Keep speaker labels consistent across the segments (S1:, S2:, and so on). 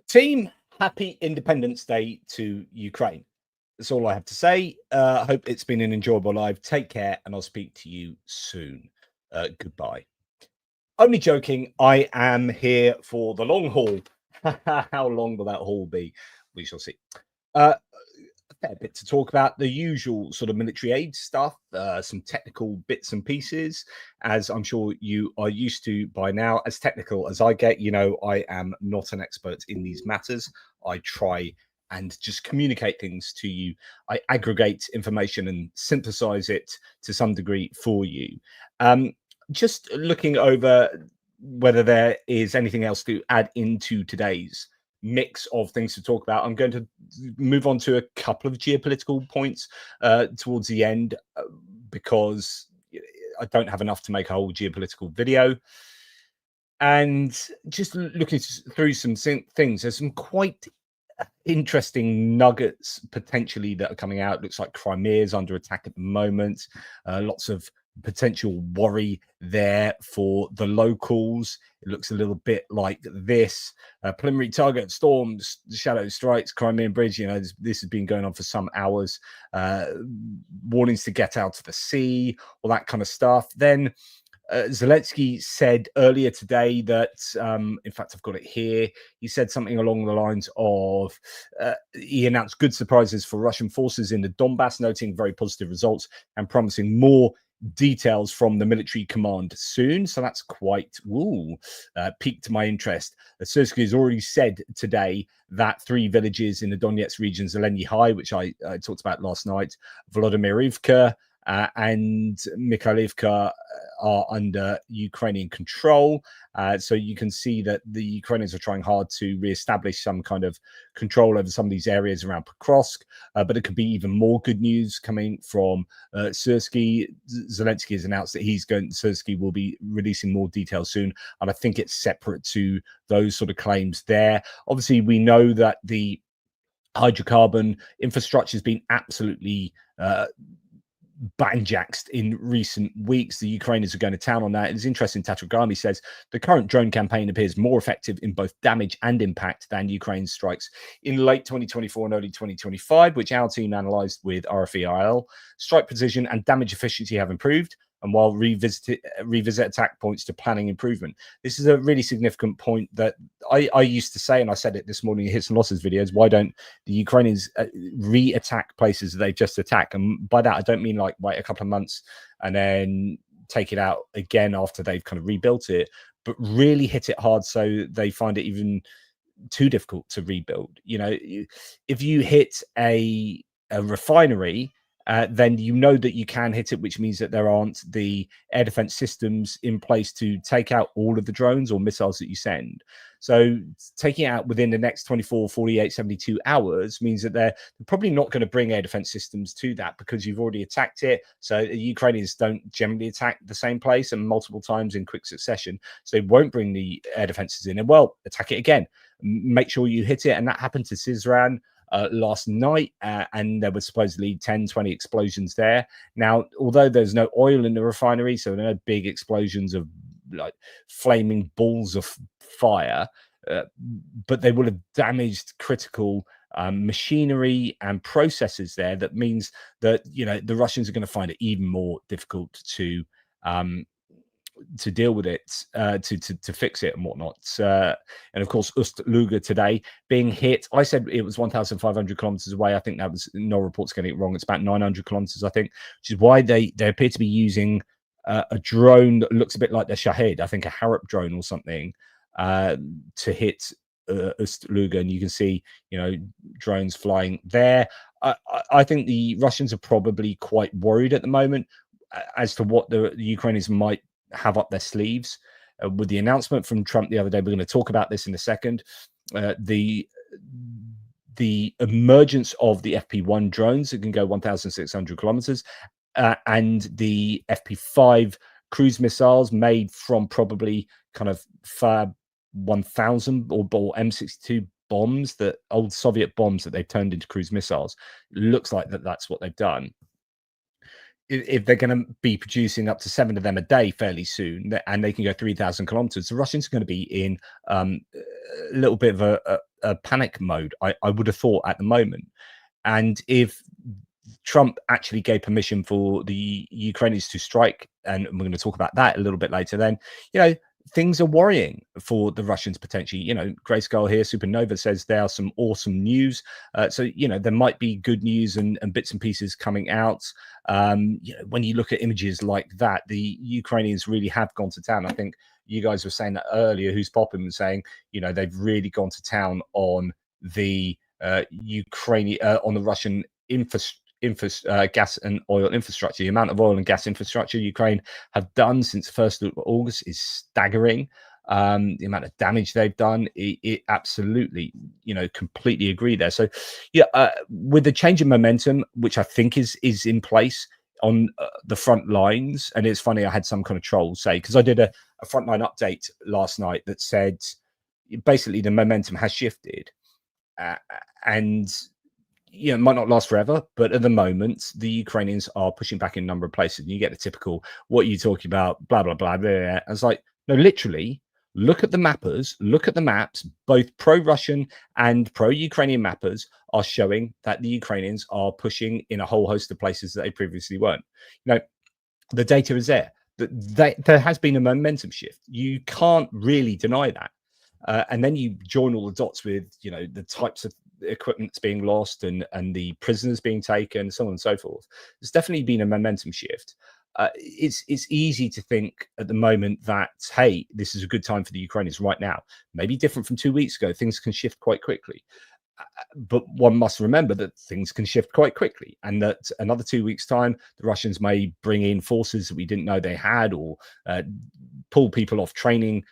S1: Team, happy Independence Day to Ukraine. That's all I have to say. I hope it's been an enjoyable live. Take care, and I'll speak to you soon. Goodbye. Only joking. I am here for the long haul. How long will that haul be? We shall see. A fair bit to talk about, the usual sort of military aid stuff, some technical bits and pieces, as I'm sure you are used to by now. As technical as I get, you know, I am not an expert in these matters. I try and just communicate things to you. I aggregate information and synthesize it to some degree for you. Just looking over whether there is anything else to add into today's mix of things to talk about. I'm going to move on to a couple of geopolitical points towards the end because I don't have enough to make a whole geopolitical video. And just looking through some things, there's some quite interesting nuggets potentially that are coming out. Looks like Crimea is under attack at the moment. Lots of potential worry there for the locals. It looks a little bit like this. Preliminary target storms, shadow strikes, Crimean Bridge. You know, this has been going on for some hours. Warnings to get out of the sea, all that kind of stuff. Then Zelenskyy said earlier today that, in fact, I've got it here. He said something along the lines of, he announced good surprises for Russian forces in the Donbass, noting very positive results and promising more details from the military command soon. So that's quite piqued my interest. Zelenskyy has already said today that 3 villages in the Donetsk region, Zelenskyy High, which I talked about last night, Volodymyrivka, and Mikhailivka are under Ukrainian control. So you can see that the Ukrainians are trying hard to reestablish some kind of control over some of these areas around Pokrovsk. But it could be even more good news coming from Zelenskyy. Zelenskyy has announced that Zelenskyy will be releasing more details soon. And I think it's separate to those sort of claims there. Obviously, we know that the hydrocarbon infrastructure has been absolutely banjaxed in recent weeks. The Ukrainians are going to town on that. It's interesting. Tatragami says the current drone campaign appears more effective in both damage and impact than Ukraine's strikes in late 2024 and early 2025, which our team analysed with RFEIL. Strike precision and damage efficiency have improved, and while revisit attack points to planning improvement. This is a really significant point that I used to say, and I said it this morning in Hits and Losses videos. Why don't the Ukrainians re-attack places that they've just attacked? And by that, I don't mean like wait a couple of months and then take it out again after they've kind of rebuilt it, but really hit it hard so they find it even too difficult to rebuild. You know, if you hit a refinery, then you know that you can hit it, which means that there aren't the air defense systems in place to take out all of the drones or missiles that you send. So taking it out within the next 24, 48, 72 hours means that they're probably not going to bring air defense systems to that because you've already attacked it. So the Ukrainians don't generally attack the same place and multiple times in quick succession. So they won't bring the air defenses in. And well, attack it again. Make sure you hit it. And that happened to Sizran last night, and there were supposedly 10, 20 explosions there. Now, although there's no oil in the refinery, so there are no big explosions of like flaming balls of fire, but they will have damaged critical machinery and processes there. That means that, you know, the Russians are going to find it even more difficult to deal with it, to fix it and whatnot. And of course, Ust-Luga today being hit. I said it was 1,500 kilometers away. I think that was, no report's getting it wrong. It's about 900 kilometers, I think, which is why they appear to be using a drone that looks a bit like the Shahed, I think a Harop drone or something, to hit Ust-Luga. And you can see, you know, drones flying there. I think the Russians are probably quite worried at the moment as to what the Ukrainians might have up their sleeves with the announcement from Trump the other day. We're going to talk about this in a second. The emergence of the FP1 drones that can go 1,600 kilometers and the FP5 cruise missiles made from probably kind of Fab 1000 or M62 bombs, that old Soviet bombs that they've turned into cruise missiles. It looks like that's what they've done. If they're going to be producing up to 7 of them a day fairly soon, and they can go 3,000 kilometers, the Russians are going to be in a little bit of a panic mode, I would have thought at the moment. And if Trump actually gave permission for the Ukrainians to strike, and we're going to talk about that a little bit later, then, things are worrying for the Russians potentially. Grayscale here, Supernova, says there are some awesome news. So, there might be good news and bits and pieces coming out. When you look at images like that, the Ukrainians really have gone to town. I think you guys were saying that earlier, Who's Popping was saying, they've really gone to town on the Ukrainian, on the Russian gas and oil infrastructure. The amount of oil and gas infrastructure Ukraine have done since the 1st of August is staggering. The amount of damage they've done, it absolutely, completely agree there. So, with the change in momentum, which I think is in place on the front lines, and it's funny, I had some kind of troll say, because I did a Frontline update last night that said basically the momentum has shifted, and it might not last forever, but at the moment, the Ukrainians are pushing back in a number of places. And you get the typical, what are you talking about, blah, blah, blah, blah. And it's like, no, literally, look at the mappers, look at the maps. Both pro-Russian and pro-Ukrainian mappers are showing that the Ukrainians are pushing in a whole host of places that they previously weren't. The data is there. There has been a momentum shift. You can't really deny that. And then you join all the dots with, the types of equipment that's being lost and the prisoners being taken, so on and so forth. There's definitely been a momentum shift. It's easy to think at the moment that, hey, this is a good time for the Ukrainians right now. Maybe different from 2 weeks ago. Things can shift quite quickly. But one must remember that things can shift quite quickly, and that another 2 weeks' time, the Russians may bring in forces that we didn't know they had, or pull people off training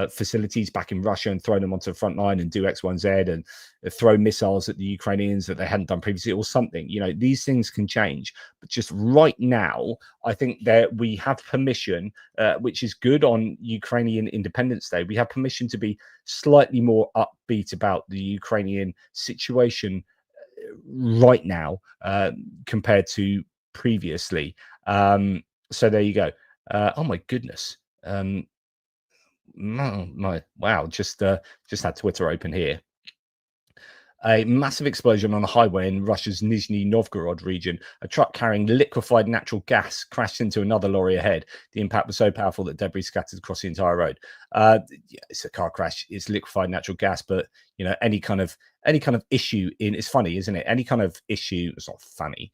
S1: facilities back in Russia and throw them onto the front line and do X, Y, and Z, and throw missiles at the Ukrainians that they hadn't done previously, or something. These things can change. But just right now, I think that we have permission, which is good on Ukrainian Independence Day. We have permission to be slightly more upbeat about the Ukrainian situation right now compared to previously. So there you go. Oh my goodness. Wow, just had Twitter open here. A massive explosion on a highway in Russia's Nizhny Novgorod region. A truck carrying liquefied natural gas crashed into another lorry ahead. The impact was so powerful that debris scattered across the entire road. It's a car crash. It's liquefied natural gas, but any kind of issue it's funny, isn't it? Any kind of issue, it's not funny.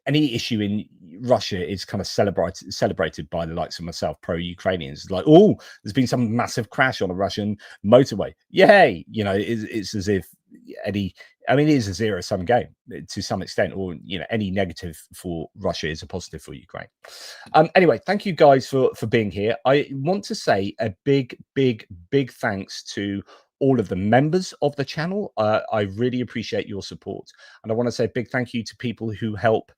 S1: Any issue in Russia is kind of celebrated by the likes of myself, pro-Ukrainians. Like, oh, there's been some massive crash on a Russian motorway. Yay! It's as if it is a zero-sum game to some extent, or any negative for Russia is a positive for Ukraine. Anyway, thank you guys for being here. I want to say a big thanks to all of the members of the channel. I really appreciate your support. And I want to say a big thank you to people who help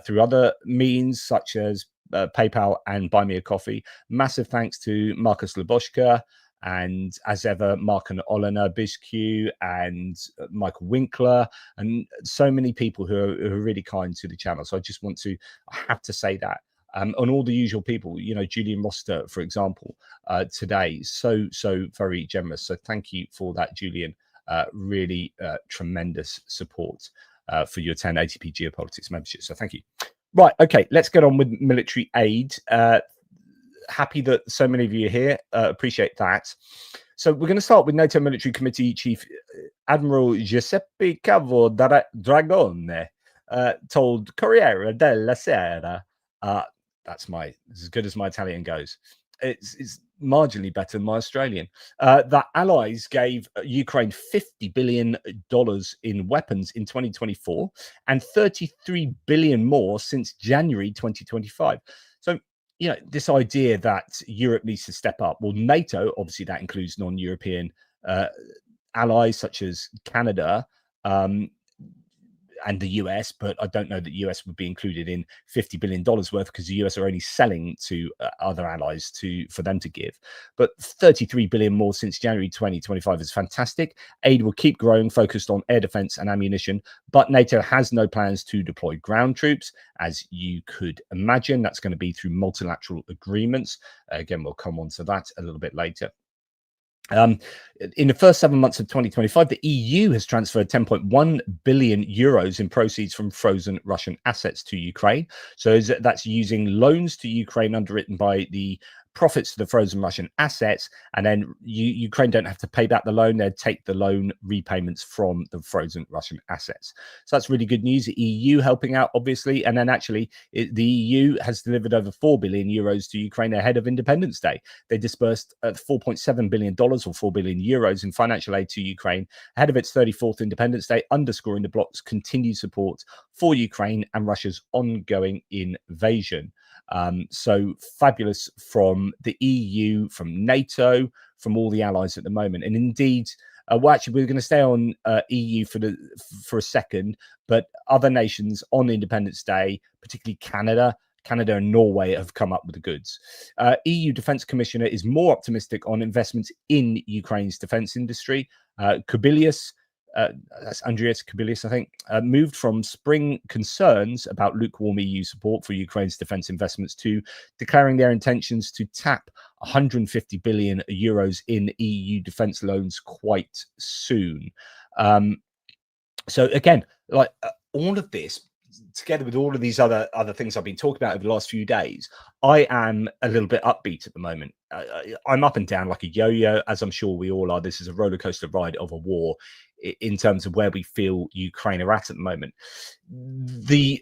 S1: through other means, such as PayPal and Buy Me a Coffee. Massive thanks to Marcus Luboshka, and as ever, Mark and Olena Bizq, and Michael Winkler, and so many people who are really kind to the channel. So I have to say that. And all the usual people, Julian Roster, for example, today, so very generous. So thank you for that, Julian. Really tremendous support for your 10 ATP Geopolitics membership. So thank you. Right, okay, let's get on with military aid. Happy that so many of you are here. Appreciate that. So we're going to start with NATO Military Committee Chief Admiral Giuseppe Cavo Dragone told Corriere della Sera. That's as good as my Italian goes. It's marginally better than my Australian. That allies gave Ukraine $50 billion in weapons in 2024 and $33 billion more since January 2025. So, this idea that Europe needs to step up. Well, NATO, obviously, that includes non-European allies such as Canada, and the US, but I don't know that the US would be included in $50 billion worth, because the US are only selling to other allies for them to give. But 33 billion more since January 2025 is fantastic. Aid will keep growing, focused on air defense and ammunition, but NATO has no plans to deploy ground troops, as you could imagine. That's going to be through multilateral agreements. Again, we'll come on to that a little bit later. In the first 7 months of 2025, the EU has transferred 10.1 billion euros in proceeds from frozen Russian assets to Ukraine. So that's using loans to Ukraine underwritten by the profits of the frozen Russian assets, and then Ukraine don't have to pay back the loan. They'd take the loan repayments from the frozen Russian assets. So that's really good news. The EU helping out, obviously, and then actually the EU has delivered over 4 billion euros to Ukraine ahead of Independence Day. They dispersed $4.7 billion or 4 billion euros in financial aid to Ukraine ahead of its 34th Independence Day, underscoring the bloc's continued support for Ukraine and Russia's ongoing invasion. So fabulous from the EU, from NATO, from all the allies at the moment. And indeed, well, actually, we're going to stay on EU for a second, but other nations on Independence Day, particularly Canada and Norway, have come up with the goods. EU Defence Commissioner is more optimistic on investments in Ukraine's defence industry. Kubilius, that's Andreas Kubilius, I think, moved from spring concerns about lukewarm EU support for Ukraine's defence investments to declaring their intentions to tap 150 billion euros in EU defence loans quite soon. So again, like all of this, together with all of these other things I've been talking about over the last few days, I am a little bit upbeat at the moment. I'm up and down like a yo-yo, as I'm sure we all are. This is a roller coaster ride of a war in terms of where we feel Ukraine are at the moment. The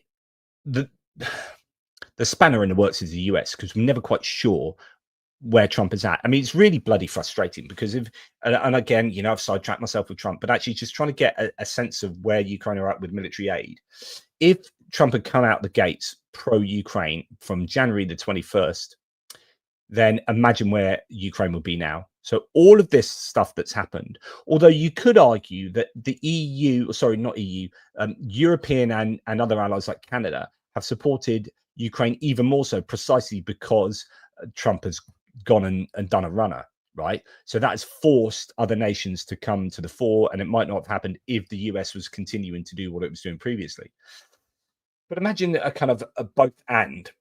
S1: spanner in the works is the US, because we're never quite sure where Trump is at. I mean, it's really bloody frustrating because and again, you know, I've sidetracked myself with Trump, but actually just trying to get a sense of where Ukraine are at with military aid. If Trump had come out the gates pro-Ukraine from January the 21st, then imagine where Ukraine would be now. So all of this stuff that's happened, although you could argue that the EU, sorry, not EU, European and other allies like Canada have supported Ukraine even more so, precisely because Trump has gone and done a runner, right? So that's forced other nations to come to the fore, and it might not have happened if the US was continuing to do what it was doing previously. But imagine a kind of a both and,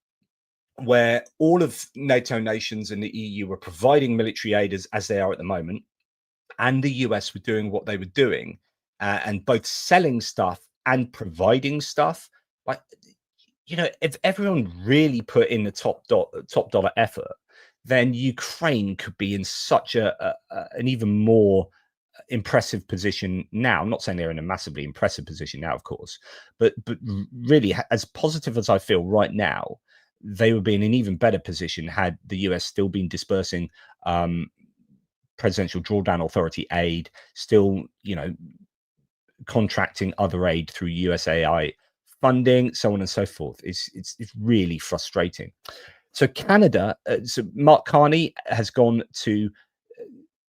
S1: where all of NATO nations and the EU were providing military aid as they are at the moment, and the US were doing what they were doing, and both selling stuff and providing stuff. Like, you know, if everyone really put in the top dollar effort, then Ukraine could be in such an even more impressive position now. I'm not saying they're in a massively impressive position now, of course, but really, as positive as I feel right now, they would be in an even better position had the US still been dispersing presidential drawdown authority aid, still, you know, contracting other aid through USAI funding, so on and so forth. It's really frustrating. So Canada, so Mark Carney has gone to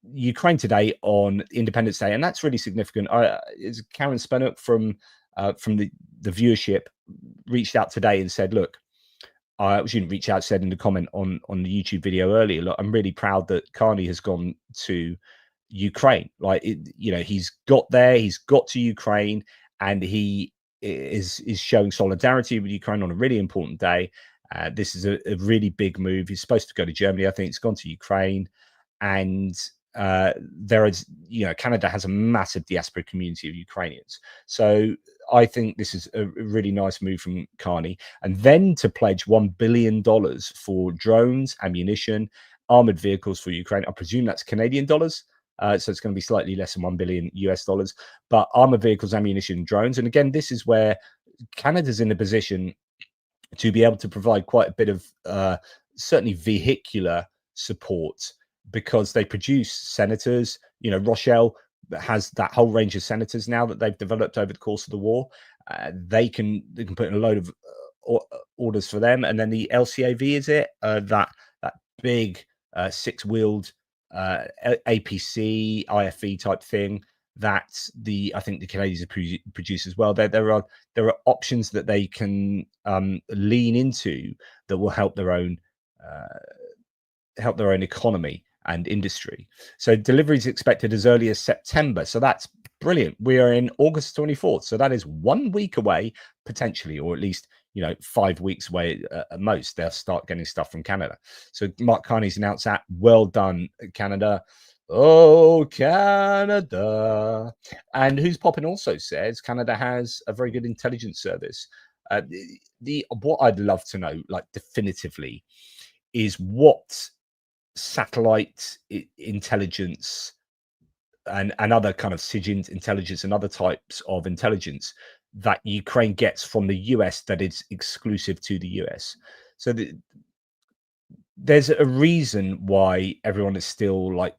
S1: Ukraine today on Independence Day, and that's really significant. Is Karen Spennock from the viewership reached out today and said, look, she didn't reach out, said in the comment on the YouTube video earlier, look, I'm really proud that Carney has gone to Ukraine. Like, you know, he's got there, he's got to Ukraine, and he is showing solidarity with Ukraine on a really important day. This is a really big move. He's supposed to go to Germany. I think it's gone to Ukraine, and there is, you know, Canada has a massive diaspora community of Ukrainians. So I think this is a really nice move from Carney. And then to pledge $1 billion for drones, ammunition, armored vehicles for Ukraine. I presume that's Canadian dollars. So it's going to be slightly less than $1 billion US dollars, but armored vehicles, ammunition, drones. And again, this is where Canada's in a position to be able to provide quite a bit of certainly vehicular support, because they produce senators. You know, Rochelle has that whole range of senators now that they've developed over the course of the war. They can put in a load of orders for them, and then the LCAV, is it that big six-wheeled APC IFV type thing that I think the Canadians produce as well. There are options that they can lean into that will help their own economy and industry. So delivery is expected as early as September. So that's brilliant. We are in August 24th. So that is 1 week away, potentially, or at least, you know, 5 weeks away at most. They'll start getting stuff from Canada. So Mark Carney's announced that. Well done, Canada. Oh, Canada. And Who's Poppin' also says Canada has a very good intelligence service. What I'd love to know, like definitively, is what satellite intelligence and other kind of SIGINT intelligence and other types of intelligence that Ukraine gets from the US that is exclusive to the US. So there's a reason why everyone is still like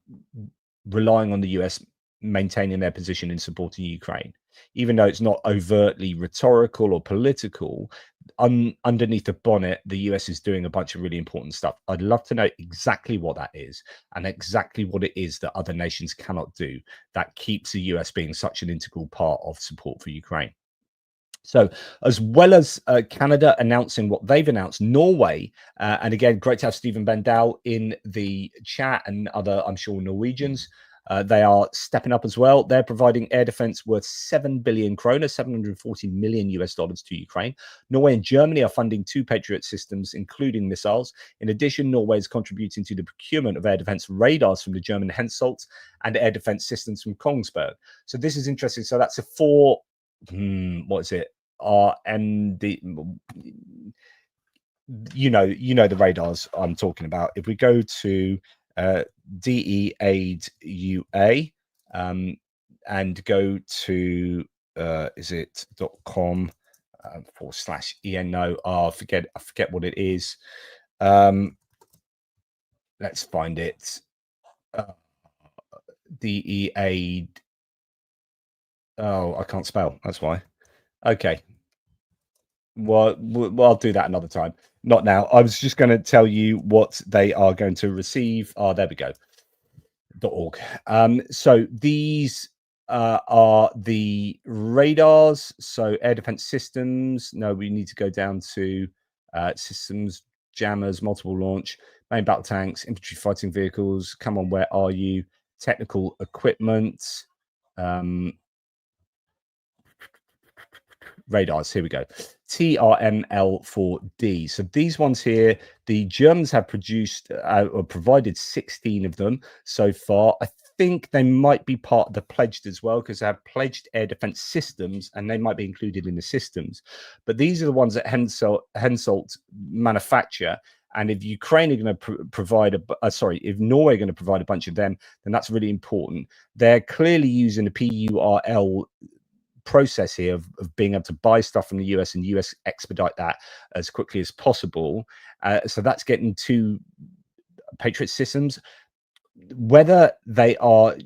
S1: relying on the US maintaining their position in supporting Ukraine, even though it's not overtly rhetorical or political. Underneath the bonnet, the US is doing a bunch of really important stuff. I'd love to know exactly what that is and exactly what it is that other nations cannot do that keeps the US being such an integral part of support for Ukraine. So, as well as Canada announcing what they've announced, Norway, and again, great to have Stephen Bandal in the chat and other, I'm sure, Norwegians. They are stepping up as well. They're providing air defense worth 7 billion kroner, $740 million to Ukraine. Norway and Germany are funding 2 Patriot systems, including missiles. In addition, Norway is contributing to the procurement of air defense radars from the German Hensoldt and air defense systems from Kongsberg. So this is interesting. So that's a 4. What is it? The you know the radars I'm talking about. If we go to DEADUA and go to is it .com /EN? No, I forget what it is. Let's find it. DEAD. Oh, I can't spell. That's why. Okay. Well, I'll do that another time. Not now. I was just going to tell you what they are going to receive. Oh, there we go. .org. So these are the radars. So air defense systems. No, we need to go down to systems, jammers, multiple launch, main battle tanks, infantry fighting vehicles. Come on, where are you? Technical equipment. Radars, here we go. TRML4D. So these ones here, the Germans have produced or provided 16 of them so far. I think they might be part of the pledged as well, because they have pledged air defense systems and they might be included in the systems. But these are the ones that Hensoldt manufacture. And if Ukraine are going to provide if Norway are going to provide a bunch of them, then that's really important. They're clearly using the PURL process here of being able to buy stuff from the US and US expedite that as quickly as possible. So that's getting 2 Patriot systems. Whether they are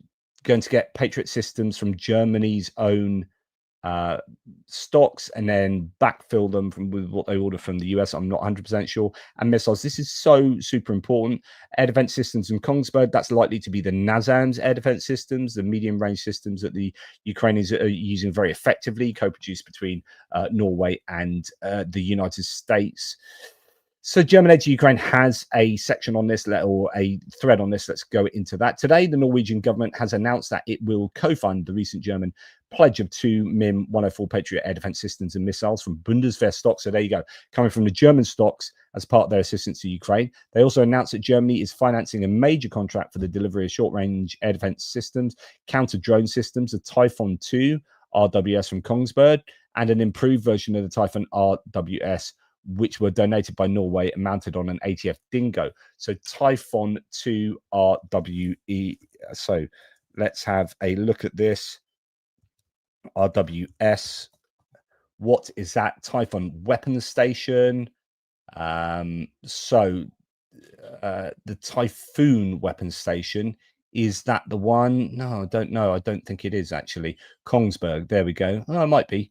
S1: going to get Patriot systems from Germany's own stocks and then backfill them with what they order from the US, I'm not 100% sure. And missiles, this is so super important. Air defense systems in Kongsberg, that's likely to be the NASAMS air defense systems, the medium range systems that the Ukrainians are using very effectively, co-produced between Norway and the United States. So German Aid to Ukraine has a section on this, or a thread on this. Let's go into that. Today, the Norwegian government has announced that it will co-fund the recent German pledge of 2 MIM-104 Patriot air defense systems and missiles from Bundeswehr stocks. So there you go, coming from the German stocks as part of their assistance to Ukraine. They also announced that Germany is financing a major contract for the delivery of short-range air defense systems, counter-drone systems, the Typhoon 2 RWS from Kongsberg, and an improved version of the Typhoon RWS, which were donated by Norway and mounted on an ATF Dingo. So Typhoon 2 RWE. So let's have a look at this. RWS. What is that? Typhoon weapons station. The Typhoon weapons station. Is that the one? No, I don't know. I don't think it is actually. Kongsberg. There we go. Oh, it might be.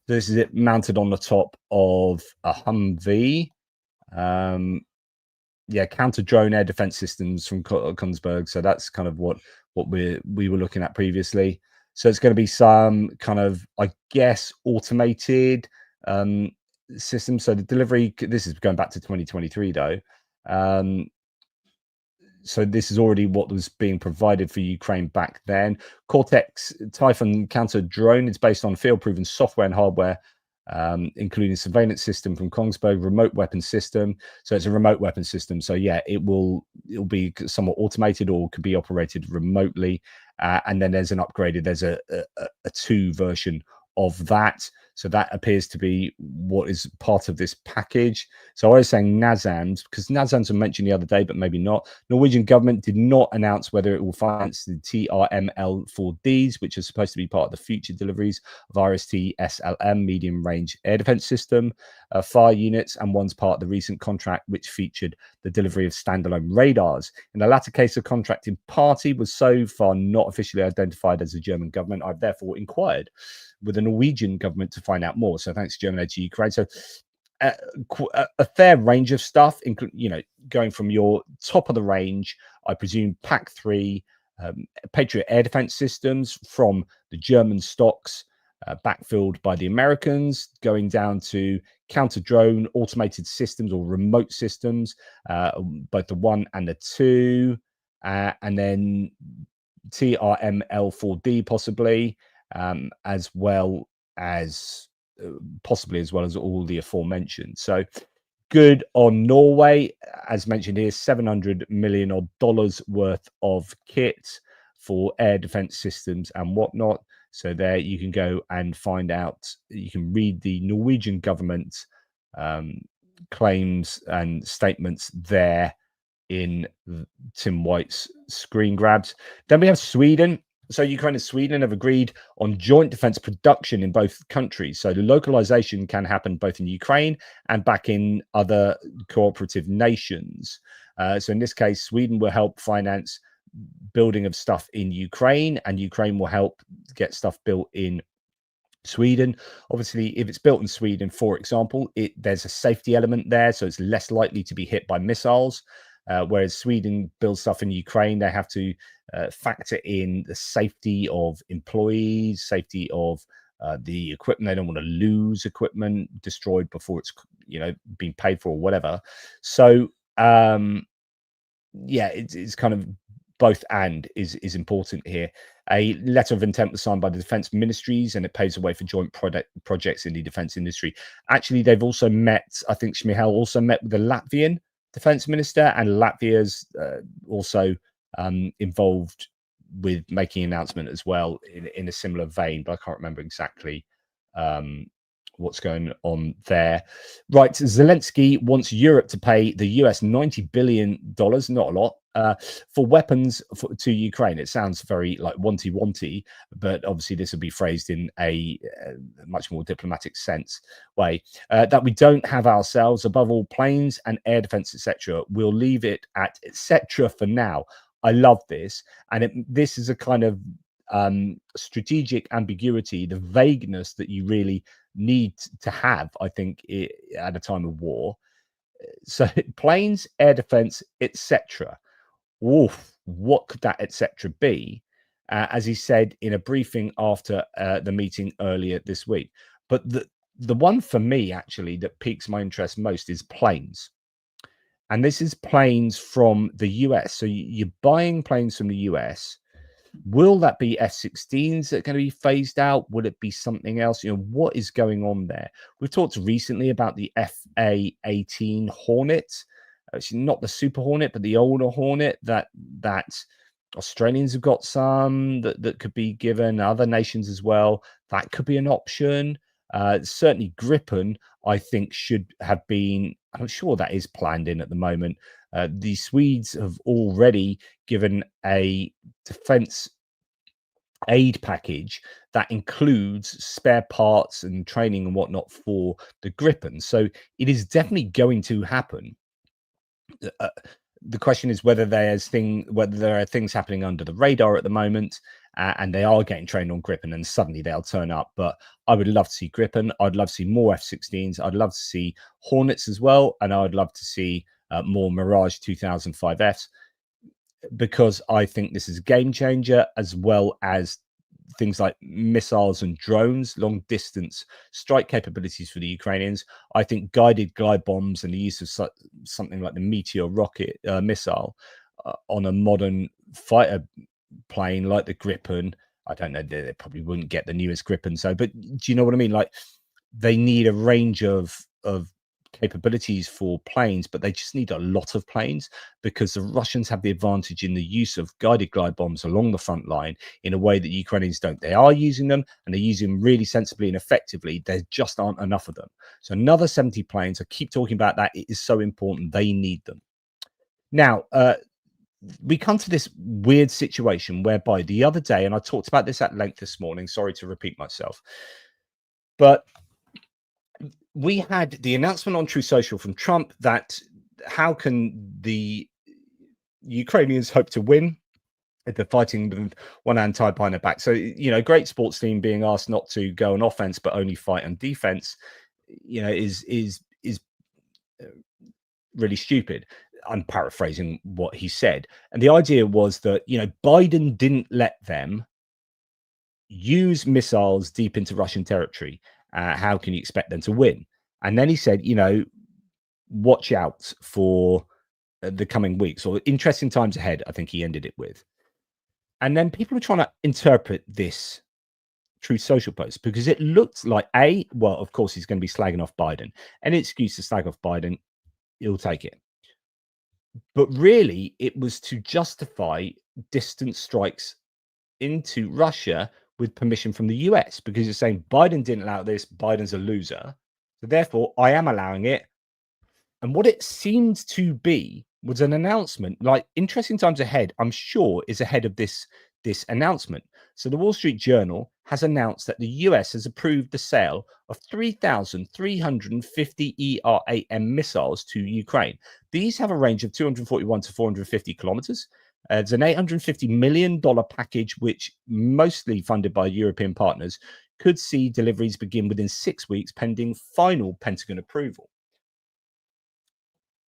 S1: This is it mounted on the top of a Humvee. Yeah, counter drone air defense systems from Kongsberg. So that's kind of what we were looking at previously. So it's going to be some kind of, I guess, automated system. So the delivery, this is going back to 2023 though. So this is already what was being provided for Ukraine back then. Cortex Typhoon counter drone is based on field-proven software and hardware including surveillance system from Kongsberg, remote weapon system. So it's a remote weapon system. So yeah, it'll be somewhat automated or could be operated remotely. And then there's a 2 version of that. So that appears to be what is part of this package. So I was saying NASAMS, because NASAMS were mentioned the other day, but maybe not. Norwegian government did not announce whether it will finance the TRML-4Ds, which are supposed to be part of the future deliveries of RST-SLM medium-range air defense system, fire units, and one's part of the recent contract, which featured the delivery of standalone radars. In the latter case, the contracting party was so far not officially identified as the German government. I've therefore inquired with the Norwegian government to find out more. So thanks to German aid to Ukraine. So a fair range of stuff, going from your top of the range, I presume PAC-3, Patriot air defense systems from the German stocks, backfilled by the Americans, going down to counter-drone automated systems or remote systems, both the 1 and the 2, and then TRML-4D possibly, as well as all the aforementioned. So good on Norway, as mentioned here, $700 million worth of kit for air defense systems and whatnot. So there you can go and find out. You can read the Norwegian government claims and statements there in Tim White's screen grabs. Then we have Sweden. So Ukraine and Sweden have agreed on joint defense production in both countries. So the localization can happen both in Ukraine and back in other cooperative nations. So in this case, Sweden will help finance building of stuff in Ukraine, and Ukraine will help get stuff built in Sweden. Obviously, if it's built in Sweden, for example, there's a safety element there, so it's less likely to be hit by missiles. Whereas Sweden builds stuff in Ukraine, they have to factor in the safety of employees, safety of the equipment. They don't want to lose equipment destroyed before it's being paid for or whatever. So yeah, it's kind of both and is important here. A letter of intent was signed by the defense ministries, and it paves the way for joint projects in the defense industry. Actually, they've also met, I think Shmihal also met with the Latvian defense minister, and Latvia's also involved with making an announcement as well in a similar vein, but I can't remember exactly what's going on there. Right, Zelenskyy wants Europe to pay the US $90 billion, not a lot, for weapons to Ukraine. It sounds very like wanty, but obviously this will be phrased in a much more diplomatic sense way. That we don't have ourselves, above all, planes and air defense, etc. We'll leave it at etc. for now. I love this, and this is a kind of strategic ambiguity, the vagueness that you really need to have, I think, at a time of war. So planes, air defense, etc. Oof, what could that etc. be? As he said in a briefing after the meeting earlier this week. But the one for me actually that piques my interest most is planes. And this is planes from the US. So you're buying planes from the US. Will that be F-16s that are going to be phased out? Would it be something else? What is going on there? We've talked recently about the FA-18 Hornet. Actually, not the Super Hornet, but the older Hornet that Australians have got some that could be given, other nations as well. That could be an option. Certainly Gripen, I think, should have been, I'm sure that is planned in at the moment. The Swedes have already given a defense aid package that includes spare parts and training and whatnot for the Gripen. So it is definitely going to happen. The question is whether there are things happening under the radar at the moment, and they are getting trained on Gripen, and suddenly they'll turn up. But I would love to see Gripen. I'd love to see more F-16s. I'd love to see Hornets as well, and I would love to see more Mirage 2005Fs, because I think this is a game changer, as well as things like missiles and drones, long distance strike capabilities for the Ukrainians. I think guided glide bombs and the use of something like the Meteor rocket missile on a modern fighter plane like the Gripen. I don't know, they probably wouldn't get the newest Gripen. So, but do you know what I mean? Like, they need a range of capabilities for planes, but they just need a lot of planes because the Russians have the advantage in the use of guided glide bombs along the front line in a way that Ukrainians don't. They are using them, and they're using them really sensibly and effectively. There just aren't enough of them. So another 70 planes. I keep talking about that. It is so important. They need them. Now, we come to this weird situation whereby the other day, and I talked about this at length this morning, sorry to repeat myself, but we had the announcement on True Social from Trump that how can the Ukrainians hope to win if they're fighting with one hand tied behind their back? So, great sports team being asked not to go on offense but only fight on defense, is really stupid. I'm paraphrasing what he said. And the idea was that, Biden didn't let them use missiles deep into Russian territory. How can you expect them to win? And then he said, watch out for the coming weeks or interesting times ahead. I think he ended it with. And then people are trying to interpret this True Social post because it looked like well, of course, he's going to be slagging off Biden. Any excuse to slag off Biden, he'll take it. But really, it was to justify distant strikes into Russia with permission from the US, because you're saying Biden didn't allow this, Biden's a loser. So therefore, I am allowing it. And what it seemed to be was an announcement, like interesting times ahead, I'm sure, is ahead of this announcement. So the Wall Street Journal has announced that the US has approved the sale of 3,350 ERAM missiles to Ukraine. These have a range of 241 to 450 kilometers. It's an $850 million package, which mostly funded by European partners, could see deliveries begin within 6 weeks, pending final Pentagon approval.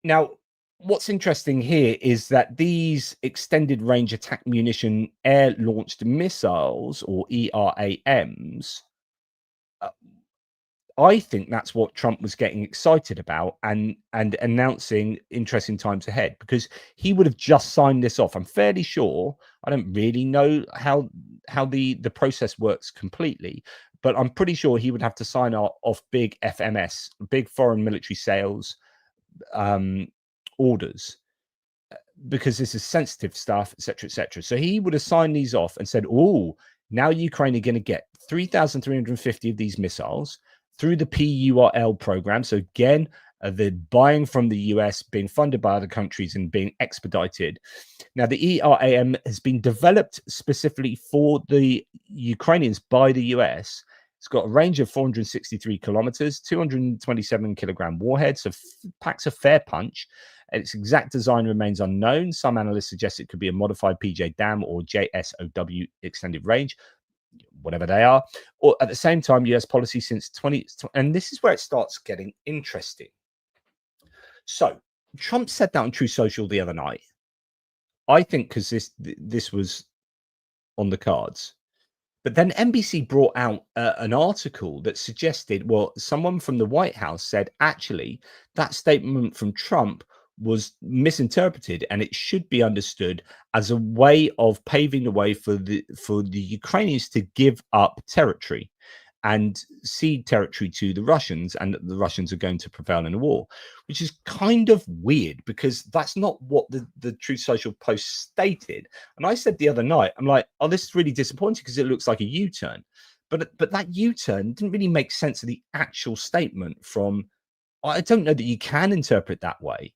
S1: Now, what's interesting here is that these extended range attack munition air-launched missiles, or ERAMs, I think that's what Trump was getting excited about and announcing interesting times ahead, because he would have just signed this off. I'm fairly sure. I don't really know how the process works completely, but I'm pretty sure he would have to sign off big FMS, big foreign military sales orders, because this is sensitive stuff, etc., etc. So he would have signed these off and said, "Oh, now Ukraine are going to get 3,350 of these missiles through the PURL program." So again, they're buying from the US, being funded by other countries, and being expedited. Now, the ERAM has been developed specifically for the Ukrainians by the US. It's got a range of 463 kilometers, 227 kilogram warhead, so packs a fair punch. Its exact design remains unknown. Some analysts suggest it could be a modified PJ DAM or JSOW extended range, whatever they are. Or at the same time, US policy since 20, and this is where it starts getting interesting. So Trump said that on True Social the other night. I think because this was on the cards. But then NBC brought out an article that suggested, well, someone from the White House said, actually, that statement from Trump was misinterpreted, and it should be understood as a way of paving the way for the Ukrainians to give up territory and cede territory to the Russians, and that the Russians are going to prevail in the war, which is kind of weird because that's not what the Truth Social post stated. And I said the other night, I'm like, oh, this is really disappointing because it looks like a U-turn. But that U-turn didn't really make sense of the actual statement from, I don't know that you can interpret that way.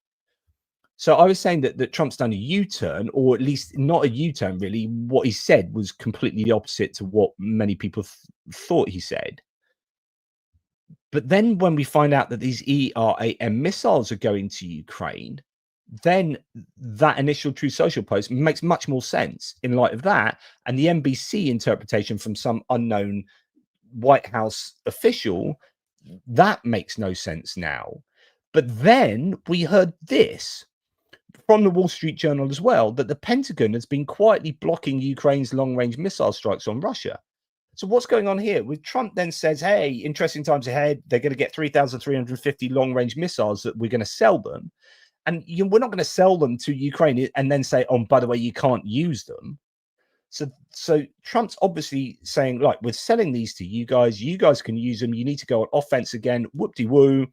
S1: So I was saying that Trump's done a U-turn, or at least not a U-turn, really. What he said was completely the opposite to what many people thought he said. But then when we find out that these ERAM missiles are going to Ukraine, then that initial True Social post makes much more sense in light of that. And the NBC interpretation from some unknown White House official, that makes no sense now. But then we heard this from the Wall Street Journal as well, that the Pentagon has been quietly blocking Ukraine's long-range missile strikes on Russia. So what's going on here? With Trump then says, hey, interesting times ahead, they're going to get 3,350 long-range missiles that we're going to sell them. And we're not going to sell them to Ukraine and then say, oh, by the way, you can't use them. So Trump's obviously saying, like, we're selling these to you guys. You guys can use them. You need to go on offense again. Whoop-de-woo.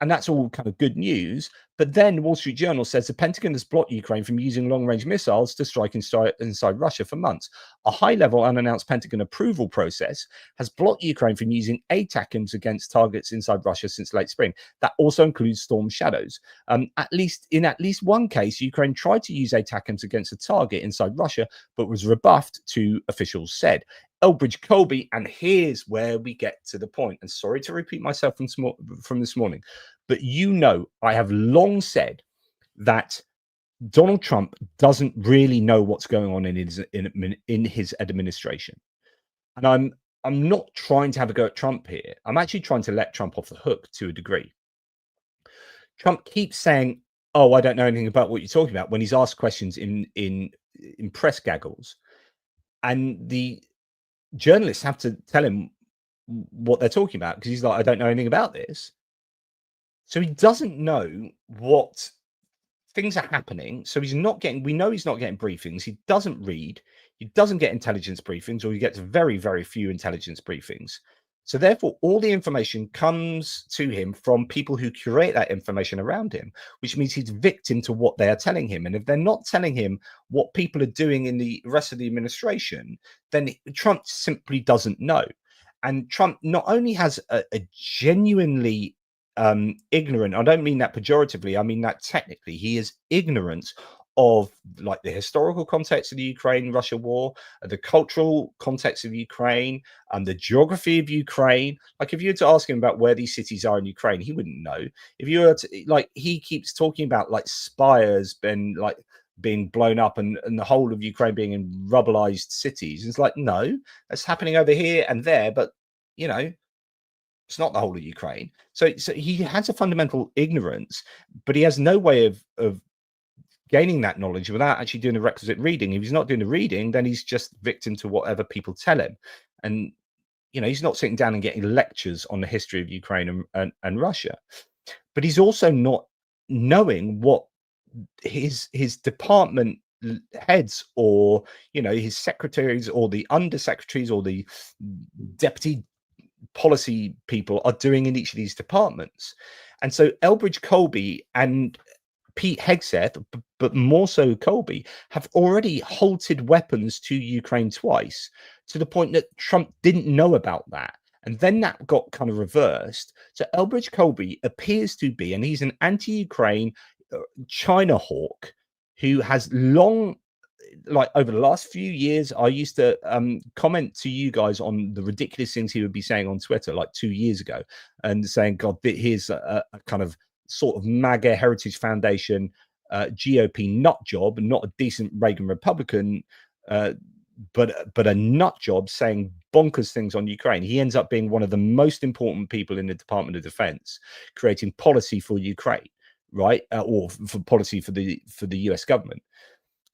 S1: And that's all kind of good news. But then Wall Street Journal says the Pentagon has blocked Ukraine from using long-range missiles to strike inside Russia for months. A high-level unannounced Pentagon approval process has blocked Ukraine from using ATACMS against targets inside Russia since late spring. That also includes Storm Shadows. In at least one case, Ukraine tried to use ATACMS against a target inside Russia, but was rebuffed, two officials said. Elbridge Colby, and here's where we get to the point. And sorry to repeat myself from this morning, but I have long said that Donald Trump doesn't really know what's going on in his administration. And I'm not trying to have a go at Trump here. I'm actually trying to let Trump off the hook to a degree. Trump keeps saying, "Oh, I don't know anything about what you're talking about," when he's asked questions in press gaggles, and the journalists have to tell him what they're talking about because he's like, "I don't know anything about this." So he doesn't know what things are happening. So we know he's not getting briefings. He doesn't read. He doesn't get intelligence briefings, or he gets very, very few intelligence briefings. So therefore, all the information comes to him from people who curate that information around him, which means he's victim to what they are telling him. And if they're not telling him what people are doing in the rest of the administration, then Trump simply doesn't know. And Trump not only has a genuinely ignorant, I don't mean that pejoratively, I mean that technically, he is ignorant of like the historical context of the Ukraine-Russia war, the cultural context of Ukraine, and the geography of Ukraine. Like, if you were to ask him about where these cities are in Ukraine, he wouldn't know. If you were to, like, he keeps talking about like spires being blown up and the whole of Ukraine being in rubbleized cities. It's like, no, that's happening over here and there, but it's not the whole of Ukraine. So he has a fundamental ignorance, but he has no way of gaining that knowledge without actually doing the requisite reading. If he's not doing the reading, then he's just victim to whatever people tell him. And, he's not sitting down and getting lectures on the history of Ukraine and Russia. But he's also not knowing what his department heads, or, his secretaries, or the undersecretaries, or the deputy policy people are doing in each of these departments. And so Elbridge Colby and Pete Hegseth, but more so Colby, have already halted weapons to Ukraine twice, to the point that Trump didn't know about that. And then that got kind of reversed. So Elbridge Colby appears to be, and he's an anti-Ukraine China hawk who has long, like over the last few years, I used to comment to you guys on the ridiculous things he would be saying on Twitter like 2 years ago, and saying, God, here's a kind of sort of MAGA Heritage Foundation GOP nut job, not a decent Reagan Republican, but a nut job saying bonkers things on Ukraine. He ends up being one of the most important people in the Department of Defense, creating policy for Ukraine, right? Or for policy for the US government.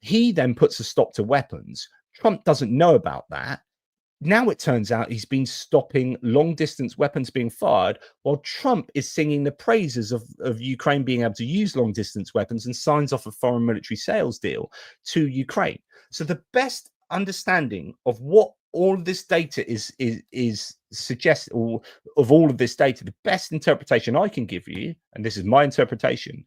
S1: He then puts a stop to weapons. Trump doesn't know about that. Now it turns out he's been stopping long-distance weapons being fired, while Trump is singing the praises of Ukraine being able to use long-distance weapons, and signs off a foreign military sales deal to Ukraine. So the best understanding of what all of this data is suggests, or of all of this data, the best interpretation I can give you, and this is my interpretation,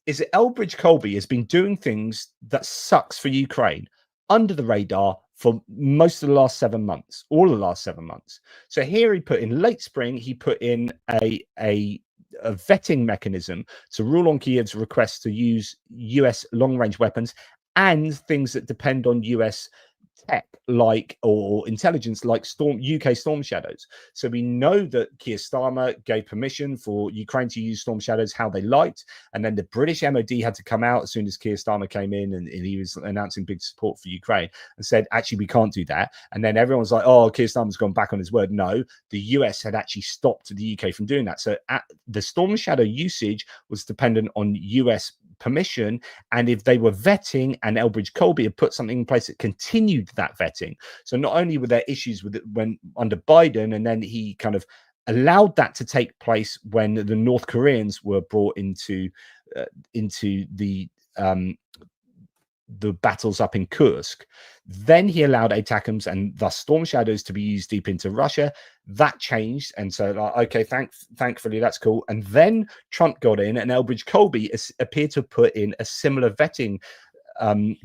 S1: is that Elbridge Colby has been doing things that sucks for Ukraine under the radar for most of the last 7 months, all of the last 7 months. So here he put in late spring, he put in a vetting mechanism to rule on Kiev's request to use US long-range weapons and things that depend on US tech, like, or intelligence, like UK Storm Shadows. So we know that Keir Starmer gave permission for Ukraine to use Storm Shadows how they liked, and then the British MOD had to come out as soon as Keir Starmer came in, and he was announcing big support for Ukraine, and said, actually, we can't do that. And then everyone's like, oh, Keir Starmer's gone back on his word. No, the US had actually stopped the UK from doing that. So the Storm Shadow usage was dependent on US permission, and if they were vetting, and Elbridge Colby had put something in place that continued that vetting. So not only were there issues with it when under Biden, and then he kind of allowed that to take place when the North Koreans were brought into the the battles up in Kursk. Then he allowed ATACMS and thus Storm Shadows to be used deep into Russia. That changed, and so okay, thankfully that's cool. And then Trump got in, and Elbridge Colby appeared to put in a similar vetting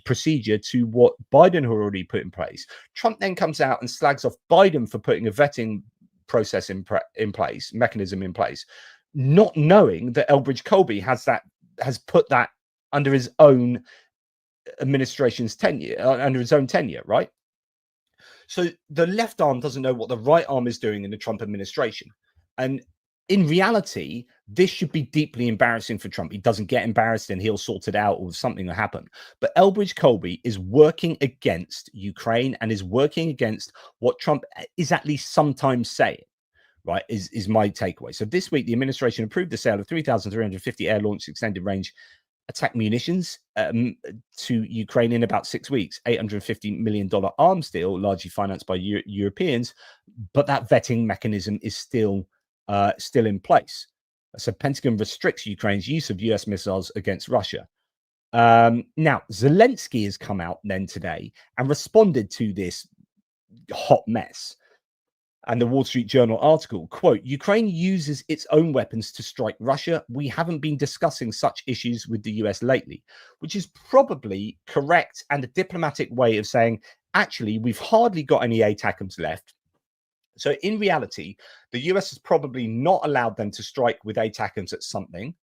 S1: procedure to what Biden had already put in place. Trump then comes out and slags off Biden for putting a vetting process in place, mechanism in place, not knowing that Elbridge Colby has put that under his own administration's tenure, under his own tenure, right? So the left arm doesn't know what the right arm is doing in the Trump administration. And in reality, this should be deeply embarrassing for Trump. He doesn't get embarrassed and he'll sort it out or something will happen. But Elbridge Colby is working against Ukraine and is working against what Trump is at least sometimes saying, right, is my takeaway. So this week, the administration approved the sale of 3,350 air-launched extended-range attack munitions to Ukraine in about 6 weeks, $850 million arms deal, largely financed by Europeans, but that vetting mechanism is still in place. So Pentagon restricts Ukraine's use of US missiles against Russia. Now, Zelenskyy has come out then today and responded to this hot mess. And the Wall Street Journal article, quote, Ukraine uses its own weapons to strike Russia. We haven't been discussing such issues with the US lately, which is probably correct and a diplomatic way of saying, actually, we've hardly got any ATACMS left. So in reality, the US has probably not allowed them to strike with ATACMS at something.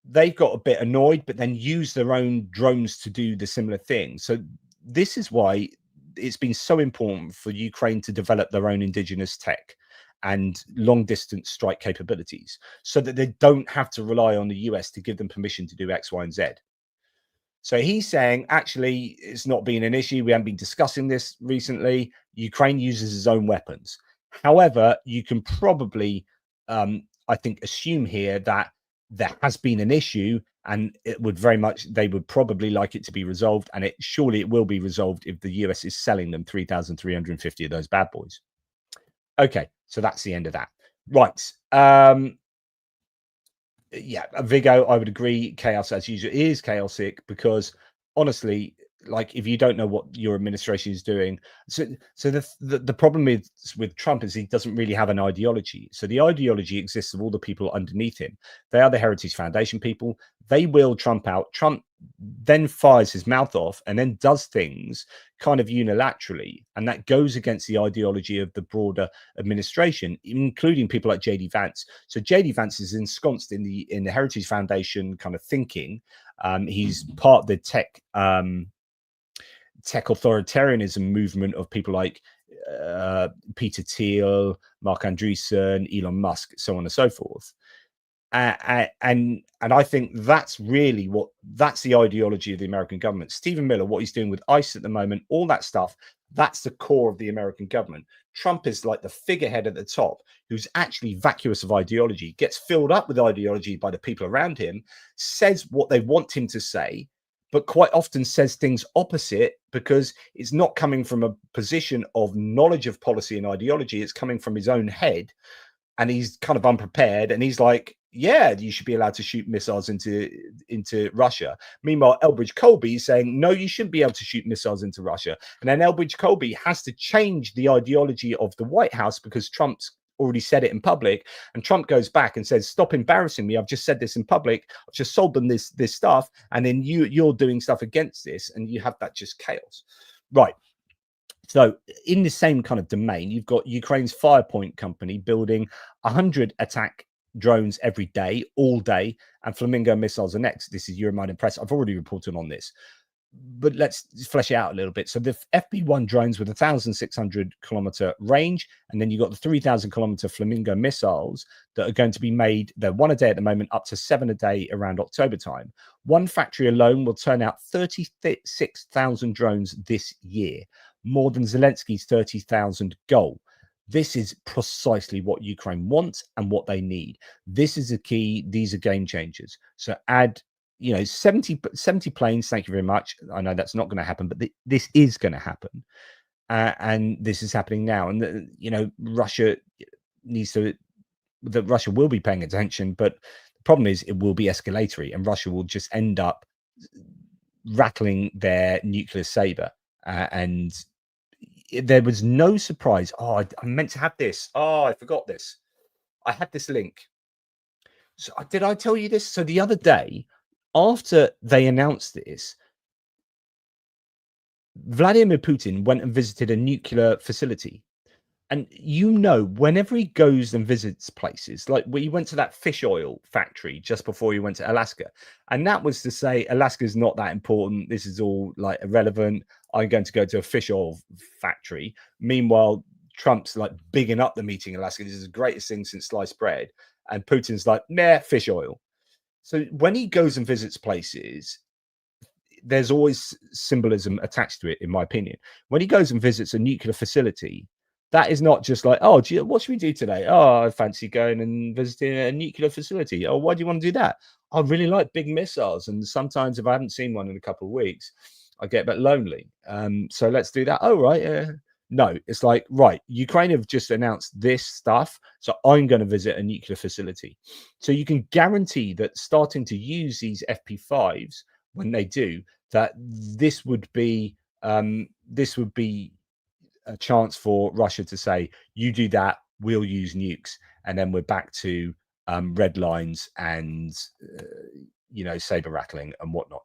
S1: They've got a bit annoyed, but then used their own drones to do the similar thing. So this is why it's been so important for Ukraine to develop their own indigenous tech and long distance strike capabilities so that they don't have to rely on the US to give them permission to do X, Y, and Z. So he's saying, actually, it's not been an issue. We haven't been discussing this recently. Ukraine uses its own weapons. However, you can probably, I think, assume here that there has been an issue, and it would they would probably like it to be resolved, and surely it will be resolved if the US is selling them 3,350 of those bad boys. Okay, so that's the end of that. Right. Yeah, Vigo, I would agree. Chaos as usual. It is chaotic because honestly, like if you don't know what your administration is doing, so the problem with Trump is he doesn't really have an ideology. So the ideology exists of all the people underneath him. They are the Heritage Foundation people. They will Trump out. Trump then fires his mouth off and then does things kind of unilaterally, and that goes against the ideology of the broader administration, including people like JD Vance. So JD Vance is ensconced in the Heritage Foundation kind of thinking. He's part of the tech authoritarianism movement of people like Peter Thiel, Mark Andreessen, Elon Musk, so on and so forth. And I think that's really that's the ideology of the American government. Stephen Miller, what he's doing with ICE at the moment, all that stuff, that's the core of the American government. Trump is like the figurehead at the top who's actually vacuous of ideology, gets filled up with ideology by the people around him, says what they want him to say, but quite often says things opposite because it's not coming from a position of knowledge of policy and ideology. It's coming from his own head, and he's kind of unprepared. And he's like, yeah, you should be allowed to shoot missiles into Russia. Meanwhile, Elbridge Colby is saying, no, you shouldn't be able to shoot missiles into Russia. And then Elbridge Colby has to change the ideology of the White House because Trump's already said it in public, and Trump goes back and says, stop embarrassing me, I've just said this in public, I've just sold them this stuff, and then you're doing stuff against this, and you have that just chaos. Right. So in the same kind of domain, you've got Ukraine's Firepoint company building 100 attack drones every day, all day, and Flamingo missiles are next. This is Euromine and Press. I've already reported on this, but let's flesh it out a little bit. So the FP1 drones with 1,600 kilometer range, and then you've got the 3,000 kilometer Flamingo missiles that are going to be made. They're 1 a day at the moment, up to 7 a day around October time. One factory alone will turn out 36,000 drones this year, more than Zelenskyy's 30,000 goal. This is precisely what Ukraine wants and what they need. This is the key. These are game changers. So add, 70 planes. Thank you very much. I know that's not going to happen, but this is going to happen. And this is happening now. And, Russia Russia will be paying attention, but the problem is it will be escalatory, and Russia will just end up rattling their nuclear saber, and there was no surprise. Oh, I meant to have this. Oh, I forgot this. I had this link. So did I tell you this? So the other day, after they announced this, Vladimir Putin went and visited a nuclear facility. And whenever he goes and visits places, like he went to that fish oil factory just before he went to Alaska, and that was to say Alaska's not that important. This is all like irrelevant. I'm going to go to a fish oil factory. Meanwhile, Trump's like bigging up the meeting in Alaska. This is the greatest thing since sliced bread. And Putin's like, nah, fish oil. So when he goes and visits places, there's always symbolism attached to it, in my opinion. When he goes and visits a nuclear facility, that is not just like, oh, gee, what should we do today? Oh, I fancy going and visiting a nuclear facility. Oh, why do you want to do that? I really like big missiles. And sometimes if I haven't seen one in a couple of weeks, I get a bit lonely. So let's do that. Oh, right. No, it's like, right, Ukraine have just announced this stuff. So I'm going to visit a nuclear facility. So you can guarantee that starting to use these FP5s when they do, that this would be a chance for Russia to say, you do that, we'll use nukes, and then we're back to red lines and saber rattling and whatnot.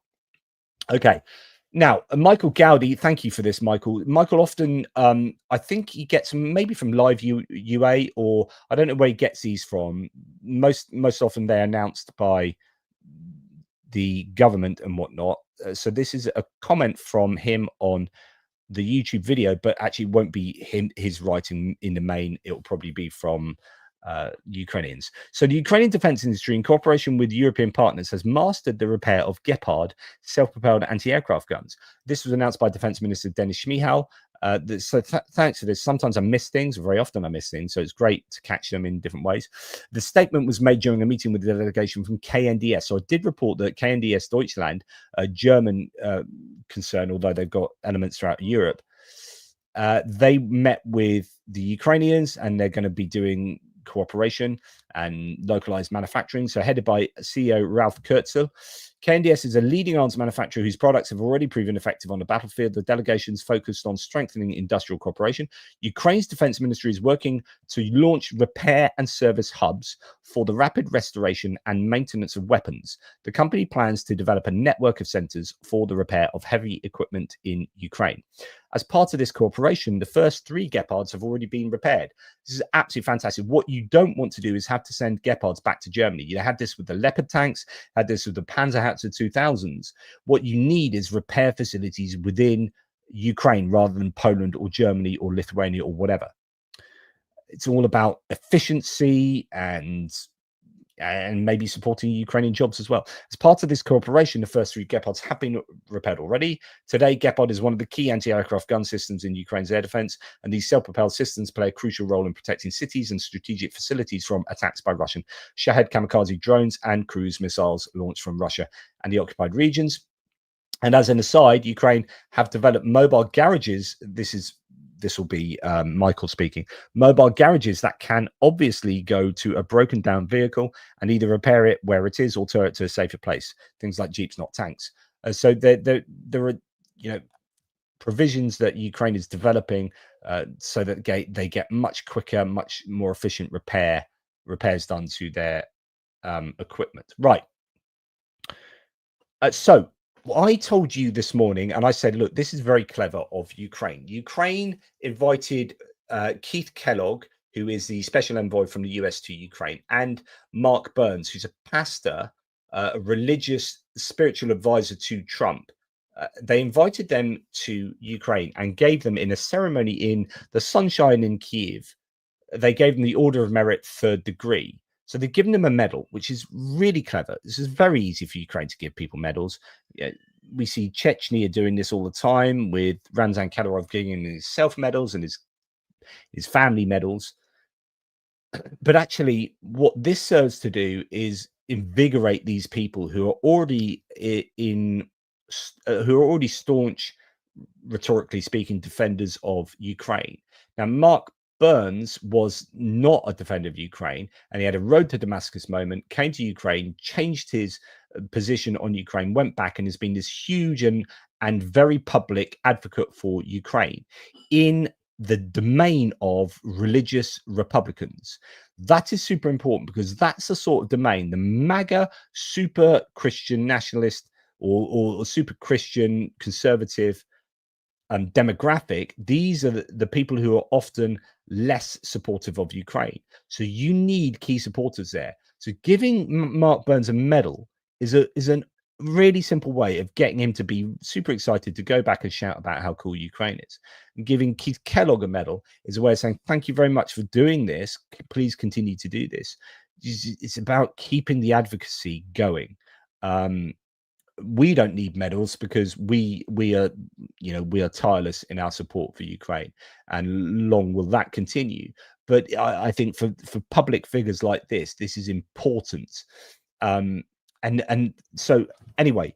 S1: Okay. Now, Michael Gowdy, thank you for this, Michael. Michael often, I think he gets maybe from Live UA, or I don't know where he gets these from. Most often they're announced by the government and whatnot. So this is a comment from him on the YouTube video, but actually won't be his writing in the main. It'll probably be from Ukrainians. So the Ukrainian defense industry, in cooperation with European partners, has mastered the repair of Gepard self-propelled anti-aircraft guns. This was announced by Defense Minister Denis Shmyhal. So thanks for this. Sometimes I miss things, very often I miss things, so it's great to catch them in different ways. The statement was made during a meeting with the delegation from KNDS. So I did report that KNDS Deutschland, a German concern, although they've got elements throughout Europe, they met with the Ukrainians, and they're going to be doing cooperation and localized manufacturing. So headed by CEO Ralph Kurtzel. KNDS is a leading arms manufacturer whose products have already proven effective on the battlefield. The delegation's focused on strengthening industrial cooperation. Ukraine's defense ministry is working to launch repair and service hubs for the rapid restoration and maintenance of weapons. The company plans to develop a network of centers for the repair of heavy equipment in Ukraine. As part of this cooperation, the first 3 Gepards have already been repaired. This is absolutely fantastic. What you don't want to do is have to send Gepards back to Germany. You had this with the Leopard tanks, had this with the Panzerhaubitze 2000s. What you need is repair facilities within Ukraine rather than Poland or Germany or Lithuania or whatever. It's all about efficiency and maybe supporting Ukrainian jobs as well. As part of this cooperation, the first 3 Gepards have been repaired already. Today, Gepard is one of the key anti-aircraft gun systems in Ukraine's air defense, and these self-propelled systems play a crucial role in protecting cities and strategic facilities from attacks by Russian Shahed kamikaze drones and cruise missiles launched from Russia and the occupied regions. And as an aside, Ukraine have developed mobile garages. This will be Michael speaking. Mobile garages that can obviously go to a broken down vehicle and either repair it where it is or tow it to a safer place. Things like jeeps, not tanks. So there are provisions that Ukraine is developing so that they get much quicker, much more efficient repairs done to their equipment. Right. So I told you this morning, and I said, look, this is very clever of Ukraine. Ukraine invited Keith Kellogg, who is the special envoy from the US to Ukraine, and Mark Burns, who's a pastor, a religious spiritual advisor to Trump. They invited them to Ukraine and gave them, in a ceremony in the sunshine in Kiev, they gave them the Order of Merit 3rd degree. So they've given them a medal, which is really clever. This is very easy for Ukraine to give people medals. We see Chechnya doing this all the time, with Ramzan Kadyrov giving himself medals and his family medals. But actually, what this serves to do is invigorate these people who are already staunch, rhetorically speaking, defenders of Ukraine. Now, Mark Burns was not a defender of Ukraine, and he had a road to Damascus moment, came to Ukraine, changed his position on Ukraine, went back, and has been this huge and very public advocate for Ukraine in the domain of religious Republicans. That is super important because that's the sort of domain, the MAGA super Christian nationalist or super Christian conservative demographic. These are the people who are often less supportive of Ukraine. So you need key supporters there. So giving Mark Burns a medal is an really simple way of getting him to be super excited to go back and shout about how cool Ukraine is. And giving Keith Kellogg a medal is a way of saying, thank you very much for doing this. Please continue to do this. It's about keeping the advocacy going. We don't need medals because we are tireless in our support for Ukraine, and long will that continue. But I think for public figures like this is important. And so anyway,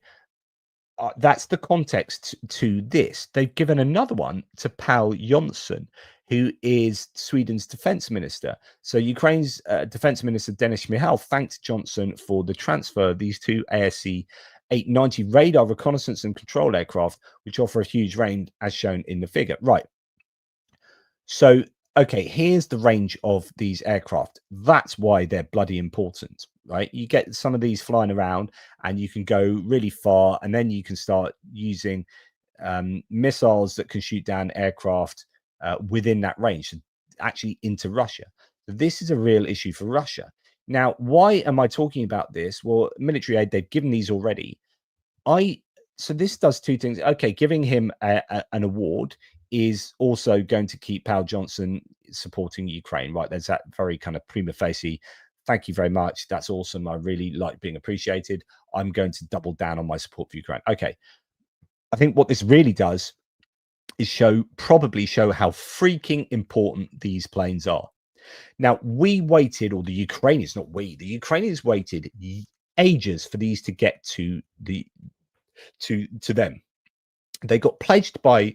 S1: that's the context to this. They've given another one to Paul Jonsson, who is Sweden's defense minister. So Ukraine's defense minister, Dennis Shmyhal, thanked Johnson for the transfer of these two ASC 890 radar reconnaissance and control aircraft, which offer a huge range, as shown in the figure. Right. So, okay, here's the range of these aircraft. That's why they're bloody important, right? You get some of these flying around and you can go really far, and then you can start using missiles that can shoot down aircraft within that range, actually into Russia. So this is a real issue for Russia. Now, why am I talking about this? Well, military aid, they've given these already. So this does two things. Okay, giving him an award is also going to keep Paul Jonsson supporting Ukraine, right? There's that very kind of prima facie, thank you very much, that's awesome, I really like being appreciated, I'm going to double down on my support for Ukraine. Okay, I think what this really does is probably show how freaking important these planes are. Now, we waited, or the Ukrainians, not we, the Ukrainians waited ages for these to get to them. They got pledged by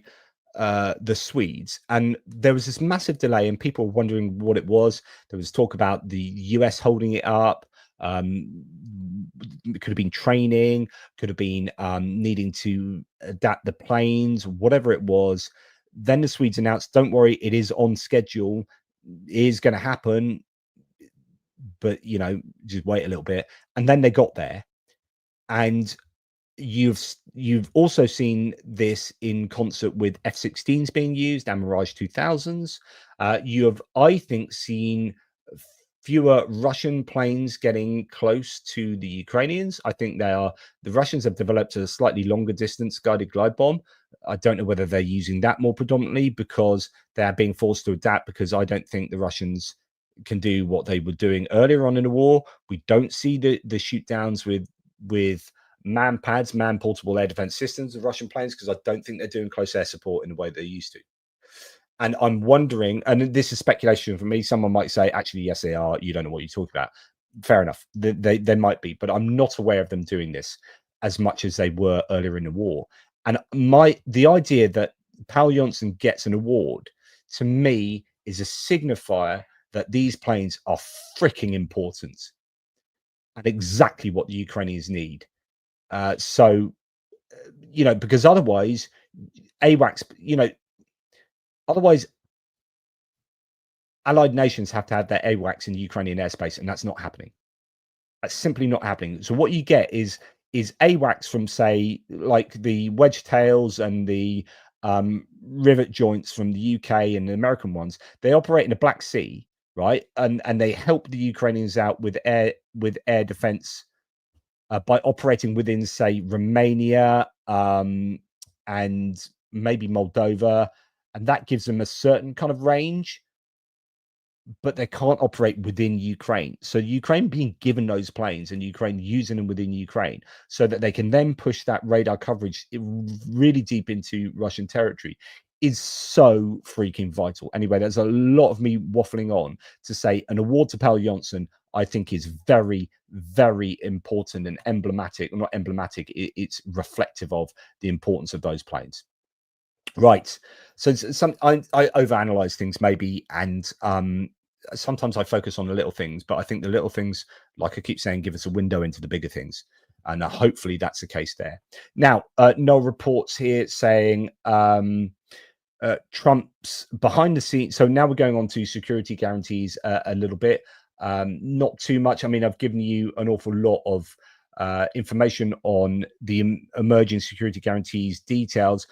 S1: the Swedes, and there was this massive delay, and people were wondering what it was. There was talk about the US holding it up. It could have been training, could have been needing to adapt the planes, whatever it was. Then the Swedes announced, don't worry, it is on schedule, it is going to happen, but just wait a little bit. And then they got there, and you've also seen this in concert with F-16s being used and Mirage 2000s. You have, I think, seen fewer Russian planes getting close to the Ukrainians. I think the Russians have developed a slightly longer distance guided glide bomb. I don't know whether they're using that more predominantly because they're being forced to adapt, because I don't think the Russians can do what they were doing earlier on in the war. We don't see the shoot downs with man pads, man portable air defense systems of Russian planes, because I don't think they're doing close air support in the way they used to. And I'm wondering, and this is speculation for me, someone might say, actually, yes, they are. You don't know what you're talking about. Fair enough. They might be, but I'm not aware of them doing this as much as they were earlier in the war. And the idea that Paul Jonsson gets an award, to me, is a signifier that these planes are freaking important and exactly what the Ukrainians need. Because otherwise, AWACS, otherwise, allied nations have to have their AWACS in the Ukrainian airspace, and that's not happening. That's simply not happening. So what you get is AWACS from, say, like the wedge tails and the rivet joints from the UK and the American ones. They operate in the Black Sea, right? And they help the Ukrainians out with air defense by operating within, say, Romania and maybe Moldova, and that gives them a certain kind of range, but they can't operate within Ukraine. So Ukraine being given those planes and Ukraine using them within Ukraine so that they can then push that radar coverage really deep into Russian territory is so freaking vital. Anyway, there's a lot of me waffling on to say an award to Paul Jonsson, I think, is very, very important and emblematic. Well, not emblematic, it's reflective of the importance of those planes. Right. So some I overanalyze things maybe, and sometimes I focus on the little things, but I think the little things, like I keep saying, give us a window into the bigger things, and hopefully that's the case there. Now, no reports here saying Trump's behind the scenes. So now we're going on to security guarantees a little bit. Not too much. I mean, I've given you an awful lot of information on the emerging security guarantees details.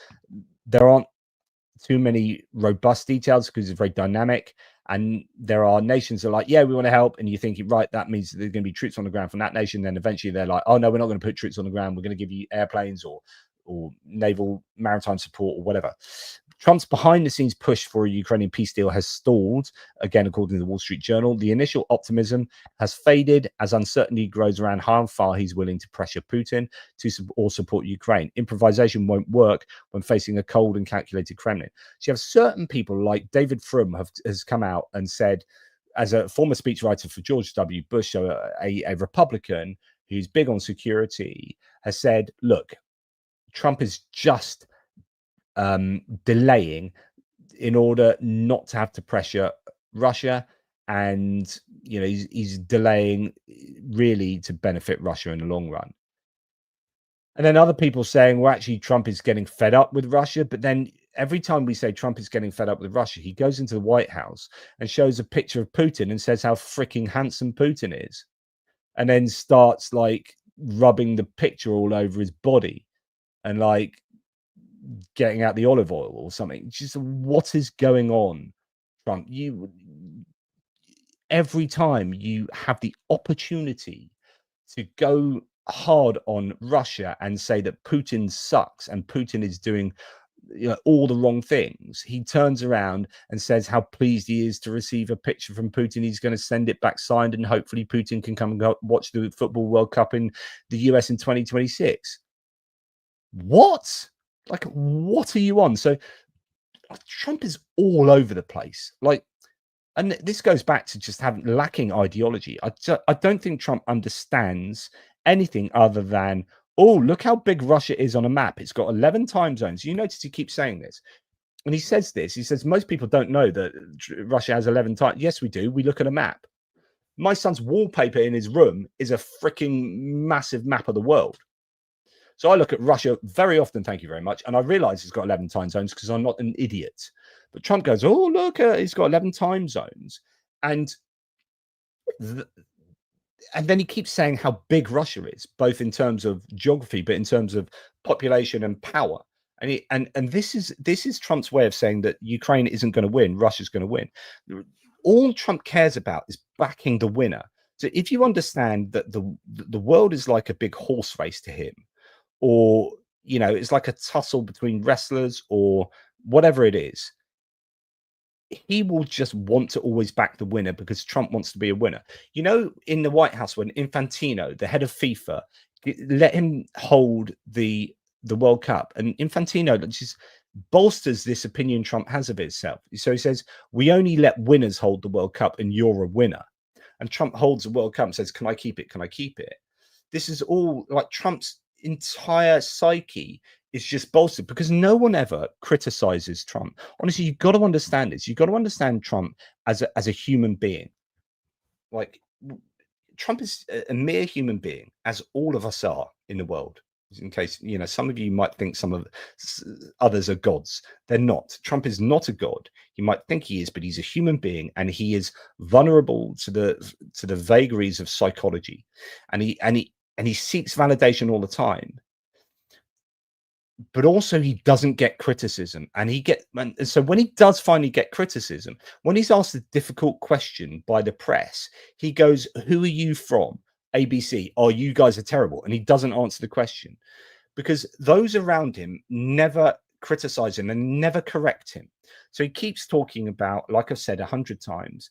S1: There aren't too many robust details because it's very dynamic. And there are nations that are like, yeah, we want to help. And you're thinking, right, that means there's going to be troops on the ground from that nation. Then eventually they're like, oh, no, we're not going to put troops on the ground. We're going to give you airplanes or naval maritime support or whatever. Trump's behind the scenes push for a Ukrainian peace deal has stalled, again, according to the Wall Street Journal. The initial optimism has faded as uncertainty grows around how far he's willing to pressure Putin to support Ukraine. Improvisation won't work when facing a cold and calculated Kremlin. So you have certain people like David Frum has come out and said, as a former speechwriter for George W. Bush, a Republican who's big on security, has said, look, Trump is just delaying in order not to have to pressure Russia, and he's delaying really to benefit Russia in the long run. And then other people saying, well, actually Trump is getting fed up with Russia. But then every time we say Trump is getting fed up with Russia, he goes into the White House and shows a picture of Putin and says how freaking handsome Putin is, and then starts like rubbing the picture all over his body and like getting out the olive oil or something. Just what is going on, Trump? Every time you have the opportunity to go hard on Russia and say that Putin sucks and Putin is doing all the wrong things, he turns around and says how pleased he is to receive a picture from Putin. He's going to send it back signed, and hopefully Putin can come and watch the Football World Cup in the US in 2026. What? Like, what are you on? So Trump is all over the place. Like, and this goes back to just lacking ideology. I don't think Trump understands anything other than, oh, look how big Russia is on a map. It's got 11 time zones. You notice he keeps saying this. And he says this. He says, most people don't know that Russia has 11 times. Yes, we do. We look at a map. My son's wallpaper in his room is a freaking massive map of the world. So I look at Russia very often, thank you very much, and I realize it's got 11 time zones because I'm not an idiot. But Trump goes, oh, look, it's got 11 time zones. And then he keeps saying how big Russia is, both in terms of geography, but in terms of population and power. And this is Trump's way of saying that Ukraine isn't going to win, Russia's going to win. All Trump cares about is backing the winner. So if you understand that the world is like a big horse race to him, or it's like a tussle between wrestlers or whatever it is, he will just want to always back the winner because Trump wants to be a winner. In the White House, when Infantino, the head of FIFA, let him hold the World Cup, and Infantino just bolsters this opinion Trump has of itself. So he says, we only let winners hold the World Cup and you're a winner. And Trump holds the World Cup and says, can I keep it? Can I keep it? This is all like Trump's entire psyche is just bolstered because no one ever criticizes Trump. Honestly, you've got to understand this. You've got to understand Trump as a human being. Like, Trump is a mere human being, as all of us are in the world. In case some of you might think some of others are gods. They're not. Trump is not a god. You might think he is, but he's a human being, and he is vulnerable to the vagaries of psychology, and he seeks validation all the time. But also he doesn't get criticism, and so when he does finally get criticism, when he's asked a difficult question by the press, he goes, who are you from? ABC. Oh, you guys are terrible. And he doesn't answer the question because those around him never criticize him and never correct him. So he keeps talking about, like I've said 100 times,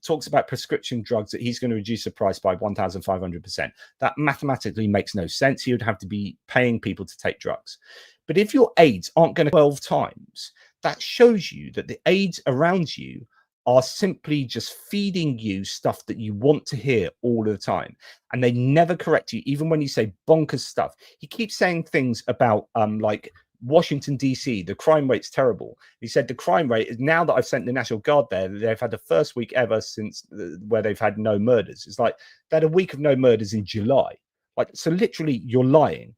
S1: talks about prescription drugs that he's going to reduce the price by 1,500%. That mathematically makes no sense. He would have to be paying people to take drugs. But if your aides aren't going to 12 times, that shows you that the aides around you are simply just feeding you stuff that you want to hear all the time. And they never correct you, even when you say bonkers stuff. He keeps saying things about like Washington, D.C., the crime rate's terrible. He said the crime rate is, now that I've sent the National Guard there, they've had the first week ever since where they've had no murders. It's like they had a week of no murders in July. Like, so literally you're lying,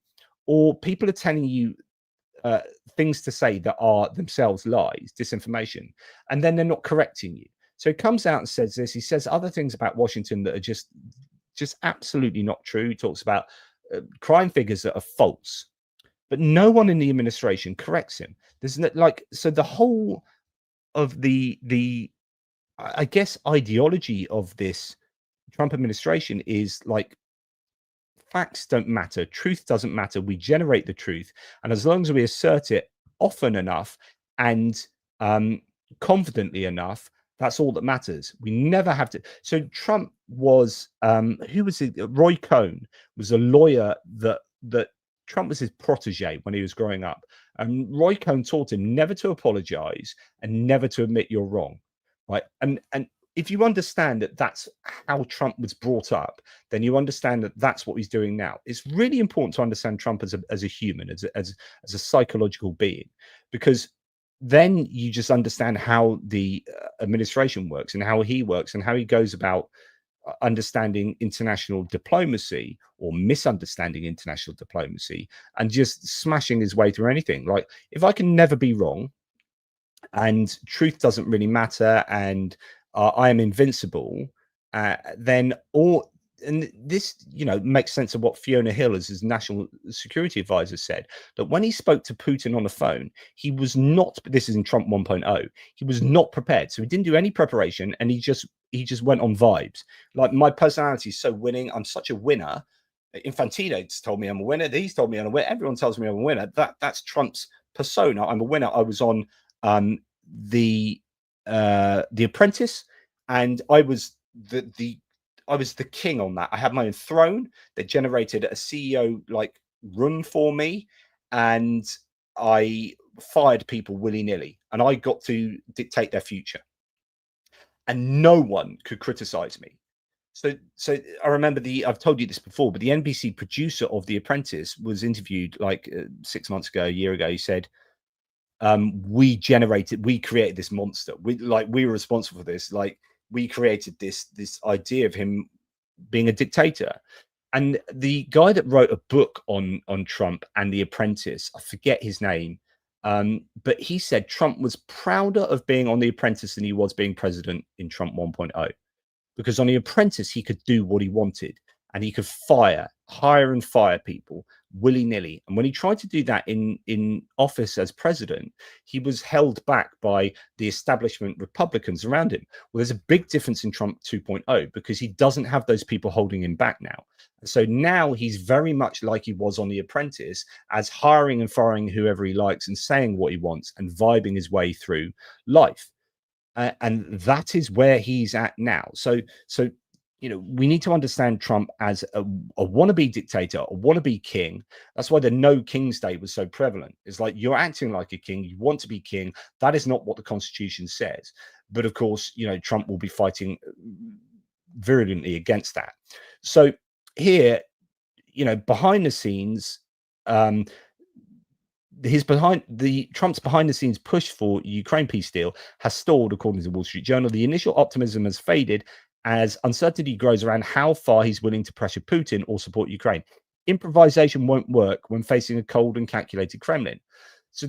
S1: or people are telling you things to say that are themselves lies, disinformation, and then they're not correcting you. So he comes out and says this. He says other things about Washington that are just absolutely not true. He talks about crime figures that are false, but no one in the administration corrects him. There's no, like, so the whole of the I guess ideology of this Trump administration is like, facts don't matter, truth doesn't matter, we generate the truth, and as long as we assert it often enough and confidently enough, that's all that matters. We never have to. So Trump was who was it? Roy Cohn was a lawyer that Trump was his protege when he was growing up, and Roy Cohn taught him never to apologize and never to admit you're wrong, right? And if you understand that that's how Trump was brought up, then you understand that that's what he's doing now. It's really important to understand Trump as a human, as a psychological being, because then you just understand how the administration works and how he works and how he goes about understanding international diplomacy or misunderstanding international diplomacy and just smashing his way through anything. Like, if I can never be wrong and truth doesn't really matter and I am invincible, then all, and this, you know, makes sense of what Fiona Hill, as his national security advisor, said, that when he spoke to Putin on the phone, he was not, this is in Trump 1.0, he was not prepared. So he didn't do any preparation, and he just went on vibes. Like, my personality is so winning, I'm such a winner. Infantino's told me I'm a winner. He's told me I'm a winner. Everyone tells me I'm a winner. That's Trump's persona. I'm a winner. I was on the Apprentice, and I was the king on that. I had my own throne. They generated a CEO like room for me, and I fired people willy-nilly, and I got to dictate their future, and no one could criticize me. So I remember I've told you this before, but the NBC producer of The Apprentice was interviewed like 6 months ago, a year ago. He said, we created this monster. We were responsible for this. Like, we created this idea of him being a dictator. And the guy that wrote a book on Trump and The Apprentice, I forget his name, but he said Trump was prouder of being on The Apprentice than he was being president in Trump 1.0. Because on The Apprentice, he could do what he wanted, and he could hire and fire people willy-nilly. And when he tried to do that in office as president, he was held back by the establishment Republicans around him. Well, there's a big difference in Trump 2.0 because he doesn't have those people holding him back now. So now he's very much like he was on The Apprentice, as hiring and firing whoever he likes and saying what he wants and vibing his way through life. And that is where he's at now. So you know, we need to understand Trump as a wannabe dictator, a wannabe king. That's why the no king state was so prevalent. It's like, you're acting like a king, you want to be king. That is not what the Constitution says. But of course, you know, Trump will be fighting virulently against that. So here, you know, behind the scenes, Trump's behind the scenes push for Ukraine peace deal has stalled, according to the Wall Street Journal. The initial optimism has faded as uncertainty grows around how far he's willing to pressure Putin or support Ukraine. Improvisation won't work when facing a cold and calculated Kremlin. So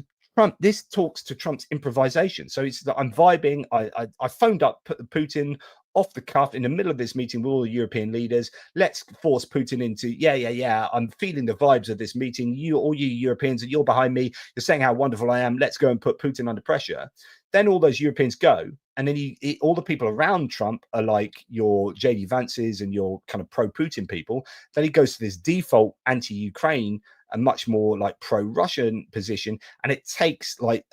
S1: this talks to Trump's improvisation. So it's that I'm vibing. I phoned up Putin off the cuff in the middle of this meeting with all the European leaders. Let's force Putin into, yeah. I'm feeling the vibes of this meeting. All you Europeans, you're behind me. You're saying how wonderful I am. Let's go and put Putin under pressure. Then all those Europeans go. And then all the people around Trump are like your JD Vances and your kind of pro-Putin people. Then he goes to this default anti-Ukraine and much more like pro-Russian position. And it takes like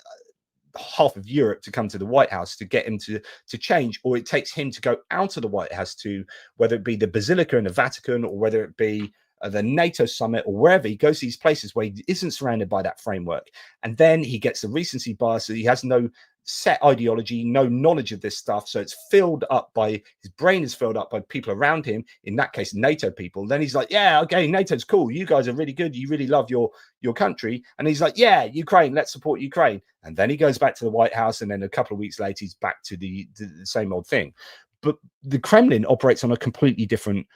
S1: half of Europe to come to the White House to get him to change, or it takes him to go out of the White House to, whether it be the Basilica in the Vatican or whether it be the NATO summit or wherever, he goes to these places where he isn't surrounded by that framework. And then he gets the recency bias, so he has no set ideology, no knowledge of this stuff. So it's filled up by, his brain is filled up by people around him, in that case, NATO people. Then he's like, yeah, okay, NATO's cool. You guys are really good. You really love your country. And he's like, yeah, Ukraine, let's support Ukraine. And then he goes back to the White House. And then a couple of weeks later, he's back to the same old thing. But the Kremlin operates on a completely different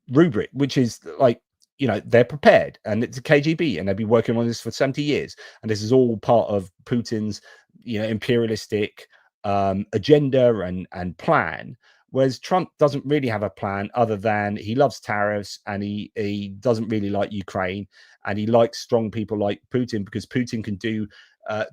S1: rubric, which is like, you know, they're prepared, and it's a KGB, and they've been working on this for 70 years. And this is all part of Putin's, you know, imperialistic agenda and plan. Whereas Trump doesn't really have a plan other than he loves tariffs, and he doesn't really like Ukraine, and he likes strong people like Putin, because Putin can do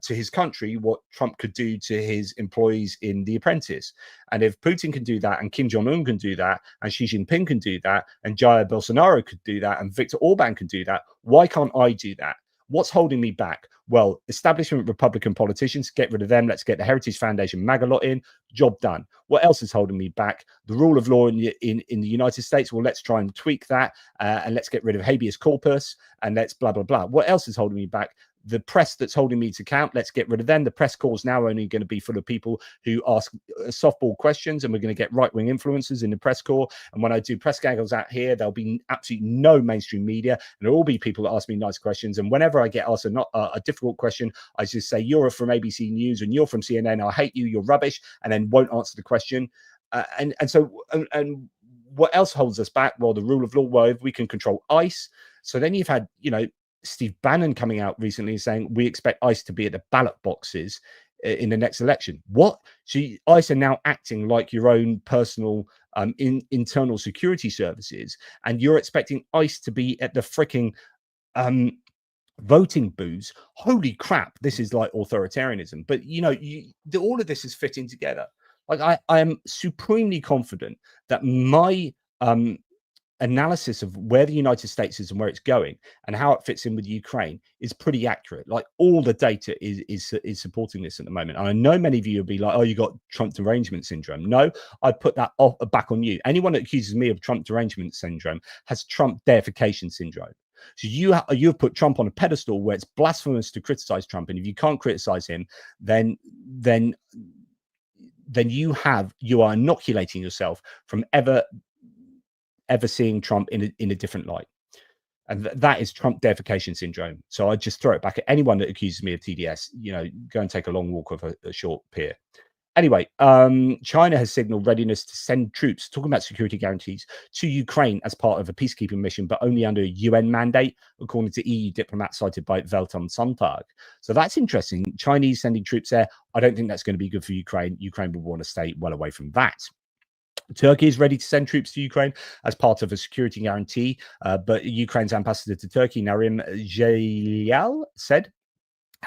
S1: to his country what Trump could do to his employees in The Apprentice. And if Putin can do that, and Kim Jong-un can do that, and Xi Jinping can do that, and Jair Bolsonaro could do that, and Viktor Orban can do that, why can't I do that? What's holding me back? Well, establishment Republican politicians, get rid of them. Let's get the Heritage Foundation MAGA lot in. Job done. What else is holding me back? The rule of law in the United States. Well, let's try and tweak that, and let's get rid of habeas corpus, and let's blah, blah, blah. What else is holding me back? The press that's holding me to account, let's get rid of them. The press corps is now only going to be full of people who ask softball questions, and we're going to get right-wing influencers in the press corps. And when I do press gaggles out here, there'll be absolutely no mainstream media, and there'll all be people that ask me nice questions. And whenever I get asked a difficult question, I just say, you're from ABC News and you're from CNN. I hate you. You're rubbish. And then won't answer the question. And what else holds us back? Well, the rule of law. Well, if we can control ICE. So then you've had, you know, Steve Bannon coming out recently saying we expect ICE to be at the ballot boxes in the next election. What? So ICE are now acting like your own personal internal security services, and you're expecting ICE to be at the freaking voting booths. Holy crap, this is like authoritarianism. But you know, all of this is fitting together. Like I am supremely confident that my analysis of where the United States is and where it's going and how it fits in with Ukraine is pretty accurate. Like all the data is supporting this at the moment. And I know many of you will be like, oh, you got Trump derangement syndrome. No, I put that back on you. Anyone that accuses me of Trump derangement syndrome has Trump deification syndrome. So you've put Trump on a pedestal where it's blasphemous to criticize Trump. And if you can't criticize him, then you are inoculating yourself from ever seeing Trump in a different light. And that is Trump deification syndrome. So I just throw it back at anyone that accuses me of TDS. You know, go and take a long walk with a short pier. Anyway, China has signaled readiness to send troops, talking about security guarantees, to Ukraine as part of a peacekeeping mission, but only under a UN mandate, according to EU diplomats cited by Welt am Sonntag. So that's interesting. Chinese sending troops there. I don't think that's going to be good for Ukraine. Ukraine will want to stay well away from that. Turkey is ready to send troops to Ukraine as part of a security guarantee, but Ukraine's ambassador to Turkey, Narim Jayal, said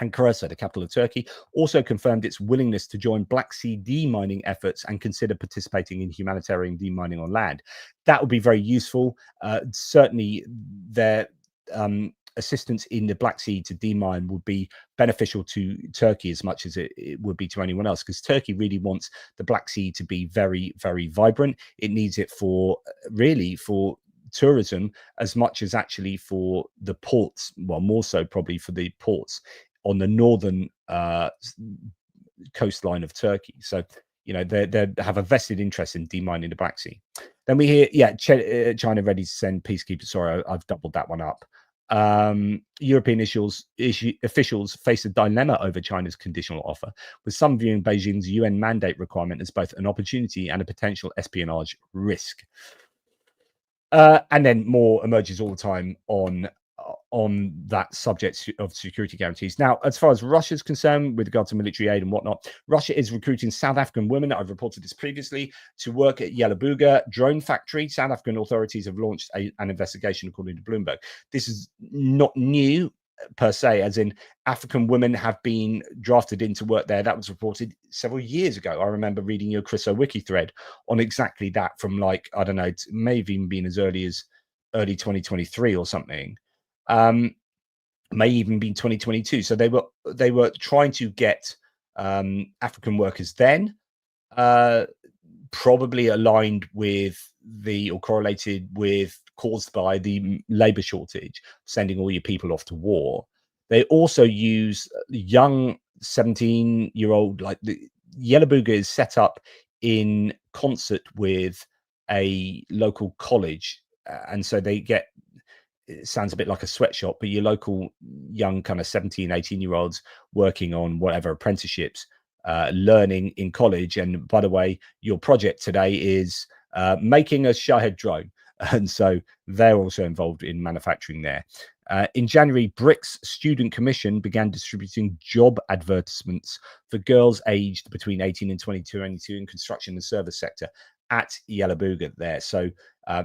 S1: Ankara, so the capital of Turkey, also confirmed its willingness to join Black Sea demining efforts and consider participating in humanitarian demining on land. That would be very useful. Certainly, their assistance in the Black Sea to demine would be beneficial to Turkey as much as it would be to anyone else, because Turkey really wants the Black Sea to be very, very vibrant. It needs it for tourism as much as actually for the ports. Well, more so probably for the ports on the northern coastline of Turkey. So, you know, they have a vested interest in demining the Black Sea. Then we hear, China ready to send peacekeepers. Sorry, I've doubled that one up. European officials face a dilemma over China's conditional offer, with some viewing Beijing's UN mandate requirement as both an opportunity and a potential espionage risk. And then more emerges all the time on that subject of security guarantees. Now, as far as Russia's concerned, with regard to military aid and whatnot, Russia is recruiting South African women, I've reported this previously, to work at Yelabuga drone factory. South African authorities have launched an investigation, according to Bloomberg. This is not new per se, as in African women have been drafted into work there. That was reported several years ago. I remember reading your Chris O'Wiki thread on exactly that from, like, I don't know, it may have even been as early 2023 or something. May even be 2022. So they were trying to get African workers then, probably aligned with or correlated with, caused by the labor shortage, sending all your people off to war. They also use young 17-year-old, like the Yellow Booger is set up in concert with a local college, and so they get, it sounds a bit like a sweatshop, but your local young kind of 17, 18-year-olds working on whatever apprenticeships, learning in college. And by the way, your project today is making a Shahed drone. And so they're also involved in manufacturing there. In January, BRICS Student Commission began distributing job advertisements for girls aged between 18 and 22 in construction and service sector at Yellow Booger there. So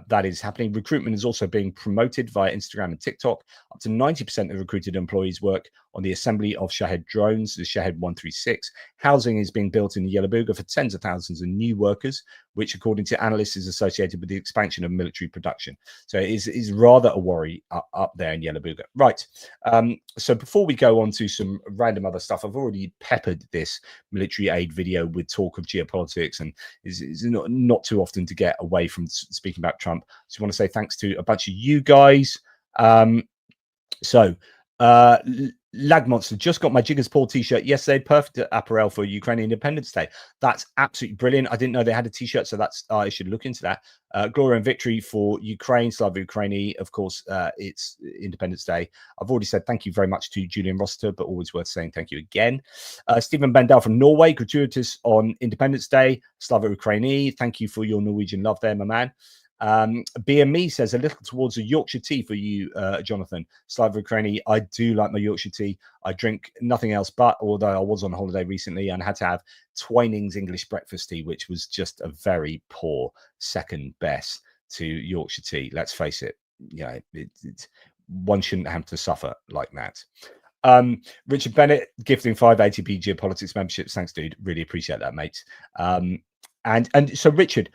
S1: that is happening. Recruitment is also being promoted via Instagram and TikTok. Up to 90% of recruited employees work on the assembly of Shahed drones, the Shahed 136. Housing is being built in the Yellow Booger for tens of thousands of new workers, which, according to analysts, is associated with the expansion of military production. So it is rather a worry up there in Yellow Booger. Right. So before we go on to some random other stuff, I've already peppered this military aid video with talk of geopolitics, and is not too often to get away from speaking about Trump. So I want to say thanks to a bunch of you guys. Lag Monster just got my Jiggers Paul t-shirt yesterday. Perfect apparel for Ukrainian Independence Day. That's absolutely brilliant. I didn't know they had a t-shirt, so that's I should look into that. Glory and victory for Ukraine, Slava Ukraini. Of course, it's Independence Day. I've already said thank you very much to Julian Rossiter, but always worth saying thank you again. Stephen Bendel from Norway, gratuitous on Independence Day. Slava Ukraini, thank you for your Norwegian love there, my man. BME says a little towards a Yorkshire tea for you, Jonathan. Slava Ukraini, I do like my Yorkshire tea. I drink nothing else but, although I was on holiday recently and had to have Twining's English breakfast tea, which was just a very poor second best to Yorkshire tea. Let's face it, you know, one shouldn't have to suffer like that. Richard Bennett gifting 5 ATP Geopolitics memberships. Thanks, dude. Really appreciate that, mate. And so Richard,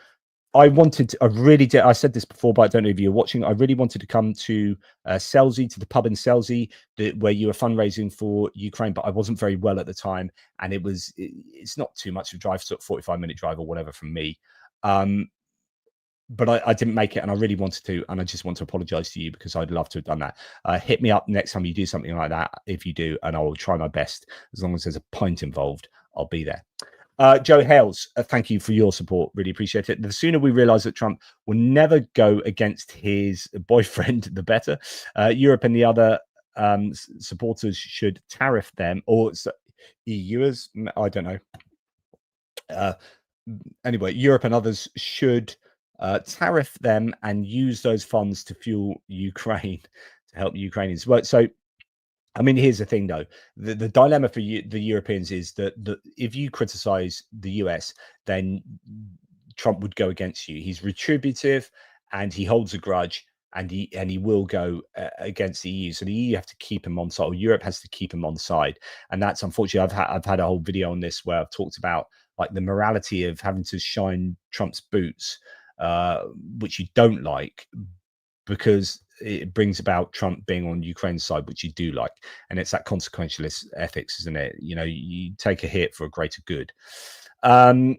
S1: I really did. I said this before, but I don't know if you're watching. I really wanted to come to Selsey, to the pub in Selsey, where you were fundraising for Ukraine, but I wasn't very well at the time, and it's not too much of a drive, sort of 45-minute drive or whatever from me. But I didn't make it, and I really wanted to, and I just want to apologize to you because I'd love to have done that. Hit me up next time you do something like that, if you do, and I will try my best. As long as there's a pint involved, I'll be there. Joe Hales, thank you for your support. Really appreciate it. The sooner we realize that Trump will never go against his boyfriend, the better. Europe and the other supporters should tariff them, or EUers, I don't know. Anyway, Europe and others should tariff them and use those funds to fuel Ukraine, to help Ukrainians. Well, so I mean, here's the thing, though. The dilemma for the Europeans is that if you criticize the US, then Trump would go against you. He's retributive, and he holds a grudge, and he will go against the EU. So the EU have to keep him on side, or Europe has to keep him on side, and that's unfortunately. I've had a whole video on this where I've talked about like the morality of having to shine Trump's boots, which you don't like, because it brings about Trump being on Ukraine's side, which you do like. And it's that consequentialist ethics, isn't it? You know, you take a hit for a greater good. But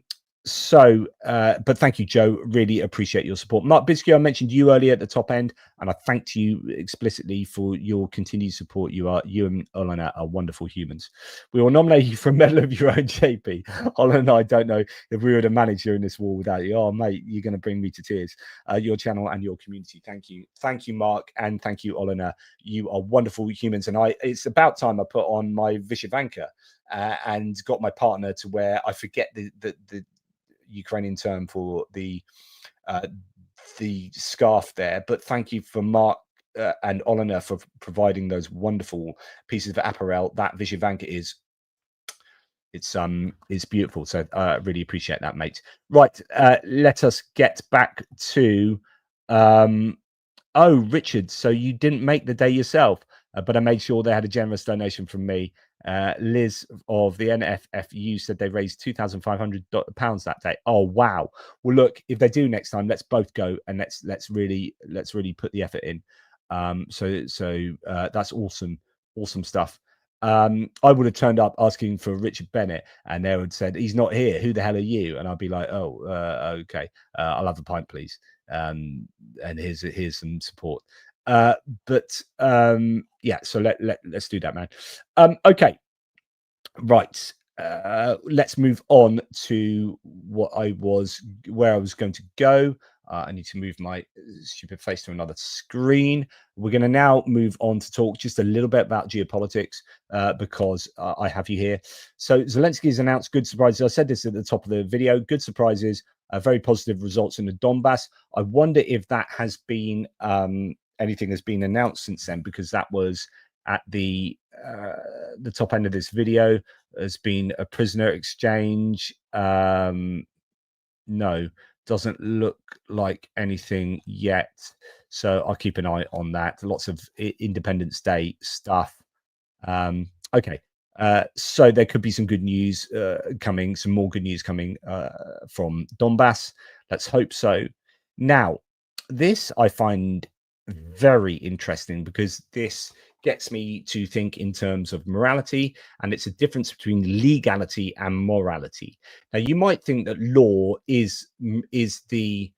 S1: thank you, Joe. Really appreciate your support. Mark Bisky, I mentioned you earlier at the top end, and I thanked you explicitly for your continued support. You and Olena are wonderful humans. We will nominate you for a medal of your own, JP. Olena and I don't know if we would have managed during this war without you. Oh, mate, you're going to bring me to tears. Your channel and your community. Thank you. Thank you, Mark, and thank you, Olena. You are wonderful humans, and it's about time I put on my Vishivanka and got my partner to wear, I forget the Ukrainian term for the scarf there, but thank you for Mark and Olena for providing those wonderful pieces of apparel. That Vishivanka it's beautiful. So I really appreciate that, mate. Right, let us get back to Richard, so you didn't make the day yourself, but I made sure they had a generous donation from me. Liz of the NFFU said they raised £2,500 that day. Oh wow! Well, look, if they do next time, let's both go and let's really put the effort in. So that's awesome stuff. I would have turned up asking for Richard Bennett, and they would have said he's not here. Who the hell are you? And I'd be like, okay, I'll have a pint, please. And here's some support. Yeah, so let's do that, man. Okay, right. Let's move on to where I was going to go. I need to move my stupid face to another screen. We're going to now move on to talk just a little bit about geopolitics because I have you here. So Zelenskyy has announced good surprises. I said this at the top of the video. Good surprises, very positive results in the Donbass. I wonder if that has been anything has been announced since then, because that was at the top end of this video. Has been a prisoner exchange. No, doesn't look like anything yet. So I'll keep an eye on that. Lots of Independence Day stuff. Okay. So there could be some good news coming, some more good news coming from Donbass. Let's hope so. Now, this I find very interesting because this gets me to think in terms of morality, and it's a difference between legality and morality. Now, you might think that law is the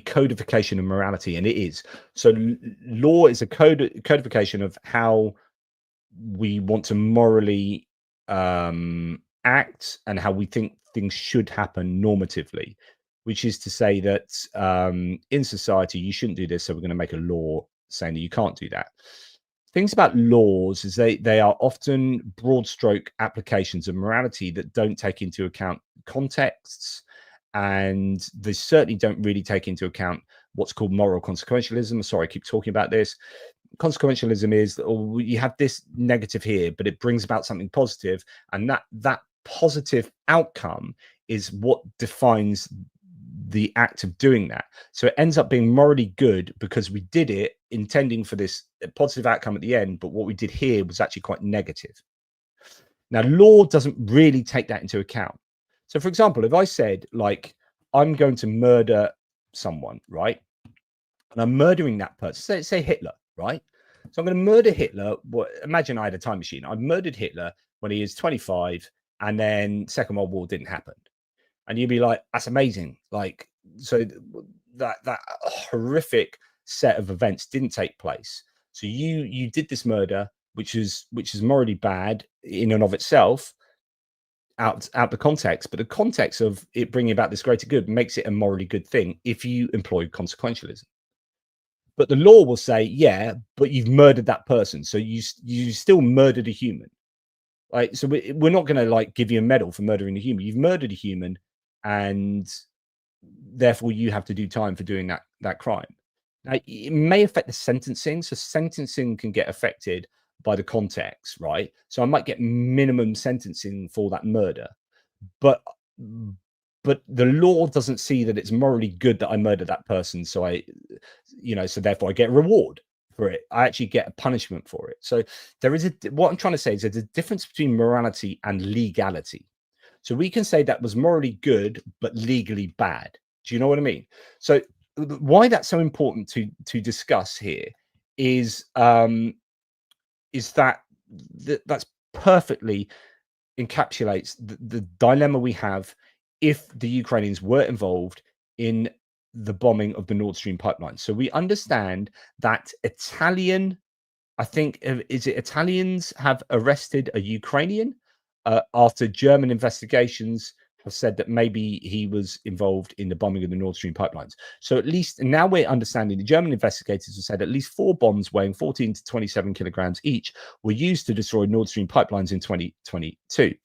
S1: codification of morality, and it is. So law is a codification of how we want to morally act and how we think things should happen normatively, which is to say that in society you shouldn't do this, so we're going to make a law saying that you can't do that. Things about laws is they are often broad stroke applications of morality that don't take into account contexts, and they certainly don't really take into account what's called moral consequentialism. Sorry, I keep talking about this. Consequentialism is that you have this negative here, but it brings about something positive, and that positive outcome is what defines the act of doing that. So it ends up being morally good because we did it intending for this positive outcome at the end, but what we did here was actually quite negative. Now, law doesn't really take that into account. So, for example, if I said, like, I'm going to murder someone, right? And I'm murdering that person, say Hitler, right? So I'm going to murder Hitler. Imagine I had a time machine. I murdered Hitler when he is 25, and then Second World War didn't happen. And you'd be like, that's amazing. Like, so that horrific set of events didn't take place. So you did this murder, which is morally bad in and of itself, out the context, but the context of it bringing about this greater good makes it a morally good thing if you employ consequentialism. But the law will say, yeah, but you've murdered that person, so you still murdered a human, right? So we're not going to like give you a medal for murdering a human. You've murdered a human, and therefore you have to do time for doing that crime. Now, it may affect the sentencing, so sentencing can get affected by the context, right? So I might get minimum sentencing for that murder, but the law doesn't see that it's morally good that I murdered that person, so so therefore I get a reward for it. I actually get a punishment for it. So there is what I'm trying to say is there's a difference between morality and legality. So we can say that was morally good but legally bad. Do you know what I mean? So why that's so important to discuss here is that's perfectly encapsulates the dilemma we have if the Ukrainians were involved in the bombing of the Nordstream pipeline. So we understand that Italians have arrested a Ukrainian after German investigations have said that maybe he was involved in the bombing of the Nord Stream pipelines. So at least now we're understanding the German investigators have said at least 4 bombs weighing 14 to 27 kilograms each were used to destroy Nord Stream pipelines in 2022.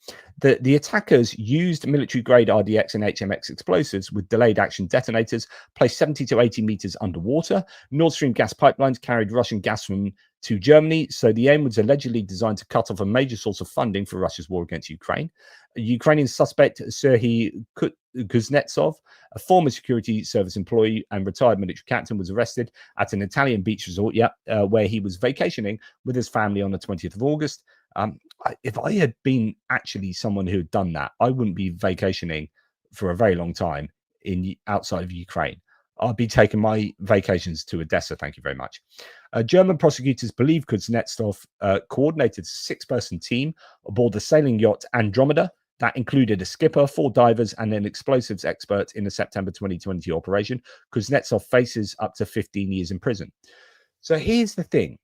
S1: The attackers used military-grade RDX and HMX explosives with delayed action detonators placed 70 to 80 meters underwater. Nord Stream gas pipelines carried Russian gas to Germany, so the aim was allegedly designed to cut off a major source of funding for Russia's war against Ukraine. A Ukrainian suspect, Serhiy Kuznetsov, a former security service employee and retired military captain, was arrested at an Italian beach resort, where he was vacationing with his family on the 20th of August. If I had been actually someone who had done that, I wouldn't be vacationing for a very long time outside of Ukraine. I'll be taking my vacations to Odessa. Thank you very much. German prosecutors believe Kuznetsov coordinated a 6-person team aboard the sailing yacht Andromeda That included a skipper, 4 divers, and an explosives expert in the September 2020 operation. Kuznetsov faces up to 15 years in prison. So here's the thing.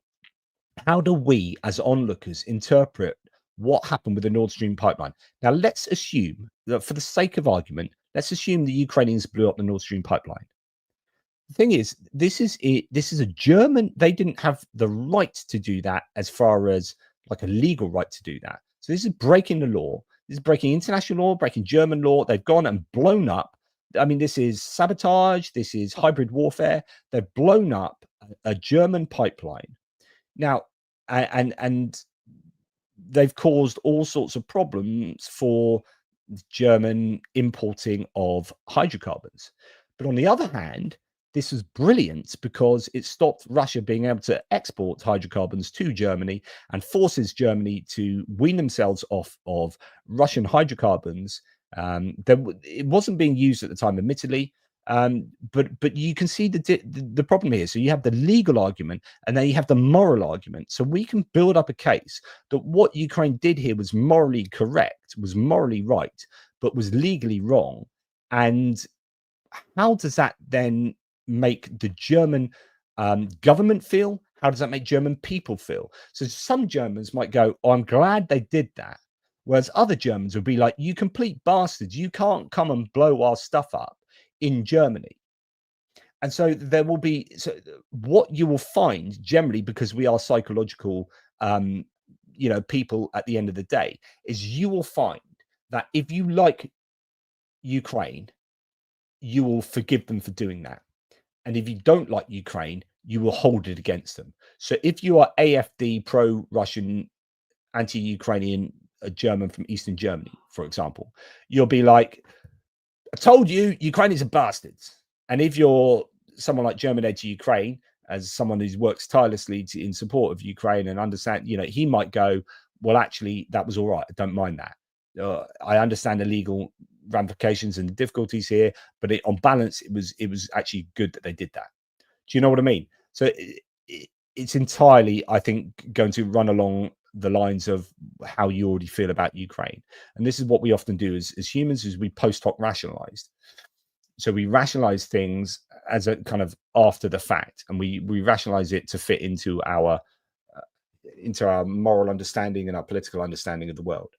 S1: How do we, as onlookers, interpret what happened with the Nord Stream pipeline? Now, let's assume that for the sake of argument, let's assume the Ukrainians blew up the Nord Stream pipeline. The thing is, this is a German, they didn't have the right to do that as far as like a legal right to do that. So this is breaking the law. This is breaking international law, breaking German law. They've gone and blown up. I mean, this is sabotage. This is hybrid warfare. They've blown up a German pipeline. Now, and they've caused all sorts of problems for German importing of hydrocarbons. But on the other hand, this was brilliant because it stopped Russia being able to export hydrocarbons to Germany and forces Germany to wean themselves off of Russian hydrocarbons. It wasn't being used at the time, admittedly, but you can see the problem here. So you have the legal argument and then you have the moral argument. So we can build up a case that what Ukraine did here was morally correct, was morally right, but was legally wrong. And how does that then make the German government feel? How does that make German people feel? So some Germans might go, oh, I'm glad they did that. Whereas other Germans would be like, you complete bastards, you can't come and blow our stuff up in Germany. And so there will be, so what you will find generally, because we are psychological, people at the end of the day, is you will find that if you like Ukraine, you will forgive them for doing that. And if you don't like Ukraine, you will hold it against them. So if you are AfD, pro-Russian, anti-Ukrainian, a German from Eastern Germany, for example, you'll be like, I told you, Ukrainians are bastards. And if you're someone like German Aid to Ukraine, as someone who works tirelessly in support of Ukraine and understand, he might go, well, actually, that was all right. I don't mind that. I understand the legal ramifications and the difficulties here, but on balance, it was actually good that they did that. Do you know what I mean? So it's entirely, I think, going to run along the lines of how you already feel about Ukraine. And this is what we often do as humans, is we post hoc rationalized. So we rationalize things as a kind of after the fact, and we rationalize it to fit into our moral understanding and our political understanding of the world.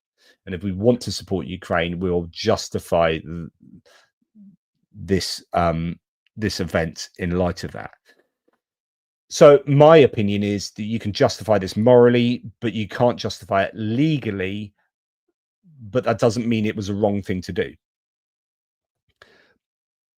S1: And if we want to support Ukraine, we'll justify this event in light of that. So my opinion is that you can justify this morally, but you can't justify it legally. But that doesn't mean it was a wrong thing to do.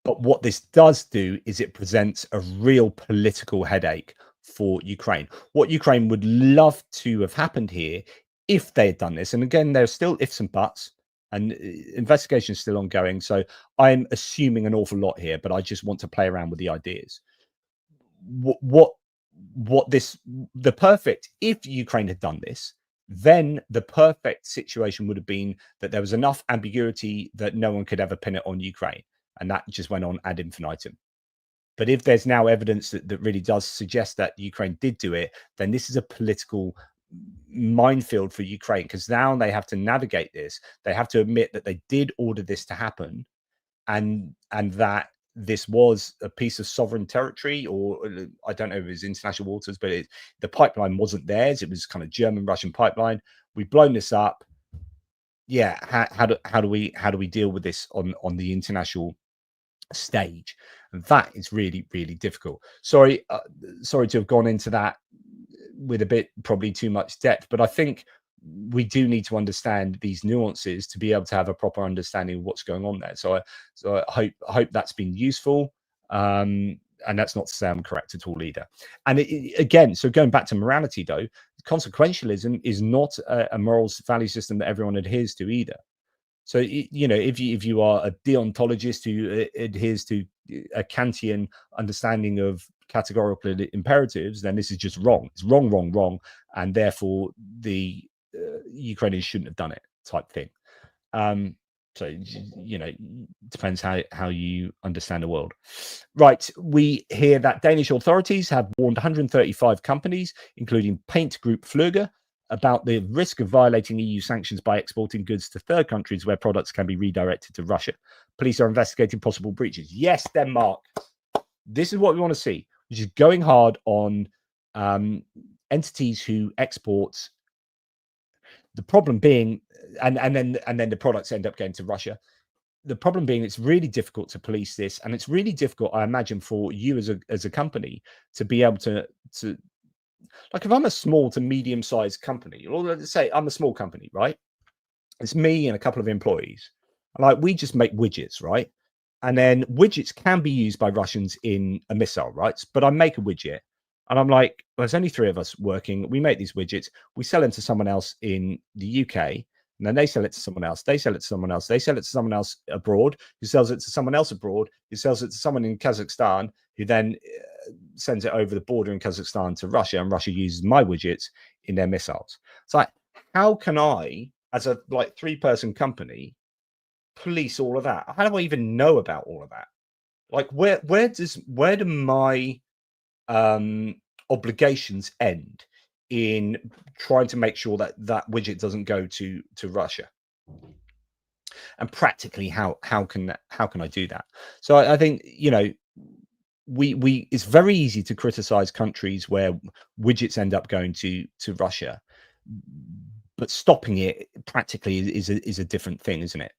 S1: But what this does do is it presents a real political headache for Ukraine. What Ukraine would love to have happened here if they had done this, and again, there's still ifs and buts, and investigation is still ongoing. So I'm assuming an awful lot here, but I just want to play around with the ideas. If Ukraine had done this, then the perfect situation would have been that there was enough ambiguity that no one could ever pin it on Ukraine. And that just went on ad infinitum. But if there's now evidence that really does suggest that Ukraine did do it, then this is a political minefield for Ukraine, because now they have to navigate this. They have to admit that they did order this to happen, and that this was a piece of sovereign territory, or I don't know if it was international waters, but the pipeline wasn't theirs. It was kind of German-Russian pipeline. We've blown this up. Yeah, how do we deal with this on the international stage? And that is really, really difficult. Sorry to have gone into that with a bit probably too much depth, but I think we do need to understand these nuances to be able to have a proper understanding of what's going on there. So I hope that's been useful. And that's not to say I'm correct at all either. And again, so going back to morality, though, consequentialism is not a morals value system that everyone adheres to either. So, if you are a deontologist who adheres to a Kantian understanding of categorical imperatives, then this is just wrong. It's wrong, wrong, wrong. And therefore, the Ukrainians shouldn't have done it, type thing. So, depends how you understand the world. Right. We hear that Danish authorities have warned 135 companies, including paint group Flöger, about the risk of violating EU sanctions by exporting goods to third countries where products can be redirected to Russia. Police are investigating possible breaches. Yes, Denmark. This is what we want to see, which is going hard on entities who export. The problem being, and then the products end up going to Russia. The problem being, it's really difficult to police this, and it's really difficult, I imagine, for you as a company to be able to like, if I'm a small to medium-sized company, or let's say I'm a small company, right? It's me and a couple of employees. Like, we just make widgets, right? And then widgets can be used by Russians in a missile, right? But I make a widget, and I'm like, well, there's only 3 of us working. We make these widgets. We sell them to someone else in the UK, and then they sell it to someone else. They sell it to someone else. They sell it to someone else abroad, who sells it to someone else abroad, who sells it to someone in Kazakhstan, who then sends it over the border in Kazakhstan to Russia, and Russia uses my widgets in their missiles. It's like, how can I, as a 3-person company, police all of that? How do I even know about all of that? Like, where do my obligations end in trying to make sure that that widget doesn't go to Russia? And practically, how can I do that? So I think, you know, we it's very easy to criticize countries where widgets end up going to Russia, but stopping it practically is a different thing, isn't it?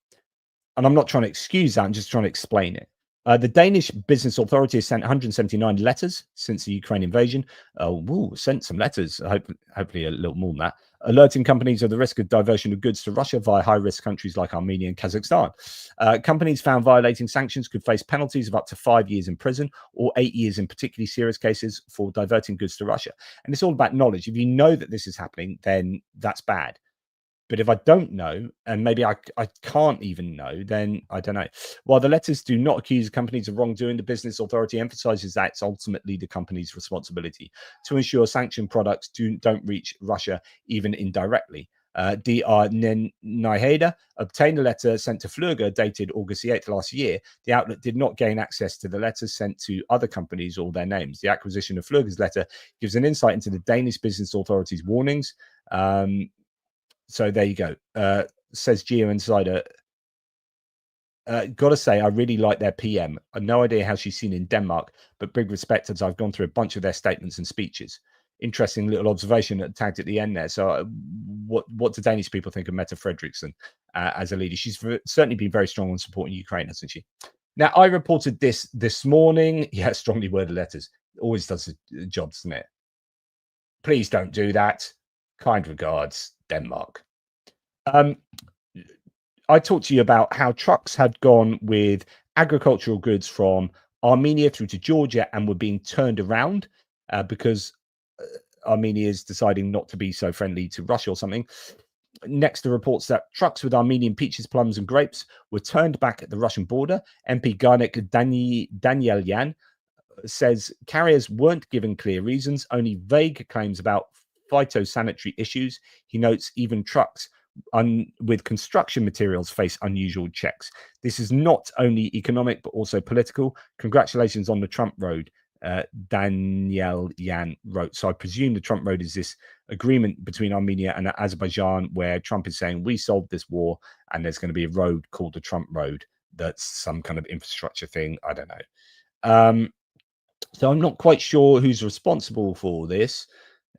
S1: And I'm not trying to excuse that, I'm just trying to explain it. The Danish Business Authority has sent 179 letters since the Ukraine invasion. Sent some letters, hopefully a little more than that, alerting companies of the risk of diversion of goods to Russia via high-risk countries like Armenia and Kazakhstan. Companies found violating sanctions could face penalties of up to 5 years in prison or 8 years in particularly serious cases for diverting goods to Russia. And it's all about knowledge. If you know that this is happening, then that's bad. But if I don't know, and maybe I can't even know, then I don't know. While the letters do not accuse companies of wrongdoing, the business authority emphasizes that it's ultimately the company's responsibility to ensure sanctioned products don't reach Russia, even indirectly. DR Nyheda obtained a letter sent to Fleuger dated August 8th last year. The outlet did not gain access to the letters sent to other companies or their names. The acquisition of Fleuger's letter gives an insight into the Danish Business Authority's warnings. So there you go. Says Geo Insider. Gotta say, I really like their PM. I've no idea how she's seen in Denmark, but big respect as I've gone through a bunch of their statements and speeches. Interesting little observation tagged at the end there. So what do Danish people think of Mette Frederiksen as a leader? She's certainly been very strong on supporting Ukraine, hasn't she? Now, I reported this morning. Yeah, strongly worded letters. Always does the job, doesn't it? Please don't do that. Kind regards, Denmark. I talked to you about how trucks had gone with agricultural goods from Armenia through to Georgia and were being turned around because Armenia is deciding not to be so friendly to Russia or something. Next, the reports that trucks with Armenian peaches, plums, and grapes were turned back at the Russian border. MP Garnik Danielyan says carriers weren't given clear reasons, only vague claims about phytosanitary issues. He notes even trucks with construction materials face unusual checks. This is not only economic, but also political. Congratulations on the Trump road, Daniel Yan wrote. So I presume the Trump road is this agreement between Armenia and Azerbaijan where Trump is saying we solved this war and there's going to be a road called the Trump road. That's some kind of infrastructure thing. I don't know. So I'm not quite sure who's responsible for this.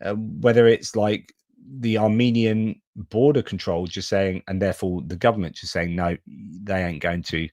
S1: Whether it's like the Armenian border control just saying, and therefore the government just saying, no, they ain't going to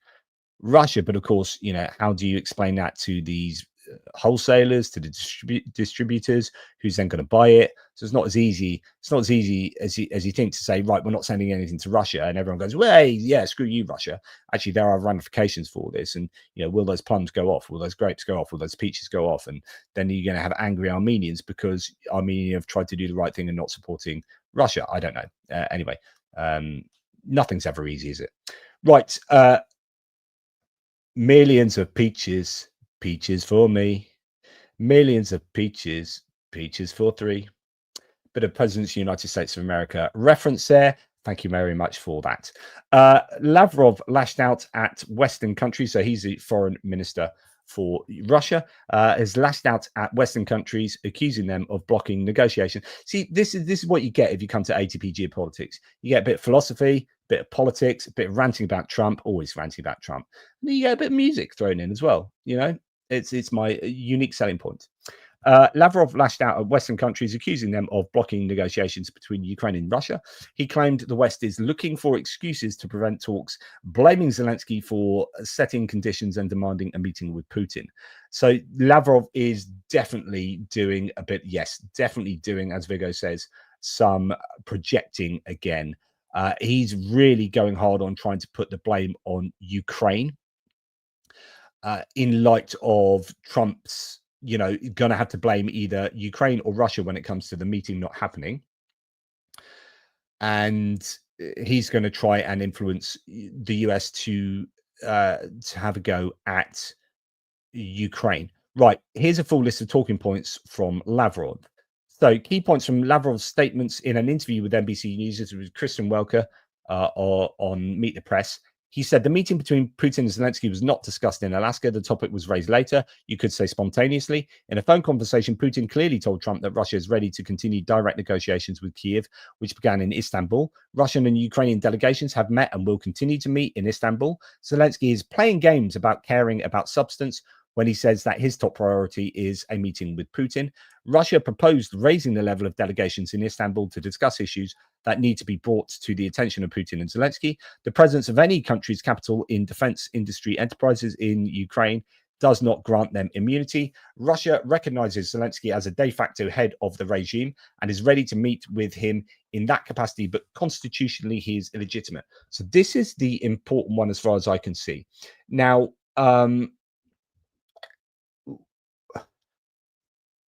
S1: Russia. But of course, you know, how do you explain that to these wholesalers, to the distributors, who's then going to buy it? So it's not as easy. It's not as easy as you think to say, right, we're not sending anything to Russia, and everyone goes, well, hey, yeah, screw you, Russia. Actually, there are ramifications for this, and you know, will those plums go off? Will those grapes go off? Will those peaches go off? And then you're going to have angry Armenians because Armenia have tried to do the right thing and not supporting Russia. I don't know. Anyway, nothing's ever easy, is it? Right. Millions of peaches. Peaches for me, millions of peaches, peaches for 3. Bit of President's United States of America reference there. Thank you very much for that. Lavrov lashed out at Western countries. So he's the foreign minister for Russia, has lashed out at Western countries, accusing them of blocking negotiation. See, this is what you get if you come to ATP Geopolitics. You get a bit of philosophy, a bit of politics, a bit of ranting about Trump, always ranting about Trump. And then you get a bit of music thrown in as well. You know, it's my unique selling point. Lavrov lashed out at Western countries, accusing them of blocking negotiations between Ukraine and Russia. He claimed the West is looking for excuses to prevent talks, blaming Zelenskyy for setting conditions and demanding a meeting with Putin. So Lavrov is definitely doing a bit, yes, definitely doing, as Vigo says, some projecting again. He's really going hard on trying to put the blame on Ukraine in light of Trump's, going to have to blame either Ukraine or Russia when it comes to the meeting not happening. And he's going to try and influence the US to have a go at Ukraine. Right, here's a full list of talking points from Lavrov. So key points from Lavrov's statements in an interview with NBC News with Kristen Welker on Meet the Press. He said the meeting between Putin and Zelenskyy was not discussed in Alaska. The topic was raised later, you could say spontaneously. In a phone conversation, Putin clearly told Trump that Russia is ready to continue direct negotiations with Kyiv, which began in Istanbul. Russian and Ukrainian delegations have met and will continue to meet in Istanbul. Zelenskyy is playing games about caring about substance when he says that his top priority is a meeting with Putin. Russia proposed raising the level of delegations in Istanbul to discuss issues that need to be brought to the attention of Putin and Zelenskyy. The presence of any country's capital in defense industry enterprises in Ukraine does not grant them immunity. Russia recognizes Zelenskyy as a de facto head of the regime and is ready to meet with him in that capacity, but constitutionally he is illegitimate. So this is the important one as far as I can see. Now,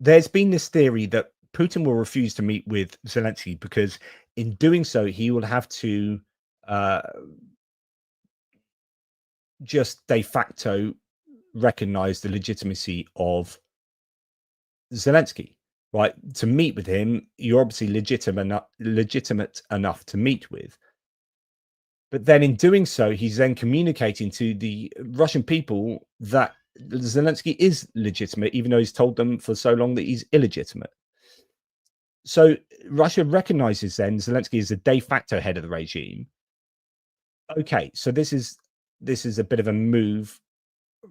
S1: there's been this theory that Putin will refuse to meet with Zelenskyy because in doing so, he will have to just de facto recognize the legitimacy of Zelenskyy, right? To meet with him, you're obviously legitimate enough to meet with. But then in doing so, he's then communicating to the Russian people that Zelenskyy is legitimate, even though he's told them for so long that he's illegitimate. So Russia recognizes then Zelenskyy is a de facto head of the regime. Okay, so this is a bit of a move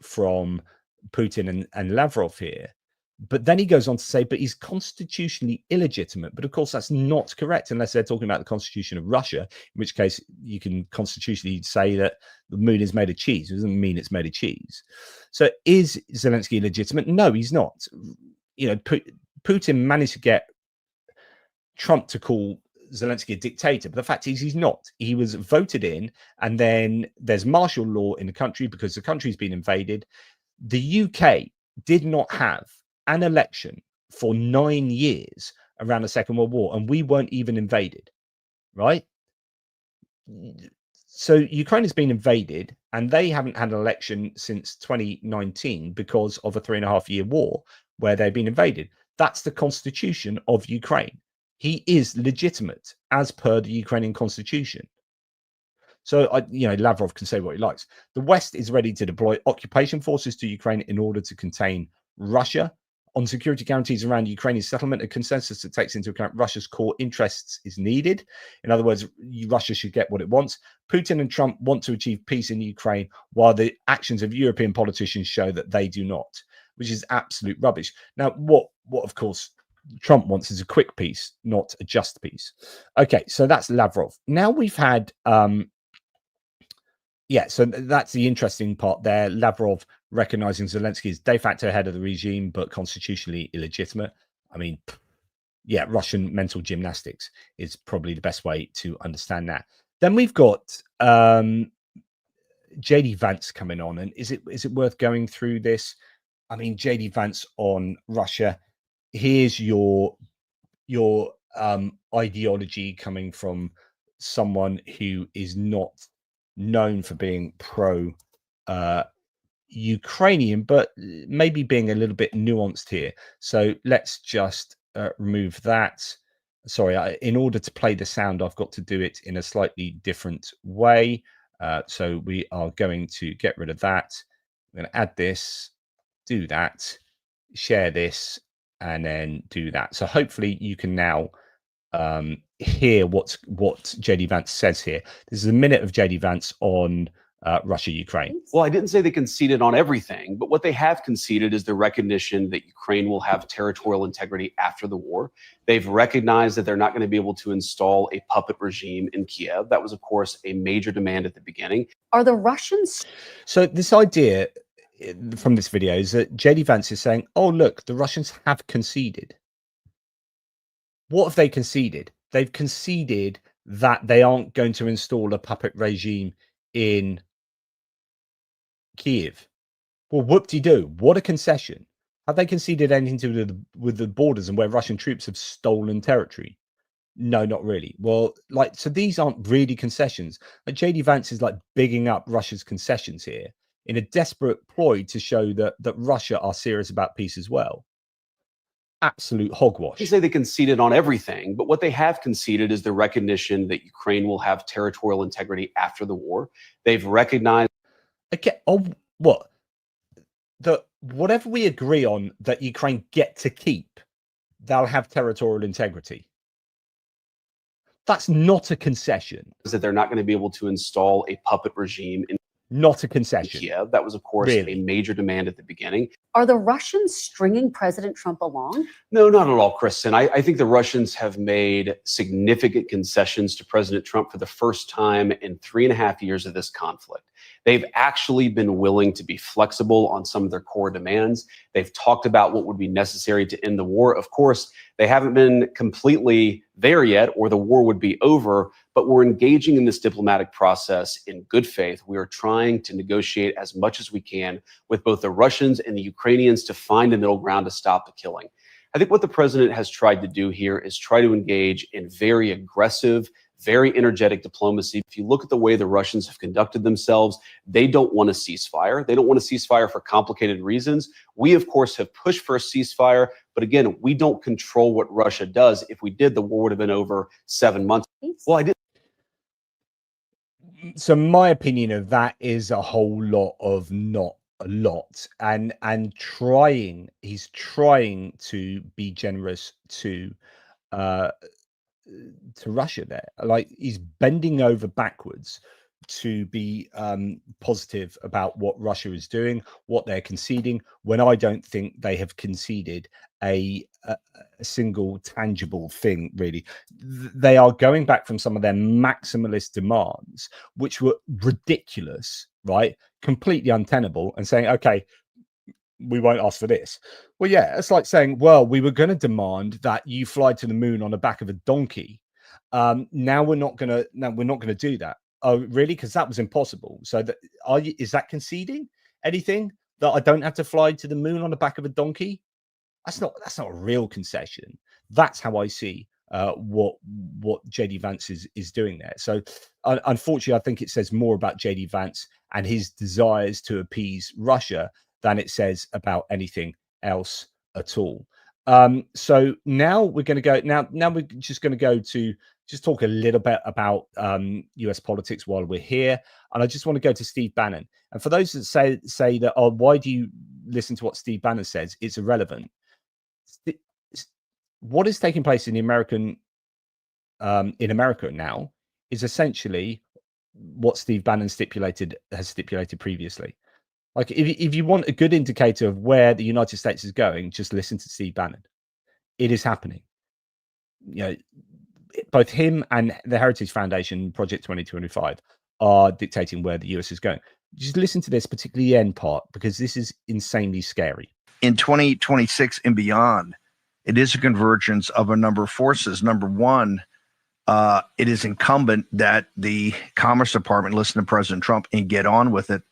S1: from Putin and Lavrov here. But then he goes on to say, but he's constitutionally illegitimate. But of course, that's not correct unless they're talking about the constitution of Russia, in which case you can constitutionally say that the moon is made of cheese. It doesn't mean it's made of cheese. So is Zelenskyy legitimate? No, he's not. Putin managed to get Trump to call Zelenskyy a dictator, but the fact is he's not. He was voted in, and then there's martial law in the country because the country's been invaded. The UK did not have an election for 9 years around the Second World War, and we weren't even invaded, right? So Ukraine has been invaded, and they haven't had an election since 2019 because of a 3.5-year war where they've been invaded. That's the constitution of Ukraine. He is legitimate as per the Ukrainian constitution. So, Lavrov can say what he likes. The West is ready to deploy occupation forces to Ukraine in order to contain Russia. On security guarantees around Ukrainian settlement, a consensus that takes into account Russia's core interests is needed. In other words, Russia should get what it wants. Putin and Trump want to achieve peace in Ukraine, while the actions of European politicians show that they do not, which is absolute rubbish. Now, what of course, Trump wants is a quick peace, not a just peace. Okay, so that's Lavrov. Now we've had... so that's the interesting part there. Lavrov recognizing Zelenskyy as de facto head of the regime, but constitutionally illegitimate. I mean, Russian mental gymnastics is probably the best way to understand that. Then we've got JD Vance coming on, and is it worth going through this? I mean, JD Vance on Russia. Here's your ideology coming from someone who is not known for being pro Ukrainian, but maybe being a little bit nuanced here. So let's just remove that. Sorry, in order to play the sound, I've got to do it in a slightly different way. So we are going to get rid of that. I'm going to add this. do that, share this, and then do that. So hopefully you can now hear what JD Vance says here. This is a minute of JD Vance on Russia, Ukraine.
S2: Well, I didn't say they conceded on everything, but what they have conceded is the recognition that Ukraine will have territorial integrity after the war. They've recognized that they're not going to be able to install a puppet regime in Kiev. That was, of course, a major demand at the beginning.
S3: Are the Russians?
S1: So this idea from this video is that JD Vance is saying, oh, look, the Russians have conceded. What have they conceded? They've conceded that they aren't going to install a puppet regime in Kiev. Well, whoop-de-doo. What a concession. Have they conceded anything to do with the borders and where Russian troops have stolen territory? No, not really. Well, so these aren't really concessions. Like JD Vance is like bigging up Russia's concessions here in a desperate ploy to show that Russia are serious about peace as well. Absolute hogwash.
S2: They say they conceded on everything, but what they have conceded is the recognition that Ukraine will have territorial integrity after the war. They've recognized.
S1: Okay. Oh, what? Whatever we agree on that Ukraine get to keep, they'll have territorial integrity. That's not a concession.
S2: That they're not going to be able to install a puppet regime in
S1: not a concession.
S2: Kiev. That was, of course, a major demand at the beginning.
S3: Are the Russians stringing President Trump along?
S2: No, not at all, Kristen. I think the Russians have made significant concessions to President Trump for the first time in 3.5 years of this conflict. They've actually been willing to be flexible on some of their core demands. They've talked about what would be necessary to end the war. Of course, they haven't been completely there yet, or the war would be over, but we're engaging in this diplomatic process in good faith. We are trying to negotiate as much as we can with both the Russians and the Ukrainians to find a middle ground to stop the killing. I think what the president has tried to do here is try to engage in very aggressive, very energetic diplomacy. If you look at the way the Russians have conducted themselves, they don't want a ceasefire. They don't want a ceasefire for complicated reasons. We, of course, have pushed for a ceasefire. But again, we don't control what Russia does. If we did, the war would have been over 7 months. Well, I did.
S1: So my opinion of that is a whole lot of not a lot, and he's trying to be generous to Russia there. Like, he's bending over backwards to be positive about what Russia is doing, what they're conceding, when I don't think they have conceded a single tangible thing, really. They are going back from some of their maximalist demands, which were ridiculous, right? Completely untenable, and saying, okay, we won't ask for this. Well, yeah, it's like saying, well, we were going to demand that you fly to the moon on the back of a donkey. Now we're not going to do that. Oh, really? Because that was impossible. So is that conceding anything, that I don't have to fly to the moon on the back of a donkey? That's not a real concession. That's how I see what JD Vance is doing there. So unfortunately, I think it says more about JD Vance and his desires to appease Russia than it says about anything else at all. So now we're going to go. Now we're just going to go to just talk a little bit about US politics while we're here. And I just want to go to Steve Bannon. And for those that say that, oh, why do you listen to what Steve Bannon says? It's irrelevant. What is taking place in the in America now is essentially what Steve Bannon has stipulated previously. Like, if you want a good indicator of where the United States is going, just listen to Steve Bannon. It is happening. You know, both him and the Heritage Foundation, Project 2025, are dictating where the US is going. Just listen to this, particularly the end part, because this is insanely scary.
S4: In 2026 and beyond, it is a convergence of a number of forces. Number one, it is incumbent that the Commerce Department listen to President Trump and get on with it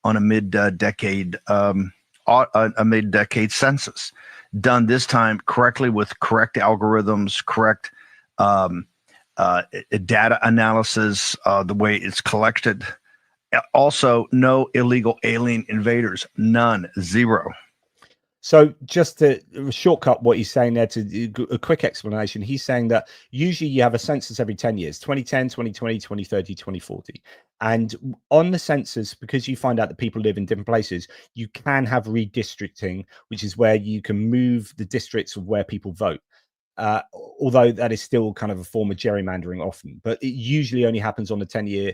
S4: on a mid-decade census, done this time correctly with correct algorithms, correct data analysis, the way it's collected. Also, no illegal alien invaders, none, zero.
S1: So just to shortcut what he's saying there, to a quick explanation, he's saying that usually you have a census every 10 years, 2010, 2020, 2030, 2040. And on the census, because you find out that people live in different places, you can have redistricting, which is where you can move the districts of where people vote. Although that is still kind of a form of gerrymandering often, but it usually only happens on the 10-year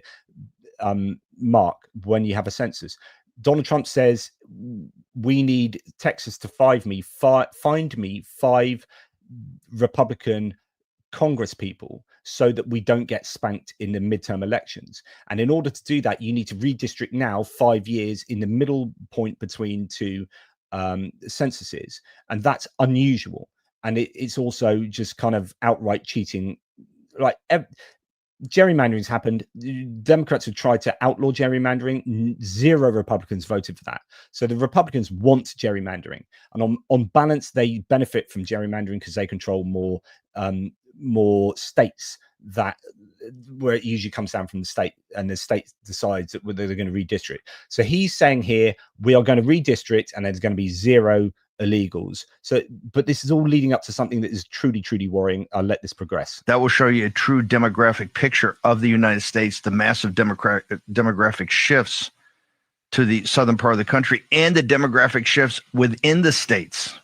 S1: mark when you have a census. Donald Trump says, we need Texas to find me 5 Republican Congress people so that we don't get spanked in the midterm elections. And in order to do that, you need to redistrict now 5 years in the middle point between two censuses. And that's unusual. And it's also just kind of outright cheating. Like gerrymandering's happened. Democrats have tried to outlaw gerrymandering. 0 Republicans voted for that. So the Republicans want gerrymandering, and on balance, they benefit from gerrymandering because they control more states, that where it usually comes down from the state, and the state decides that whether they're going to redistrict. So he's saying here, we are going to redistrict, and there's going to be 0 illegals. So, but this is all leading up to something that is truly, truly worrying. I'll let this progress.
S4: That will show you a true demographic picture of the United States, the massive demographic shifts to the southern part of the country, and the demographic shifts within the states.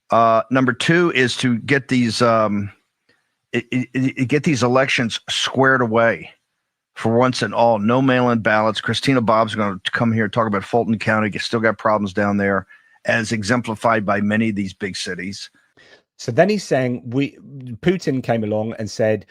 S4: Number 2 is to get these get these elections squared away for once and all. No mail-in ballots. Christina Bob's going to come here and talk about Fulton County. Still got problems down there, as exemplified by many of these big cities.
S1: So then he's saying Putin came along and said,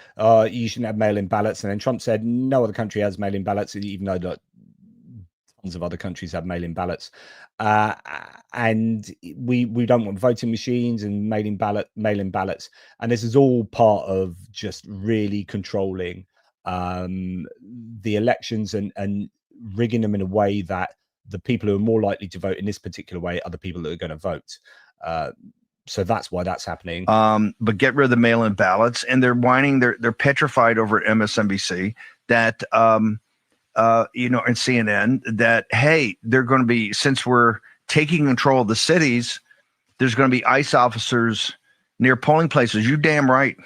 S1: you shouldn't have mail-in ballots. And then Trump said, no other country has mail-in ballots, even though tons of other countries have mail-in ballots. And we don't want voting machines and mail-in ballots. And this is all part of just really controlling the elections and rigging them in a way that the people who are more likely to vote in this particular way are the people that are going to vote. So that's why that's happening.
S4: But get rid of the mail-in ballots, and they're whining. They're petrified over at MSNBC that, and CNN, that, hey, they're going to be, since we're taking control of the cities, there's going to be ICE officers near polling places. You damn right.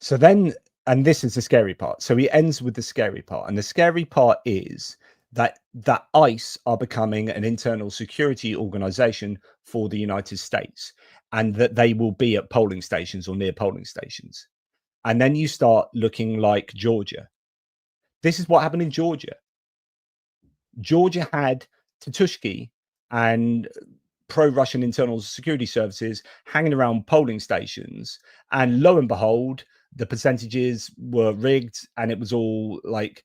S1: So then, and this is the scary part. So he ends with the scary part. And the scary part is that ICE are becoming an internal security organization for the United States, and that they will be at polling stations or near polling stations. And then you start looking like Georgia. This is what happened in Georgia. Georgia had Tutushki and pro-Russian internal security services hanging around polling stations, and lo and behold, the percentages were rigged, and it was all like,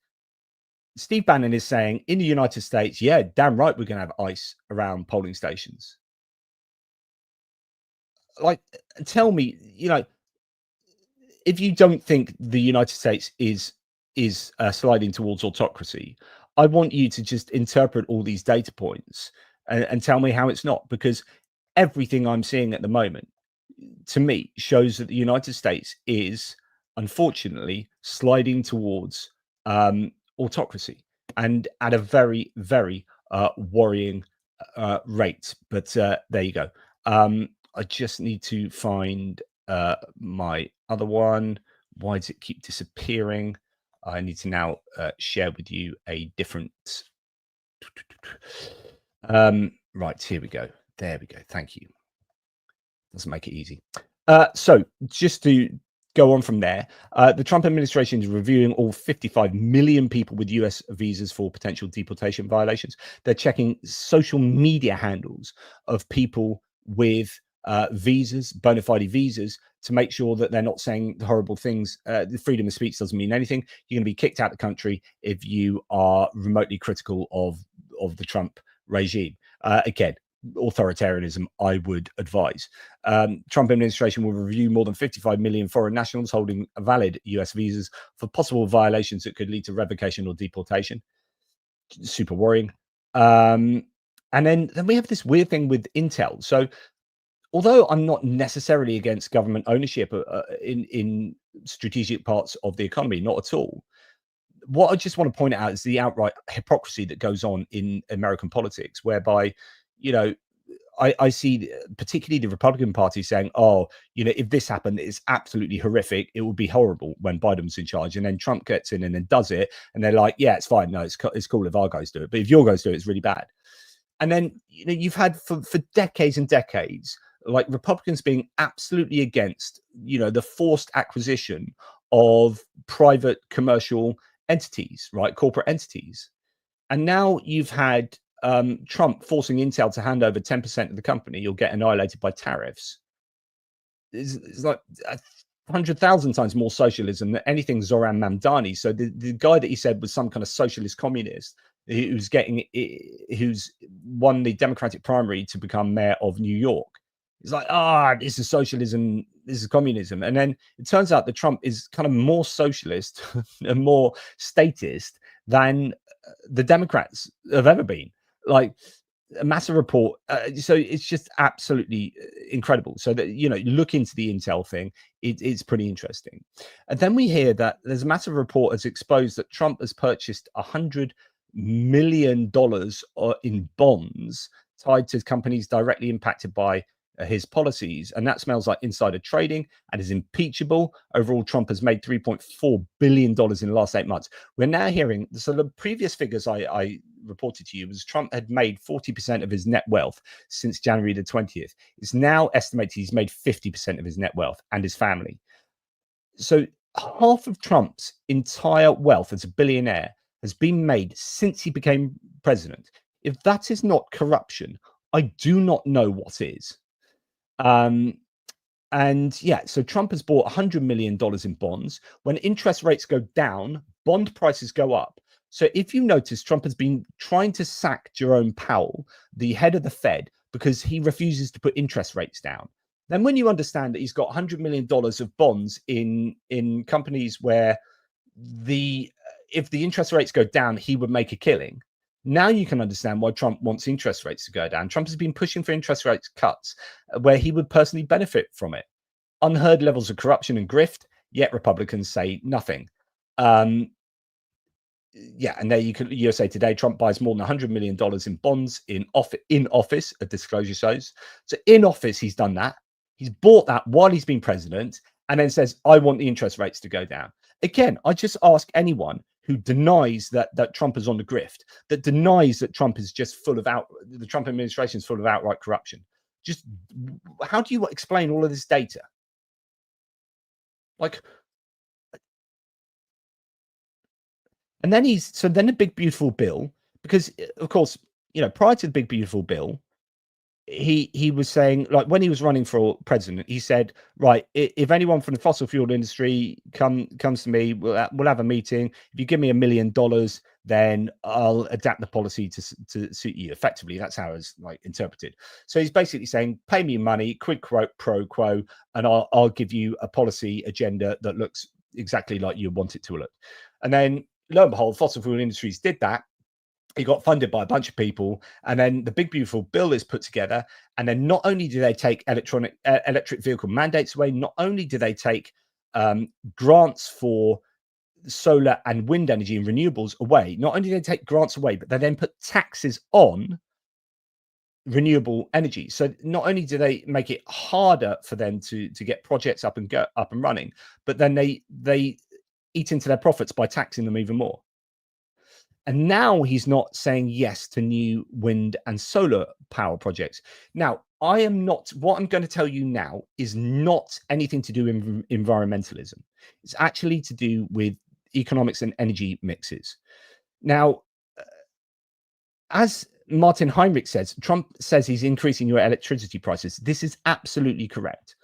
S1: Steve Bannon is saying in the United States, yeah, damn right, we're going to have ICE around polling stations. Like, tell me, if you don't think the United States is sliding towards autocracy, I want you to just interpret all these data points and tell me how it's not, because everything I'm seeing at the moment, to me, shows that the United States is unfortunately sliding towards autocracy, and at a very, very worrying rate. But there you go. I just need to find my other one. Why does it keep disappearing? I need to now share with you a different. Right, here we go. There we go. Thank you. Doesn't make it easy. So just to go on from there, the Trump administration is reviewing all 55 million people with US visas for potential deportation violations. They're checking social media handles of people with visas, bona fide visas, to make sure that they're not saying horrible things. The freedom of speech doesn't mean anything. You're going to be kicked out of the country if you are remotely critical of the Trump regime. Again, authoritarianism, I would advise. Trump administration will review more than 55 million foreign nationals holding valid US visas for possible violations that could lead to revocation or deportation. Super worrying. And then we have this weird thing with Intel. So although I'm not necessarily against government ownership in strategic parts of the economy, not at all. What I just want to point out is the outright hypocrisy that goes on in American politics, whereby you know, I see particularly the Republican Party saying, oh, you know, if this happened, it's absolutely horrific. It would be horrible when Biden was in charge. And then Trump gets in and then does it. And they're like, yeah, it's fine. No, it's cool if our guys do it. But if your guys do it, it's really bad. And then, you know, you've had for decades and decades, like Republicans being absolutely against, you know, the forced acquisition of private commercial entities, right? Corporate entities. And now you've had Trump forcing Intel to hand over 10% of the company. You'll get annihilated by tariffs. It's like 100,000 times more socialism than anything Zoran Mamdani. So the guy that he said was some kind of socialist communist who's won the Democratic primary to become mayor of New York. It's like, this is socialism, this is communism. And then it turns out that Trump is kind of more socialist and more statist than the Democrats have ever been. Like a massive report. So it's just absolutely incredible. So that, you know, look into the Intel thing. It's pretty interesting. And then we hear that there's a massive report has exposed that Trump has purchased $100 million in bonds tied to companies directly impacted by his policies, and that smells like insider trading and is impeachable. Overall, Trump has made $3.4 billion in the last 8 months. We're now hearing, so the previous figures I reported to you was Trump had made 40% of his net wealth since January the 20th. It's now estimated he's made 50% of his net wealth and his family. So half of Trump's entire wealth as a billionaire has been made since he became president. If that is not corruption, I do not know what is. And yeah, so Trump has bought $100 million in bonds. When interest rates go down, bond prices go up. So if you notice, Trump has been trying to sack Jerome Powell, the head of the Fed, because he refuses to put interest rates down. Then when you understand that he's got $100 million of bonds in companies where if the interest rates go down, he would make a killing. Now you can understand why Trump wants interest rates to go down. Trump has been pushing for interest rates cuts where he would personally benefit from it. Unheard levels of corruption and grift, yet Republicans say nothing. Yeah, and there you could USA Today, Trump buys more than $100 million in bonds in office, a disclosure shows. So in office, he's done that. He's bought that while he's been president and then says, I want the interest rates to go down. Again, I just ask anyone who denies that Trump is on the grift, that denies that Trump is just the Trump administration is full of outright corruption. Just how do you explain all of this data? Like, and then then the big beautiful bill, because of course, you know, prior to the big beautiful bill, he was saying, like, when he was running for president, he said, right, if anyone from the fossil fuel industry comes to me, we'll have a meeting. If you give me $1 million, then I'll adapt the policy to suit you. Effectively, that's how it's like interpreted. So he's basically saying, pay me money, quid pro quo, and I'll give you a policy agenda that looks exactly like you want it to look. And then lo and behold, fossil fuel industries did that. He got funded by a bunch of people, and then the big beautiful bill is put together. And then not only do they take electric vehicle mandates away, not only do they take grants for solar and wind energy and renewables away, not only do they take grants away, but they then put taxes on renewable energy. So not only do they make it harder for them to get projects up and running, but then they eat into their profits by taxing them even more. And now he's not saying yes to new wind and solar power projects. Now, what I'm going to tell you now is not anything to do with environmentalism. It's actually to do with economics and energy mixes. Now, as Martin Heinrich says, Trump says he's increasing your electricity prices. This is absolutely correct.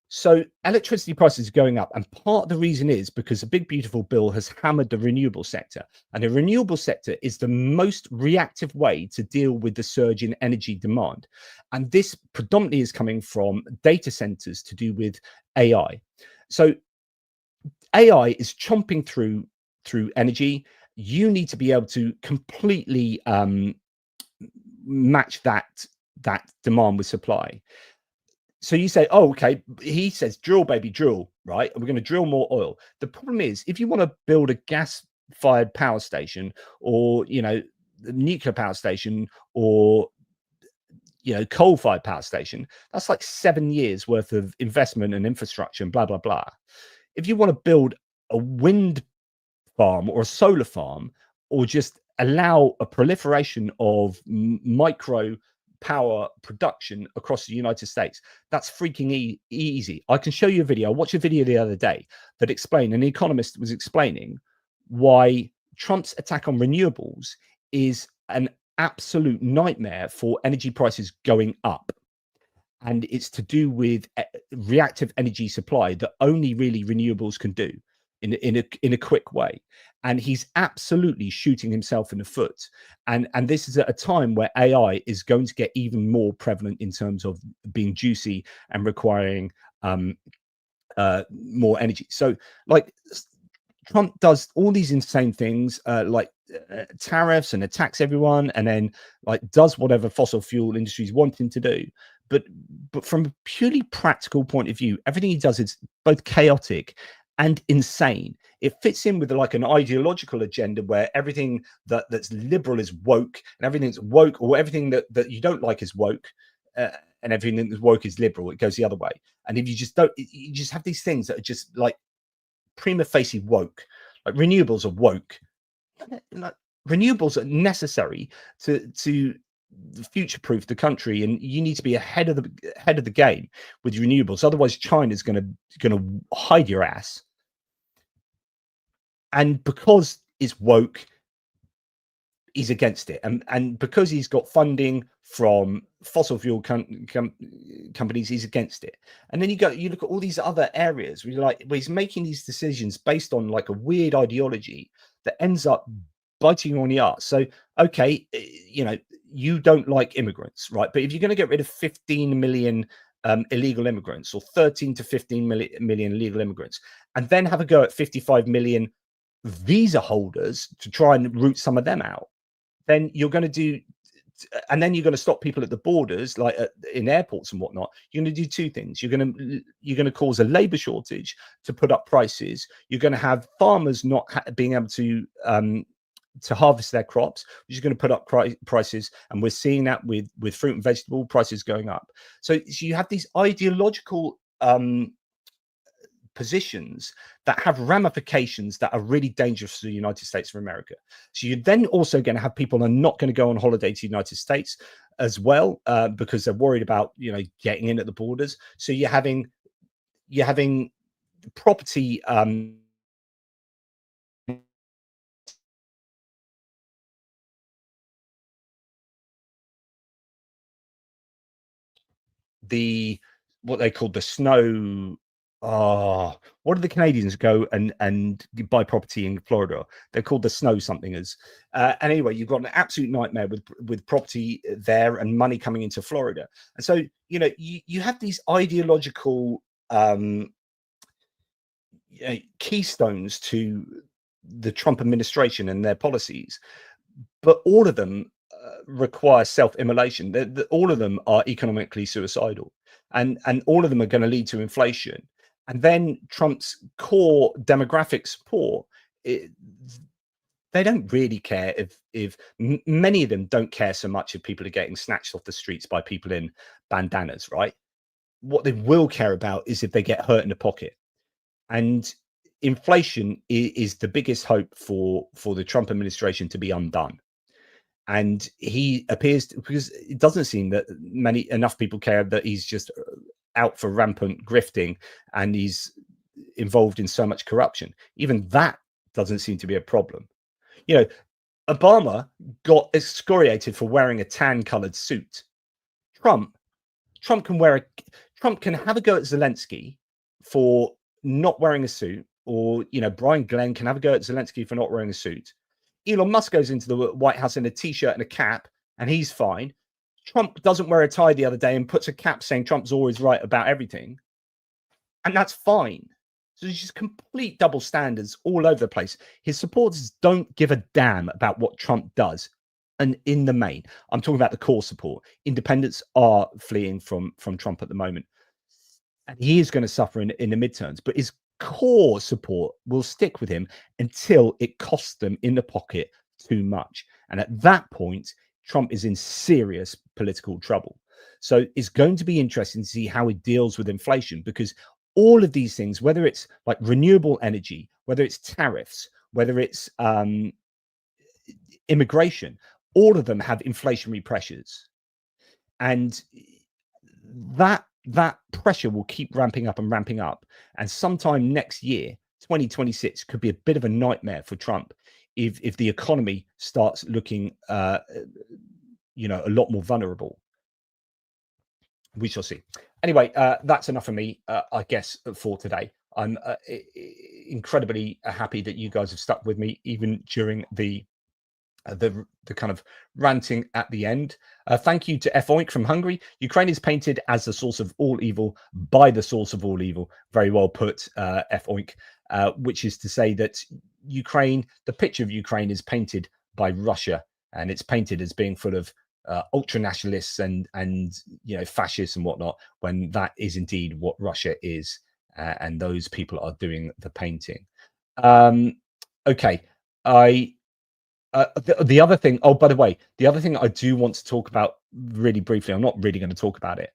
S1: So electricity prices are going up, and part of the reason is because the big beautiful bill has hammered the renewable sector, and the renewable sector is the most reactive way to deal with the surge in energy demand. And this predominantly is coming from data centers to do with AI. So AI is chomping through energy. You need to be able to completely match that demand with supply. So you say, oh, okay, he says, drill, baby, drill, right? And we're going to drill more oil. The problem is, if you want to build a gas-fired power station or, you know, the nuclear power station or coal-fired power station, that's like 7 years worth of investment and infrastructure and blah, blah, blah. If you want to build a wind farm or a solar farm, or just allow a proliferation of micro power production across the United States, that's freaking easy. I can show you a video. I watched a video the other day that explained, an economist was explaining why Trump's attack on renewables is an absolute nightmare for energy prices going up. And it's to do with reactive energy supply that only really renewables can do in a quick way. And he's absolutely shooting himself in the foot. And this is at a time where AI is going to get even more prevalent in terms of being juicy and requiring more energy. So like Trump does all these insane things, like tariffs, and attacks everyone, and then like does whatever fossil fuel industries want him to do. But from a purely practical point of view, everything he does is both chaotic and insane. It fits in with like an ideological agenda where everything that's liberal is woke, and everything that's woke, or everything that you don't like is woke, and everything that's woke is liberal. It goes the other way. And if you just don't, you just have these things that are just like prima facie woke. Like renewables are woke. Like renewables are necessary to future-proof the country, and you need to be ahead of the game with renewables. Otherwise, China's going to hide your ass. And because it's woke, he's against it, and because he's got funding from fossil fuel companies, he's against it. And then you look at all these other areas where he's making these decisions based on like a weird ideology that ends up biting you on the arse. So okay, you don't like immigrants, right? But if you're going to get rid of 15 million illegal immigrants, or 13 to 15 million illegal immigrants, and then have a go at 55 million visa holders to try and root some of them out, then you're going to do, and then you're going to stop people at the borders, like in airports and whatnot. You're going to do two things. You're going to cause a labor shortage to put up prices. You're going to have farmers not being able to harvest their crops, which is going to put up prices. And we're seeing that with fruit and vegetable prices going up. So you have these ideological positions that have ramifications that are really dangerous to the United States of America. So you're then also going to have people who are not going to go on holiday to the United States as well, because they're worried about getting in at the borders. So you're having property what they call the snow. What do the Canadians go and buy property in Florida? They're called the snow somethingers. And anyway, you've got an absolute nightmare with property there and money coming into Florida. And so you have these ideological keystones to the Trump administration and their policies, but all of them require self-immolation. All of them are economically suicidal, and all of them are going to lead to inflation. And then Trump's core demographic support, they don't really care if many of them don't care so much if people are getting snatched off the streets by people in bandanas, right? What they will care about is if they get hurt in the pocket. And inflation is the biggest hope for the Trump administration to be undone. And he appears to, because it doesn't seem that enough people care that he's just out for rampant grifting and he's involved in so much corruption. Even that doesn't seem to be a problem. Obama got excoriated for wearing a tan-colored suit. Trump can have a go at Zelenskyy for not wearing a suit, or Brian Glenn can have a go at Zelenskyy for not wearing a suit. Elon Musk goes into the White House in a t-shirt and a cap, and he's fine. Trump doesn't wear a tie the other day and puts a cap saying Trump's always right about everything, and that's fine. So there's just complete double standards all over the place. His supporters don't give a damn about what Trump does. And in the main, I'm talking about the core support. Independents are fleeing from Trump at the moment, and he is going to suffer in the midterms, but his core support will stick with him until it costs them in the pocket too much. And at that point, Trump is in serious political trouble. So it's going to be interesting to see how it deals with inflation, because all of these things, whether it's like renewable energy, whether it's tariffs, whether it's immigration, all of them have inflationary pressures, and that pressure will keep ramping up and ramping up. And sometime next year, 2026, could be a bit of a nightmare for Trump if the economy starts looking a lot more vulnerable. We shall see. Anyway, that's enough for me, I guess, for today. I'm incredibly happy that you guys have stuck with me even during the kind of ranting at the end. Thank you to F. Oink from Hungary. Ukraine is painted as the source of all evil by the source of all evil. Very well put, F. Oink. Which is to say that Ukraine, the picture of Ukraine is painted by Russia, and it's painted as being full of ultra nationalists and fascists and whatnot, when that is indeed what Russia is, and those people are doing the painting. Okay, the other thing, oh, by the way, the other thing I do want to talk about really briefly, I'm not really going to talk about it,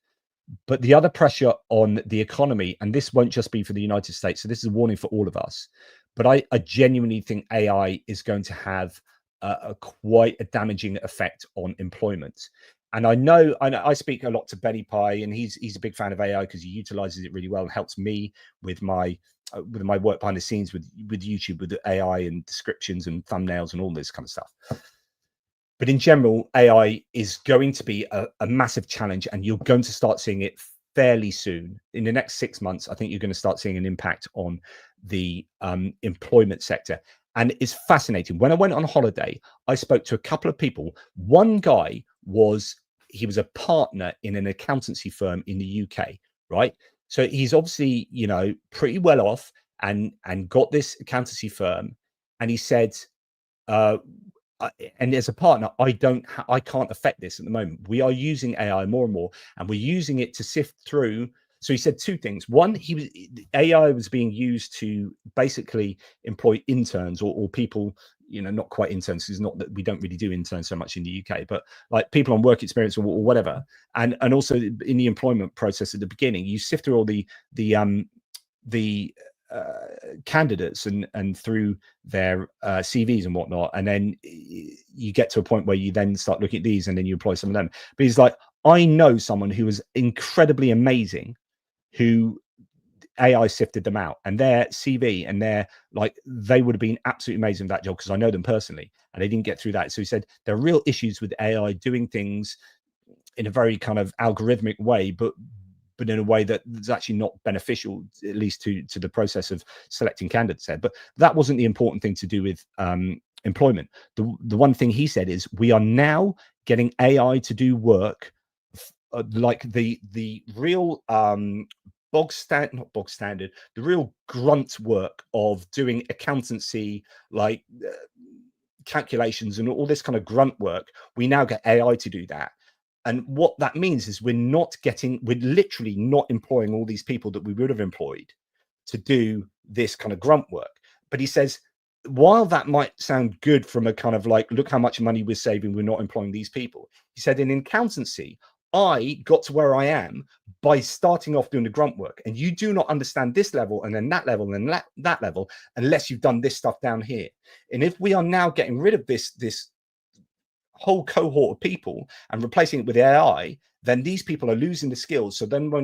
S1: but the other pressure on the economy, and this won't just be for the United States, so this is a warning for all of us, but I genuinely think AI is going to have quite a damaging effect on employment. And I know I speak a lot to Benny Pie, and he's a big fan of AI because he utilizes it really well and helps me with my work behind the scenes with YouTube, with the AI and descriptions and thumbnails and all this kind of stuff. But in general, AI is going to be a massive challenge, and you're going to start seeing it fairly soon. In the next 6 months, I think you're going to start seeing an impact on the employment sector. And it's fascinating. When I went on holiday, I spoke to a couple of people. One guy was a partner in an accountancy firm in the UK, right? So he's obviously, pretty well off and got this accountancy firm. And he said, and as a partner, I can't affect this at the moment. We are using AI more and more, and we're using it to sift through. So he said two things. One, AI was being used to basically employ interns or people, not quite interns. It's not that we don't really do interns so much in the UK, but like people on work experience or whatever. And also in the employment process at the beginning, you sift through all the candidates and through their CVs and whatnot, and then you get to a point where you then start looking at these and then you employ some of them. But he's like, I know someone who was incredibly amazing, who AI sifted them out, and their CV and they would have been absolutely amazing for that job because I know them personally, and they didn't get through that. So he said there are real issues with AI doing things in a very kind of algorithmic way, but in a way that is actually not beneficial, at least to the process of selecting candidates there. But that wasn't the important thing to do with employment. The one thing he said is we are now getting AI to do work like the real the real grunt work of doing accountancy, like calculations and all this kind of grunt work. We now get AI to do that. And what that means is we're literally not employing all these people that we would have employed to do this kind of grunt work. But he says, while that might sound good from a kind of like, look how much money we're saving, we're not employing these people. He said, in accountancy, I got to where I am by starting off doing the grunt work. And you do not understand this level and then that level and that level unless you've done this stuff down here. And if we are now getting rid of this whole cohort of people and replacing it with AI, then these people are losing the skills. So then when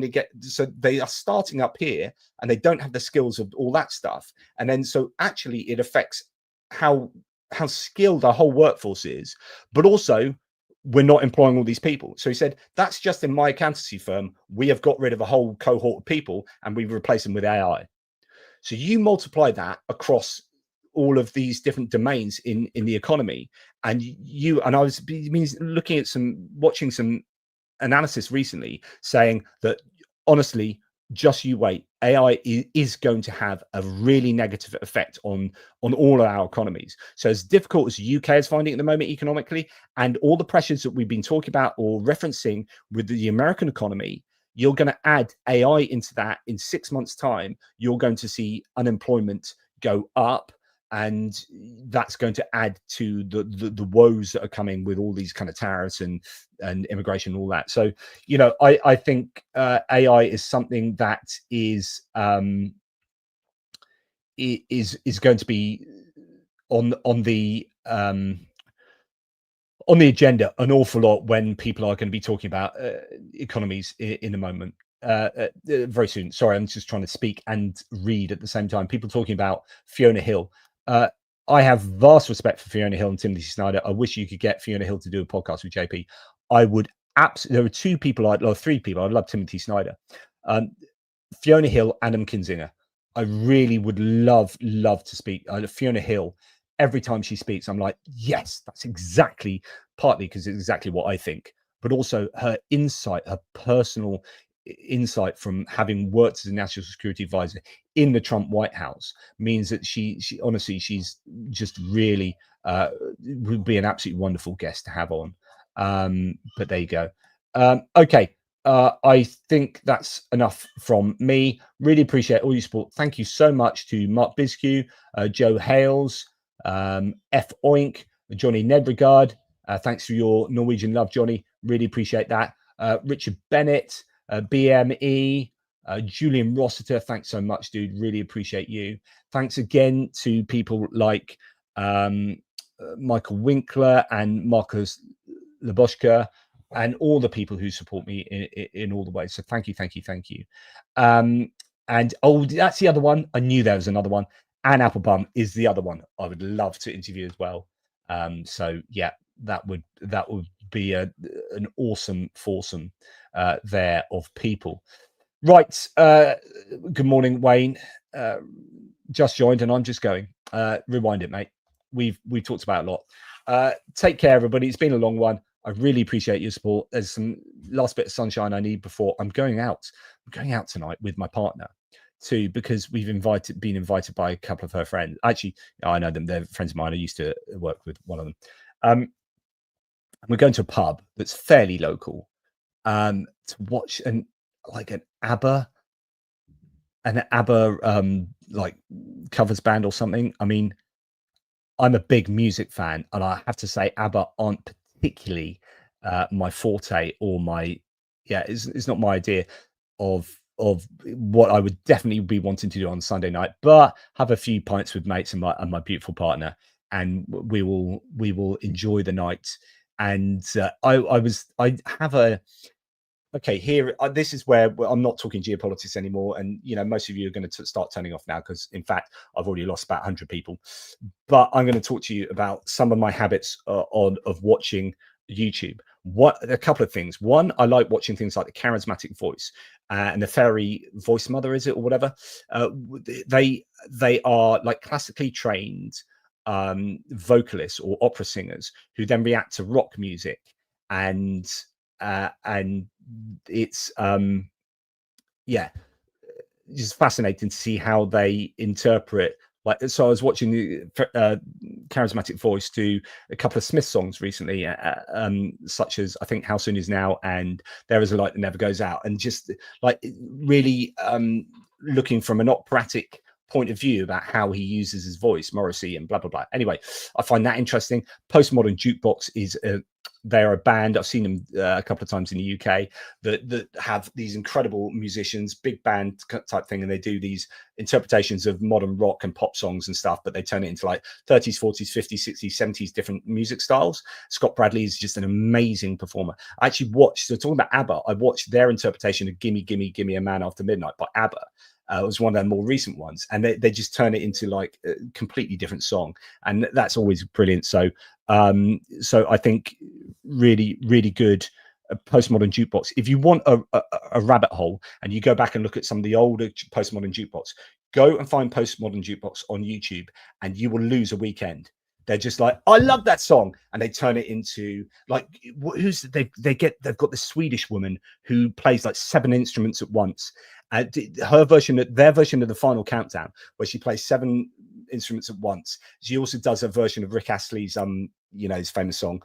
S1: they are starting up here and they don't have the skills of all that stuff. And then so actually it affects how skilled our whole workforce is, but also we're not employing all these people. So he said, that's just in my accountancy firm. We have got rid of a whole cohort of people and we've replaced them with AI. So you multiply that across all of these different domains in the economy, and I was watching some analysis recently saying that honestly, just you wait, AI is going to have a really negative effect on all of our economies. So as difficult as the UK is finding at the moment economically, and all the pressures that we've been talking about or referencing with the American economy, you're going to add AI into that. In 6 months' time, you're going to see unemployment go up. and that's going to add to the woes that are coming with all these kind of tariffs and immigration and all that. So, you know, I think AI is something that is going to be on the agenda an awful lot when people are going to be talking about economies in a moment. Very soon. Sorry, I'm just trying to speak and read at the same time. People talking about Fiona Hill. I have vast respect for Fiona Hill and Timothy Snyder. I wish you could get Fiona Hill to do a podcast with JP. I would absolutely. There are three people. I'd love Timothy Snyder, Fiona Hill, Adam Kinzinger. I really would love to speak. Fiona Hill. Every time she speaks, I'm like, yes, that's exactly, partly because it's exactly what I think, but also her insight, her personal insight from having worked as a national security advisor in the Trump White House means that she honestly, she's just really would be an absolutely wonderful guest to have on. But there you go. Okay. I think that's enough from me. Really appreciate all your support. Thank you so much to Mark Bisque, Joe Hales, F Oink, Johnny Nedregard. Thanks for your Norwegian love, Johnny. Really appreciate that. Richard Bennett, BME, Julian Rossiter. Thanks so much, dude. Really appreciate you. Thanks again to people like Michael Winkler and Marcus Laboschka, and all the people who support me in all the ways. So thank you. And oh, that's the other one. I knew there was another one. Anne Applebaum is the other one I would love to interview as well. So yeah, that would be an awesome foursome there of people. Right. Good morning, Wayne. Just joined and I'm just going. Rewind it, mate. We've talked about a lot. Take care, everybody. It's been a long one. I really appreciate your support. There's some last bit of sunshine I need before I'm going out. I'm going out tonight with my partner too, because we've been invited by a couple of her friends. Actually, I know them. They're friends of mine. I used to work with one of them. We're going to a pub that's fairly local to watch an ABBA like covers band or something. I mean, I'm a big music fan, and I have to say ABBA aren't particularly my forte or my it's not my idea of what I would definitely be wanting to do on Sunday night, but have a few pints with mates and my beautiful partner, and we will enjoy the night. And okay, here, this is where I'm not talking geopolitics anymore. And, you know, most of you are going to start turning off now because, in fact, I've already lost about 100 people. But I'm going to talk to you about some of my habits of watching YouTube. A couple of things. One, I like watching things like The Charismatic Voice and The Fairy Voice Mother, is it, or whatever. They are like classically trained vocalists or opera singers who then react to rock music, and it's just fascinating to see how they interpret. Like, so I was watching the Charismatic Voice do a couple of Smith songs recently, such as I think How Soon Is Now and There Is a Light That Never Goes Out, and just like really looking from an operatic point of view about how he uses his voice, Morrissey and blah blah blah. Anyway, I find that interesting. Postmodern Jukebox is they're a band. I've seen them a couple of times in the UK that have these incredible musicians, big band type thing, and they do these interpretations of modern rock and pop songs and stuff, but they turn it into like 30s, 40s, 50s, 60s, 70s different music styles. Scott Bradley is just an amazing performer. I actually watched, so talking about ABBA, I watched their interpretation of Gimme, Gimme, Gimme a Man After Midnight by ABBA. It was one of their more recent ones, and they just turn it into like a completely different song, and that's always brilliant. So I think really good Postmodern Jukebox. If you want a rabbit hole and you go back and look at some of the older Postmodern Jukebox, go and find Postmodern Jukebox on YouTube and you will lose a weekend. They're just like, I love that song, and they turn it into like they've got this Swedish woman who plays like 7 instruments at once. Their version of the Final Countdown, where she plays 7 instruments at once. She also does a version of Rick Astley's his famous song.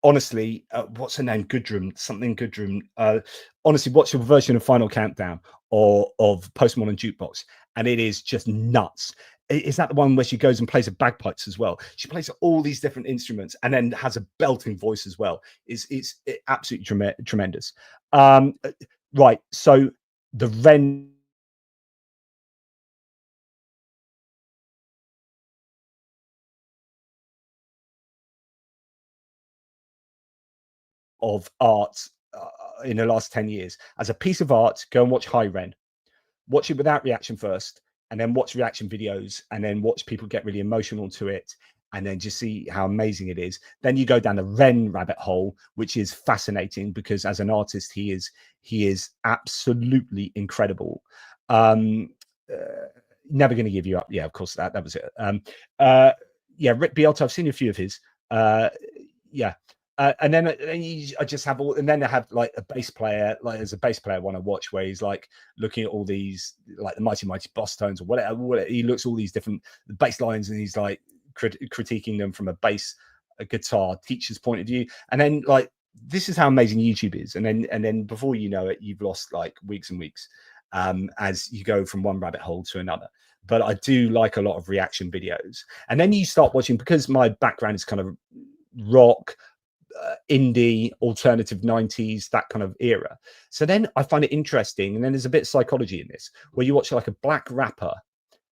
S1: honestly, what's her name? Gudrun, something Gudrun. Honestly, watch your version of Final Countdown or of Postmodern Jukebox, and it is just nuts. Is that the one where she goes and plays the bagpipes as well? She plays all these different instruments and then has a belting voice as well. It's absolutely tremendous. Right, so the Ren of art in the last 10 years. As a piece of art, go and watch High Ren. Watch it without reaction first, and then watch reaction videos, and then watch people get really emotional to it, and then just see how amazing it is. Then you go down the Ren rabbit hole, which is fascinating because as an artist, he is absolutely incredible. Never going to give you up. Yeah, of course, that was it. Yeah, Rick Beato, I've seen a few of his. Yeah. And then I just have all, and then I have like a bass player, like there's a bass player one I watch where he's like looking at all these, like the Mighty Boss Tones or whatever. He looks at all these different bass lines and he's like critiquing them from a guitar teacher's point of view. And then like, this is how amazing YouTube is. And then before you know it, you've lost like weeks and weeks as you go from one rabbit hole to another. But I do like a lot of reaction videos. And then you start watching, because my background is kind of rock, indie, alternative 90s, that kind of era. So then I find it interesting. And then there's a bit of psychology in this, where you watch like a black rapper,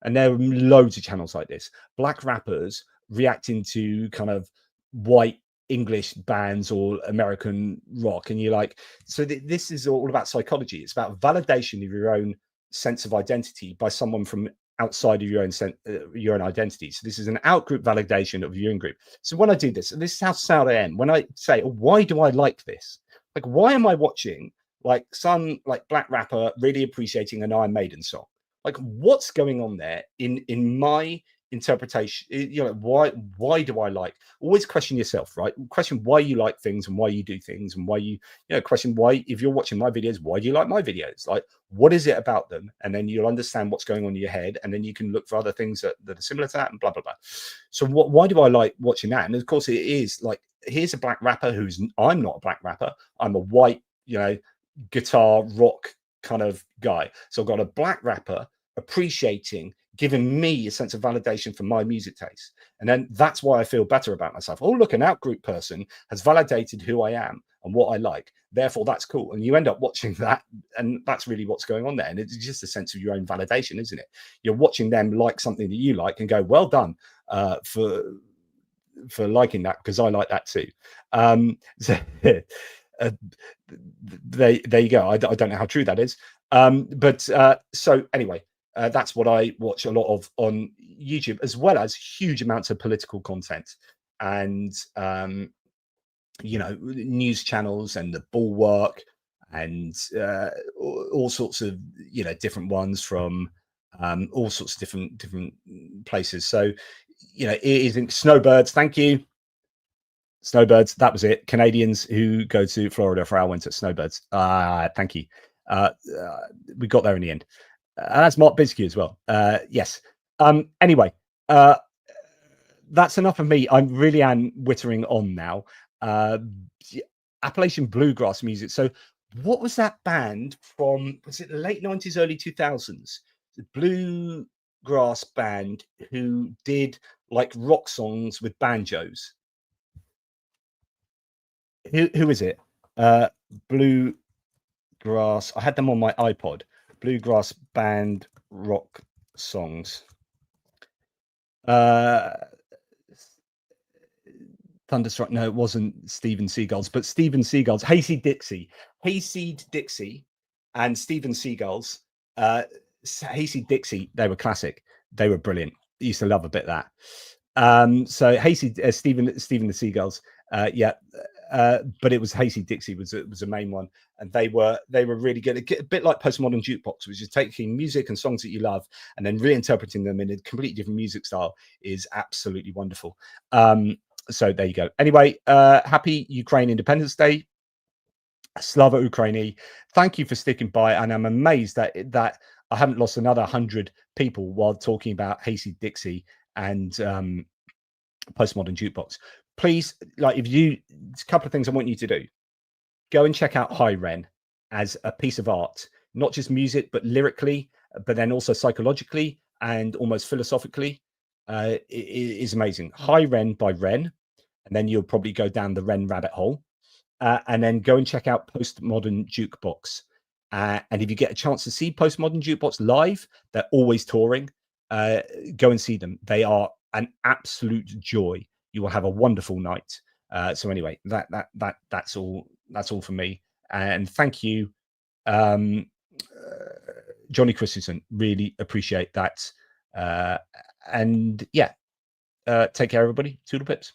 S1: and there are loads of channels like this, black rappers reacting to kind of white English bands or American rock. And you're like, so this is all about psychology. It's about validation of your own sense of identity by someone from outside of your own identity. So this is an out-group validation of your in-group. So when I do this, and this is how sad I am, when I say, oh, why do I like this? Like, why am I watching like some like black rapper really appreciating an Iron Maiden song? Like, what's going on there in my interpretation? You know, why do I like? Always question yourself, right? Question why you like things and why you do things, and why you know, question why, if you're watching my videos, why do you like my videos? Like, what is it about them? And then you'll understand what's going on in your head, and then you can look for other things that are similar to that, and blah blah blah. So why do I like watching that? And of course, it is like, here's a black rapper I'm not a black rapper. I'm a white, you know, guitar rock kind of guy. So I've got a black rapper appreciating, giving me a sense of validation for my music taste. And then that's why I feel better about myself. Oh, look, an out-group person has validated who I am and what I like. Therefore, that's cool. And you end up watching that, and that's really what's going on there. And it's just a sense of your own validation, isn't it? You're watching them like something that you like and go, well done for liking that, because I like that too. So, there you go. I don't know how true that is. So anyway, that's what I watch a lot of on YouTube, as well as huge amounts of political content and, you know, news channels and the Bulwark and all sorts of, you know, different ones from all sorts of different places. So, you know, it is Snowbirds. Thank you. Snowbirds. That was it. Canadians who go to Florida for our winter. Snowbirds. Thank you. We got there in the end. And that's Mark Binsky as well. Yes. Anyway, that's enough of me. I really am wittering on now. Appalachian bluegrass music. So what was that band from, was it the late 90s, early 2000s? The bluegrass band who did like rock songs with banjos. Who is it? Bluegrass. I had them on my iPod. Bluegrass band rock songs. Thunderstruck. No, it wasn't Steven Seagal's, but Steven Seagal's Hayseed Dixie and Steven Seagal's Hayseed Dixie. They were classic. They were brilliant. I used to love a bit of that. So Hayseed, Steven the Seagulls. Yeah. But it was Hayseed Dixie was a main one, and they were really good. A bit like Postmodern Jukebox, which is taking music and songs that you love and then reinterpreting them in a completely different music style, is absolutely wonderful. So there you go. Anyway, happy Ukraine Independence Day. Slava Ukraini. Thank you for sticking by, and I'm amazed that I haven't lost another 100 people while talking about Hayseed Dixie and Postmodern Jukebox. please, like, if you, a couple of things I want you to do. Go and check out High Ren as a piece of art, not just music, but lyrically, but then also psychologically and almost philosophically. It is amazing. High Ren by Ren, and then you'll probably go down the Ren rabbit hole. And then go and check out Postmodern Jukebox. And if you get a chance to see Postmodern Jukebox live, they're always touring. Go and see them. They are an absolute joy. You will have a wonderful night. So anyway, that's all from me. And thank you, Johnny Christensen. Really appreciate that. And yeah, take care, everybody. Toodle pips.